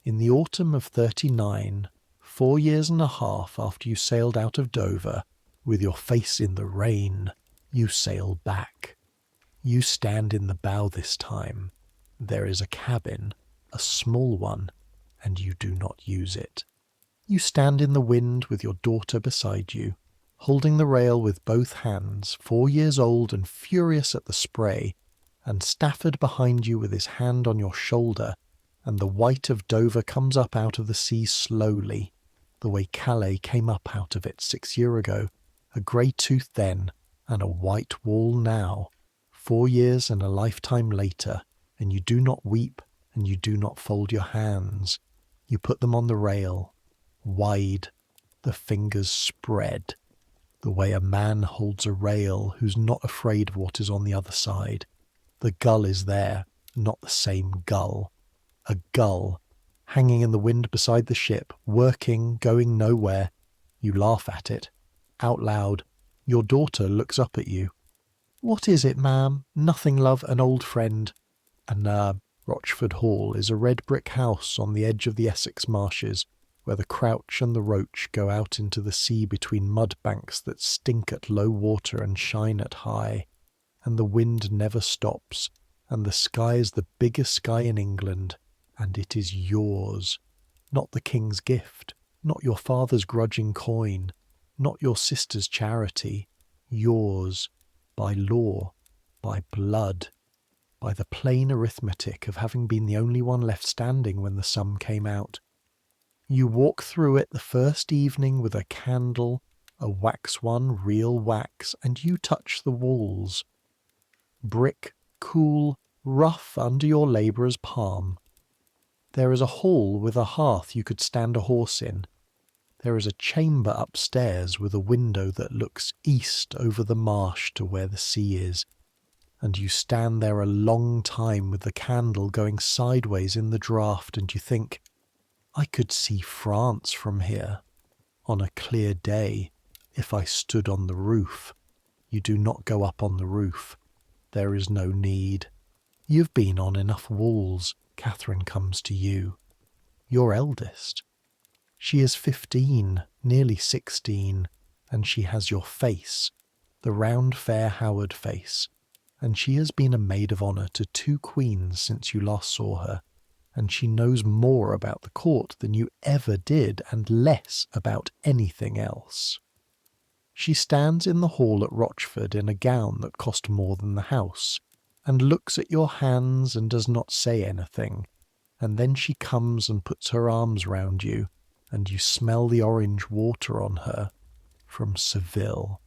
In the autumn of 39, 4 years and a half after you sailed out of Dover, with your face in the rain, you sail back. You stand in the bow this time. There is a cabin. a small one, and you do not use it. You stand in the wind with your daughter beside you, holding the rail with both hands, 4 years old and furious at the spray, and Stafford behind you with his hand on your shoulder, and the white of Dover comes up out of the sea slowly, the way Calais came up out of it 6 years ago, a grey tooth then, and a white wall now, 4 years and a lifetime later, and you do not weep, and you do not fold your hands. You put them on the rail, wide, the fingers spread, the way a man holds a rail who's not afraid of what is on the other side. The gull is there, not the same gull. A gull, hanging in the wind beside the ship, working, going nowhere. You laugh at it, out loud. Your daughter looks up at you. "What is it, ma'am?" "Nothing, love, an old friend." And Rochford Hall is a red brick house on the edge of the Essex marshes, where the Crouch and the Roach go out into the sea between mud banks that stink at low water and shine at high, and the wind never stops, and the sky is the biggest sky in England, and it is yours, not the king's gift, not your father's grudging coin, not your sister's charity, yours, by law, by blood, by the plain arithmetic of having been the only one left standing when the sum came out. You walk through it the first evening with a candle, a wax one, real wax, and you touch the walls. Brick, cool, rough under your labourer's palm. There is a hall with a hearth you could stand a horse in. There is a chamber upstairs with a window that looks east over the marsh to where the sea is, and you stand there a long time with the candle going sideways in the draught, and you think, I could see France from here, on a clear day, if I stood on the roof. You do not go up on the roof. There is no need. You've been on enough walls. Catherine comes to you. Your eldest. She is 15, nearly 16, and she has your face, the round fair Howard face, and she has been a maid of honour to 2 queens since you last saw her, and she knows more about the court than you ever did, and less about anything else. She stands in the hall at Rochford in a gown that cost more than the house, and looks at your hands and does not say anything, and then she comes and puts her arms round you, and you smell the orange water on her, from Seville,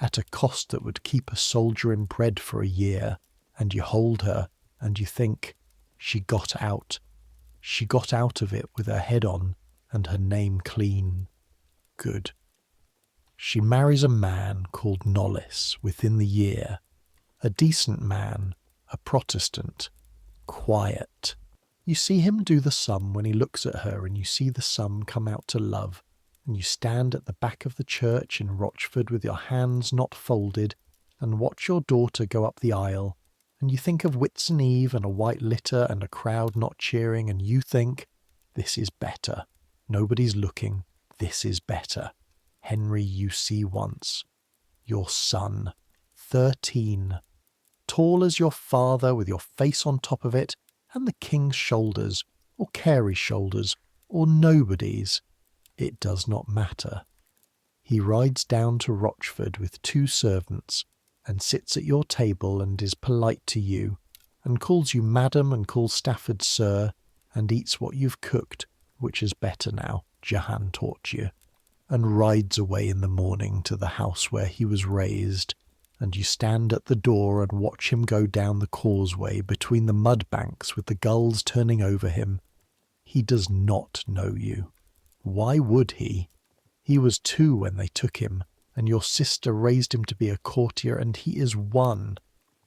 at a cost that would keep a soldier in bread for a year, and you hold her, and you think, she got out. She got out of it with her head on, and her name clean. Good. She marries a man called Knollys within the year, a decent man, a Protestant, quiet. You see him do the sum when he looks at her, and you see the sum come out to love, and you stand at the back of the church in Rochford with your hands not folded, and watch your daughter go up the aisle, and you think of Whitsun Eve and a white litter and a crowd not cheering, and you think, this is better. Nobody's looking. This is better. Henry you see once. Your son, 13, tall as your father with your face on top of it, and the king's shoulders, or Carey's shoulders, or nobody's. It does not matter. He rides down to Rochford with 2 servants, and sits at your table and is polite to you, and calls you madam and calls Stafford sir, and eats what you've cooked, which is better now, Jahan taught you, and rides away in the morning to the house where he was raised, and you stand at the door and watch him go down the causeway between the mud banks with the gulls turning over him. He does not know you. Why would he? He was 2 when they took him, and your sister raised him to be a courtier, and he is 1,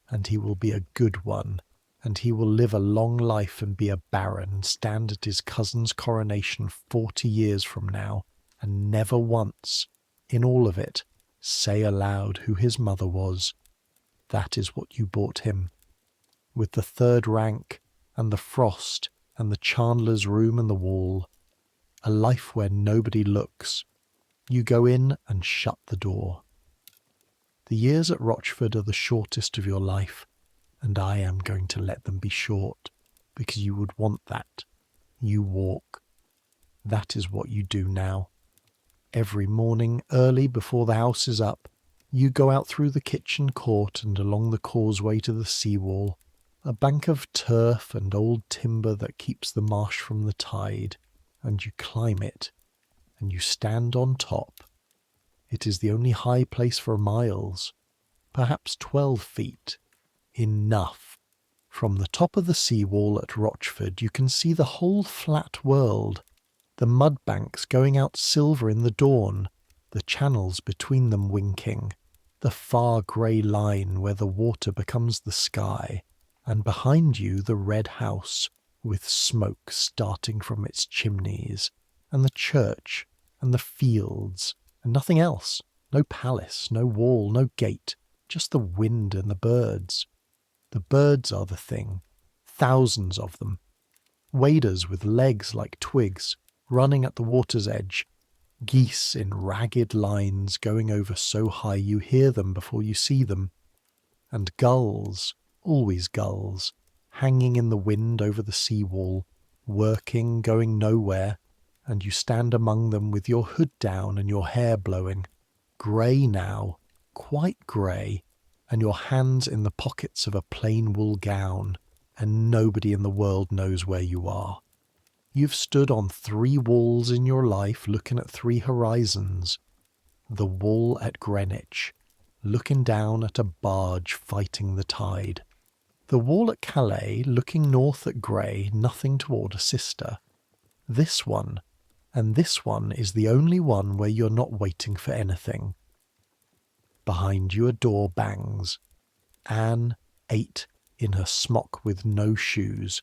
and he will be a good one, and he will live a long life and be a baron and stand at his cousin's coronation 40 years from now, and never once, in all of it, say aloud who his mother was. That is what you bought him. With the 3rd rank, and the frost, and the chandler's room and the wall. A life where nobody looks. You go in and shut the door. The years at Rochford are the shortest of your life, and I am going to let them be short. because you would want that. You walk. That is what you do now. Every morning, early before the house is up, you go out through the kitchen court and along the causeway to the seawall, a bank of turf and old timber that keeps the marsh from the tide, and you climb it, and you stand on top. It is the only high place for miles, perhaps 12 feet. Enough. From the top of the seawall at Rochford you can see the whole flat world, the mud banks going out silver in the dawn, the channels between them winking, the far grey line where the water becomes the sky, and behind you the red house, with smoke starting from its chimneys, and the church, and the fields, and nothing else. No palace, no wall, no gate, just the wind and the birds. The birds are the thing, thousands of them. Waders with legs like twigs, running at the water's edge. Geese in ragged lines going over so high you hear them before you see them. And gulls, always gulls, hanging in the wind over the seawall, working, going nowhere, and you stand among them with your hood down and your hair blowing. Grey now, quite grey, and your hands in the pockets of a plain wool gown, and nobody in the world knows where you are. You've stood on 3 walls in your life looking at 3 horizons. The wall at Greenwich, looking down at a barge fighting the tide. The wall at Calais, looking north at Grey, nothing toward a sister. This one, and this one is the only one where you're not waiting for anything. Behind you a door bangs. Anne, 8, in her smock with no shoes,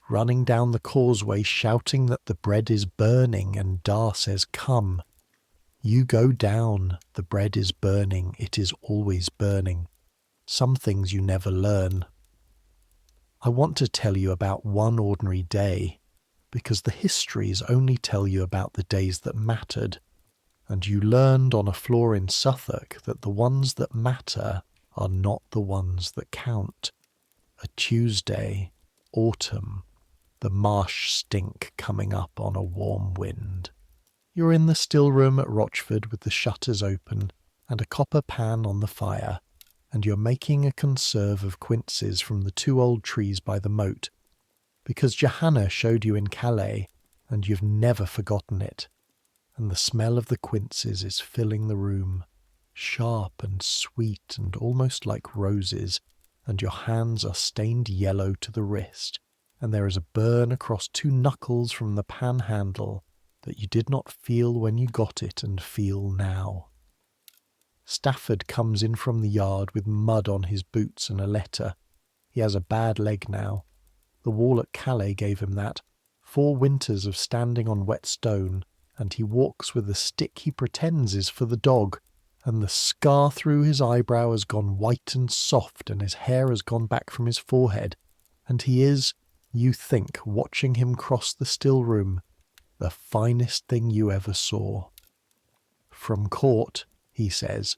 running down the causeway shouting that the bread is burning, and Dar says, "Come." You go down, the bread is burning, it is always burning. Some things you never learn. I want to tell you about one ordinary day, because the histories only tell you about the days that mattered, and you learned on a floor in Southwark that the ones that matter are not the ones that count. A Tuesday, autumn, the marsh stink coming up on a warm wind. You're in the still room at Rochford with the shutters open and a copper pan on the fire, and you're making a conserve of quinces from the 2 old trees by the moat, because Johanna showed you in Calais, and you've never forgotten it, and the smell of the quinces is filling the room, sharp and sweet and almost like roses, and your hands are stained yellow to the wrist, and there is a burn across 2 knuckles from the pan handle that you did not feel when you got it and feel now. Stafford comes in from the yard with mud on his boots and a letter. He has a bad leg now. The wall at Calais gave him that. 4 winters of standing on wet stone, and he walks with a stick he pretends is for the dog, and the scar through his eyebrow has gone white and soft, and his hair has gone back from his forehead, and he is, you think, watching him cross the still room, the finest thing you ever saw. From court, he says.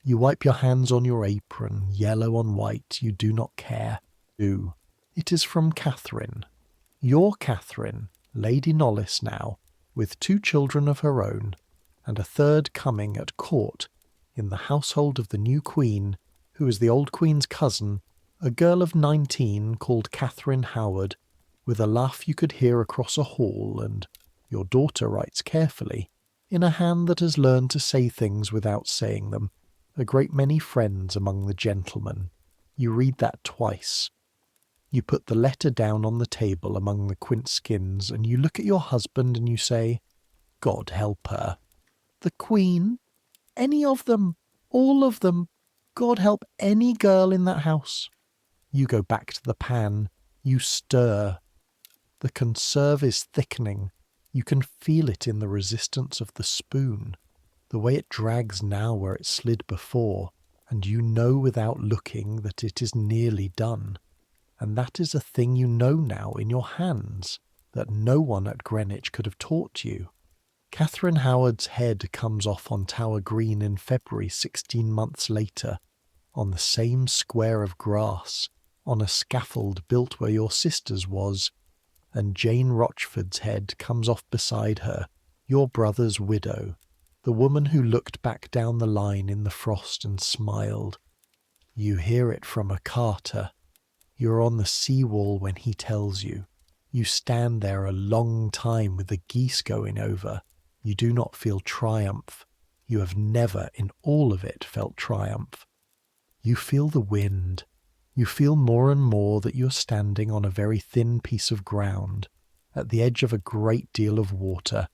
You wipe your hands on your apron, yellow on white, you do not care. Do. It is from Catherine. Your Catherine, Lady Knollys now, with 2 children of her own, and a 3rd coming at court, in the household of the new Queen, who is the old Queen's cousin, a girl of 19 called Catherine Howard, with a laugh you could hear across a hall, and your daughter writes carefully, in a hand that has learned to say things without saying them, a great many friends among the gentlemen. You read that twice. You put the letter down on the table among the quince skins, and you look at your husband and you say, God help her. The Queen? Any of them? All of them? God help any girl in that house. You go back to the pan. You stir. The conserve is thickening. You can feel it in the resistance of the spoon, the way it drags now where it slid before, and you know without looking that it is nearly done. And that is a thing you know now in your hands, that no one at Greenwich could have taught you. Catherine Howard's head comes off on Tower Green in February 16 months later, on the same square of grass, on a scaffold built where your sister's was, and Jane Rochford's head comes off beside her, your brother's widow, the woman who looked back down the line in the frost and smiled. You hear it from a carter. You're on the sea-wall when he tells you. You stand there a long time with the geese going over. You do not feel triumph. You have never in all of it felt triumph. You feel the wind. You feel more and more that you're standing on a very thin piece of ground, at the edge of a great deal of water,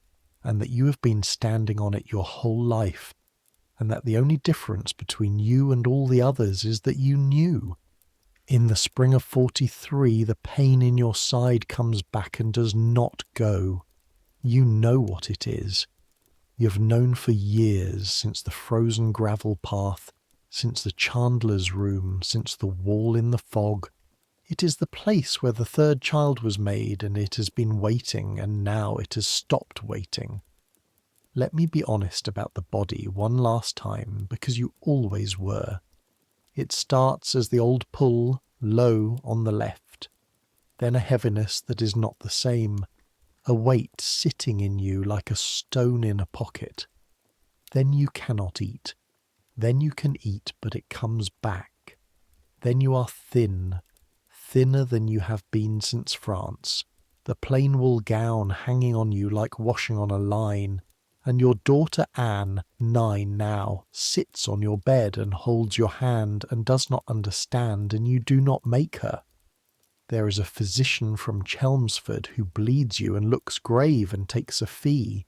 and that you have been standing on it your whole life, and that the only difference between you and all the others is that you knew. In the spring of 43, the pain in your side comes back and does not go. You know what it is. You've known for years, since the frozen gravel path, since the chandler's room, since the wall in the fog. It is the place where the third child was made, and it has been waiting, and now it has stopped waiting. Let me be honest about the body one last time, because you always were. It starts as the old pull, low on the left, then a heaviness that is not the same, a weight sitting in you like a stone in a pocket. Then you cannot eat. Then you can eat, but it comes back. Then you are thin, thinner than you have been since France, the plain wool gown hanging on you like washing on a line, and your daughter Anne, 9 now, sits on your bed and holds your hand and does not understand, and you do not make her. There is a physician from Chelmsford who bleeds you and looks grave and takes a fee.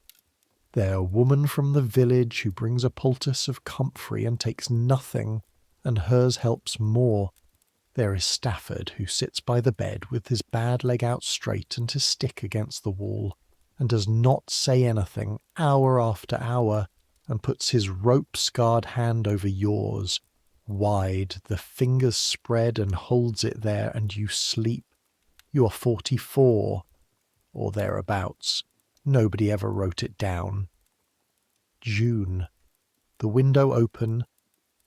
There a woman from the village who brings a poultice of comfrey and takes nothing, and hers helps more. There is Stafford, who sits by the bed with his bad leg out straight and his stick against the wall, and does not say anything hour after hour, and puts his rope-scarred hand over yours, wide, the fingers spread, and holds it there, and you sleep. You are 44, or thereabouts. Nobody ever wrote it down. June. The window open,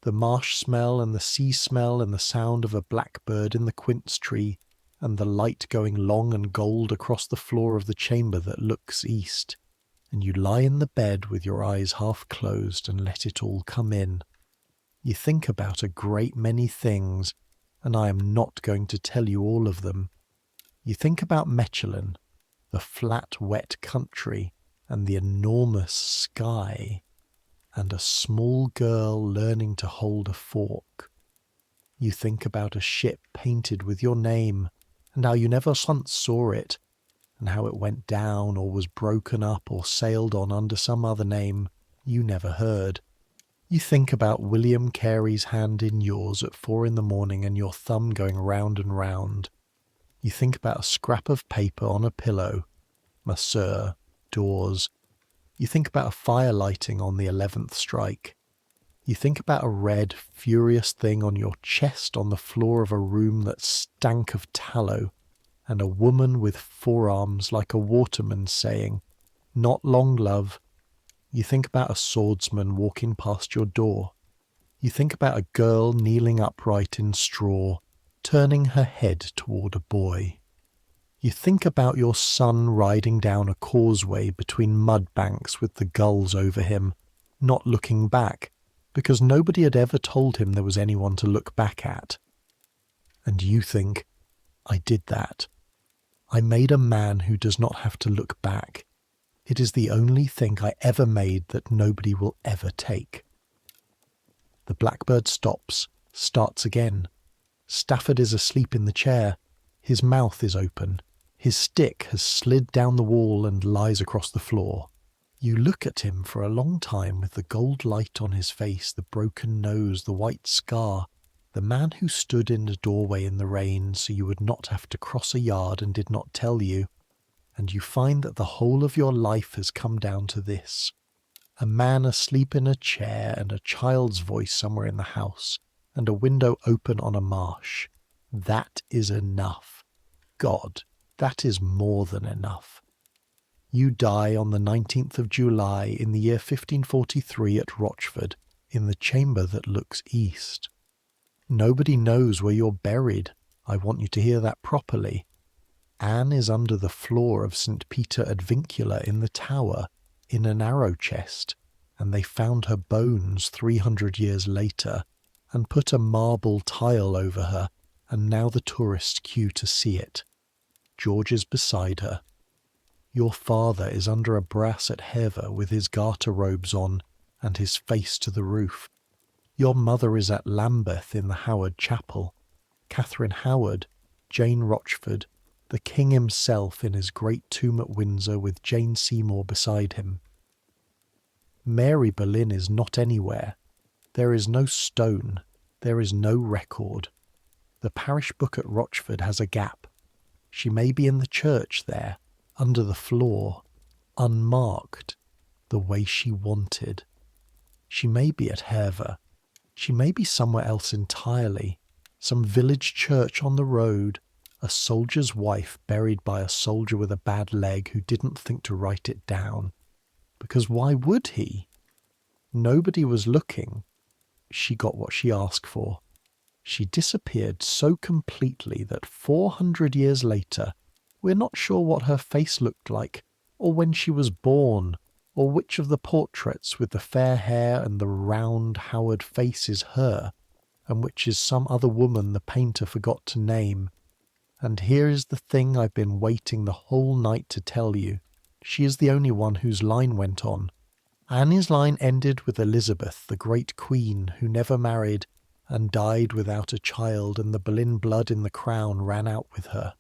the marsh smell and the sea smell and the sound of a blackbird in the quince tree, and the light going long and gold across the floor of the chamber that looks east, and you lie in the bed with your eyes half closed and let it all come in. You think about a great many things, and I am not going to tell you all of them. You think about Mechlin, the flat, wet country, and the enormous sky, and a small girl learning to hold a fork. You think about a ship painted with your name, and how you never once saw it, and how it went down or was broken up or sailed on under some other name you never heard. You think about William Carey's hand in yours at 4 a.m. and your thumb going round and round. You think about a scrap of paper on a pillow, Monsieur, doors. You think about a fire lighting on the 11th strike. You think about a red, furious thing on your chest on the floor of a room that stank of tallow, and a woman with forearms like a waterman's saying, "Not long, love." You think about a swordsman walking past your door. You think about a girl kneeling upright in straw, turning her head toward a boy. You think about your son riding down a causeway between mud banks with the gulls over him, not looking back, because nobody had ever told him there was anyone to look back at. And you think, I did that. I made a man who does not have to look back. It is the only thing I ever made that nobody will ever take. The blackbird stops, starts again. Stafford is asleep in the chair. His mouth is open. His stick has slid down the wall and lies across the floor. You look at him for a long time with the gold light on his face, the broken nose, the white scar, the man who stood in the doorway in the rain so you would not have to cross a yard and did not tell you, and you find that the whole of your life has come down to this. A man asleep in a chair and a child's voice somewhere in the house, and a window open on a marsh. That is enough. God, that is more than enough. You die on the 19th of July in the year 1543 at Rochford, in the chamber that looks east. Nobody knows where you're buried. I want you to hear that properly. Anne is under the floor of St. Peter ad Vincula in the Tower, in an arrow chest, and they found her bones 300 years later, and put a marble tile over her, and now the tourists queue to see it. George is beside her. Your father is under a brass at Hever with his garter robes on, and his face to the roof. Your mother is at Lambeth in the Howard Chapel. Catherine Howard, Jane Rochford, the King himself in his great tomb at Windsor with Jane Seymour beside him. Mary Boleyn is not anywhere. There is no stone. There is no record. The parish book at Rochford has a gap. She may be in the church there, under the floor, unmarked, the way she wanted. She may be at Hever. She may be somewhere else entirely, some village church on the road, a soldier's wife buried by a soldier with a bad leg who didn't think to write it down. Because why would he? Nobody was looking. She got what she asked for. She disappeared so completely that 400 years later, we're not sure what her face looked like, or when she was born, or which of the portraits with the fair hair and the round Howard face is her, and which is some other woman the painter forgot to name. And here is the thing I've been waiting the whole night to tell you. She is the only one whose line went on. Anne's line ended with Elizabeth, the great queen, who never married, and died without a child, and the Boleyn blood in the crown ran out with her.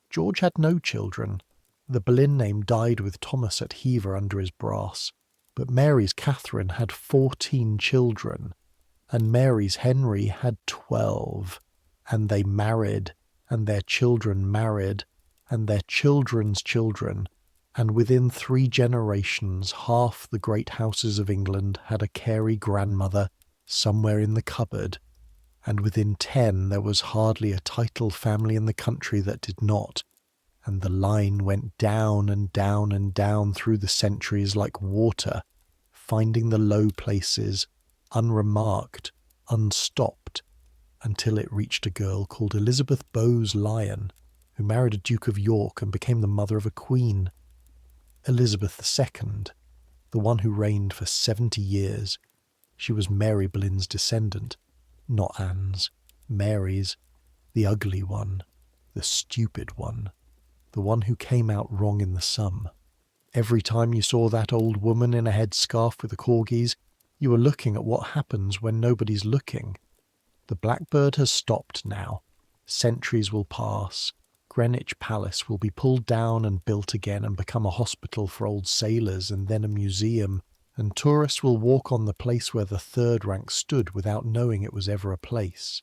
George had no children. The Boleyn name died with Thomas at Hever under his brass, but Mary's Catherine had 14 children, and Mary's Henry had 12, and they married, and their children married, and their children's children, and within 3 generations half the great houses of England had a Carey grandmother somewhere in the cupboard, and within 10 there was hardly a titled family in the country that did not, and the line went down and down and down through the centuries like water, finding the low places, unremarked, unstopped, until it reached a girl called Elizabeth Bowes-Lyon, who married a Duke of York and became the mother of a queen. Elizabeth II, the one who reigned for 70 years. She was Mary Boleyn's descendant, not Anne's, Mary's, the ugly one, the stupid one, the one who came out wrong in the sum. Every time you saw that old woman in a headscarf with the corgis, you were looking at what happens when nobody's looking. The Blackbird has stopped now. Centuries will pass. Greenwich Palace will be pulled down and built again and become a hospital for old sailors and then a museum, and tourists will walk on the place where the third rank stood without knowing it was ever a place.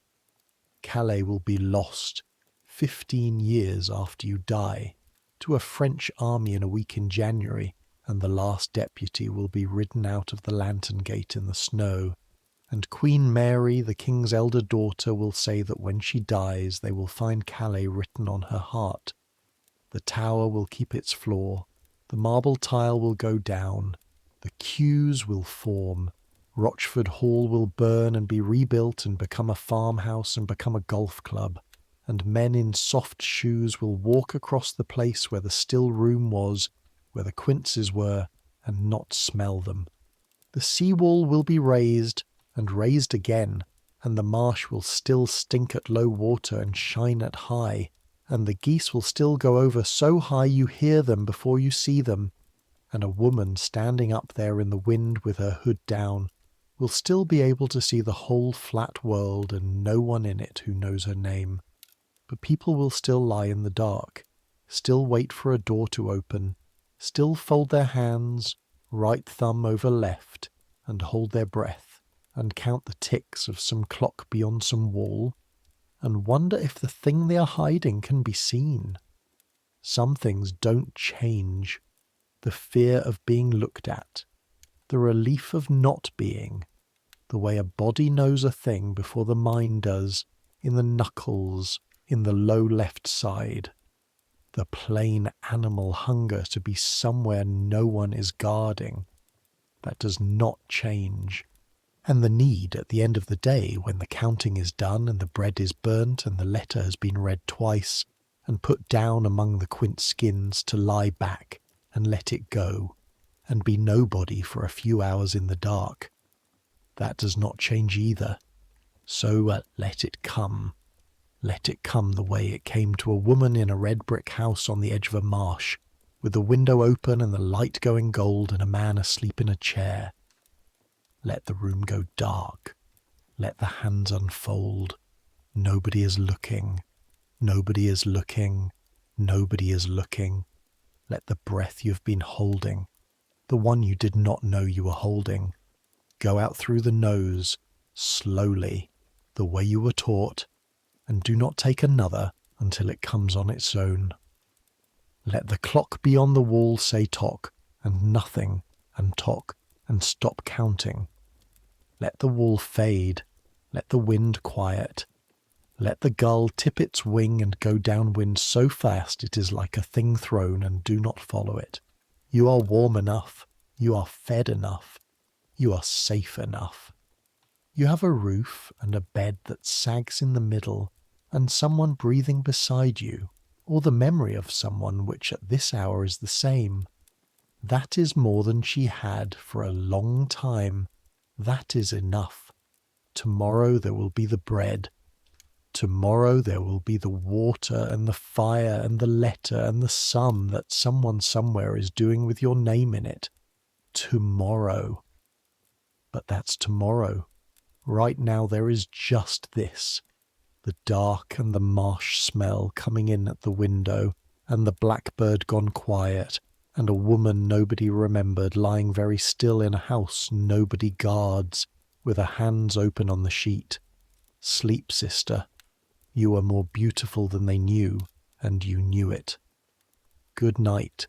Calais will be lost 15 years after you die to a French army in a week in January, and the last deputy will be ridden out of the Lantern Gate in the snow, and Queen Mary, the king's elder daughter, will say that when she dies they will find Calais written on her heart. The tower will keep its floor, the marble tile will go down, the queues will form, Rochford Hall will burn and be rebuilt and become a farmhouse and become a golf club, and men in soft shoes will walk across the place where the still room was, where the quinces were, and not smell them. The seawall will be raised, and raised again, and the marsh will still stink at low water and shine at high, and the geese will still go over so high you hear them before you see them, and a woman standing up there in the wind with her hood down will still be able to see the whole flat world and no one in it who knows her name. But people will still lie in the dark, still wait for a door to open, still fold their hands, right thumb over left, and hold their breath, and count the ticks of some clock beyond some wall, and wonder if the thing they are hiding can be seen. Some things don't change. The fear of being looked at, the relief of not being, the way a body knows a thing before the mind does, in the knuckles, in the low left side, the plain animal hunger to be somewhere no one is guarding, that does not change. And the need at the end of the day, when the counting is done and the bread is burnt and the letter has been read twice and put down among the quint skins, to lie back and let it go and be nobody for a few hours in the dark. That does not change either. So let it come. Let it come the way it came to a woman in a red brick house on the edge of a marsh, with the window open and the light going gold and a man asleep in a chair. Let the room go dark. Let the hands unfold. Nobody is looking. Nobody is looking. Nobody is looking. Let the breath you've been holding, the one you did not know you were holding, go out through the nose, slowly, the way you were taught, and do not take another until it comes on its own. Let the clock beyond the wall say tock, and nothing, and tock, and stop counting. Let the wall fade, let the wind quiet. Let the gull tip its wing and go downwind so fast it is like a thing thrown, and do not follow it. You are warm enough, you are fed enough, you are safe enough. You have a roof and a bed that sags in the middle, and someone breathing beside you, or the memory of someone which at this hour is the same. That is more than she had for a long time. That is enough. Tomorrow there will be the bread. Tomorrow there will be the water and the fire and the letter and the sum that someone somewhere is doing with your name in it. Tomorrow. But that's tomorrow. Right now there is just this. The dark and the marsh smell coming in at the window, and the blackbird gone quiet, and a woman nobody remembered lying very still in a house nobody guards, with her hands open on the sheet. Sleep, sister. You are more beautiful than they knew, and you knew it. Good night.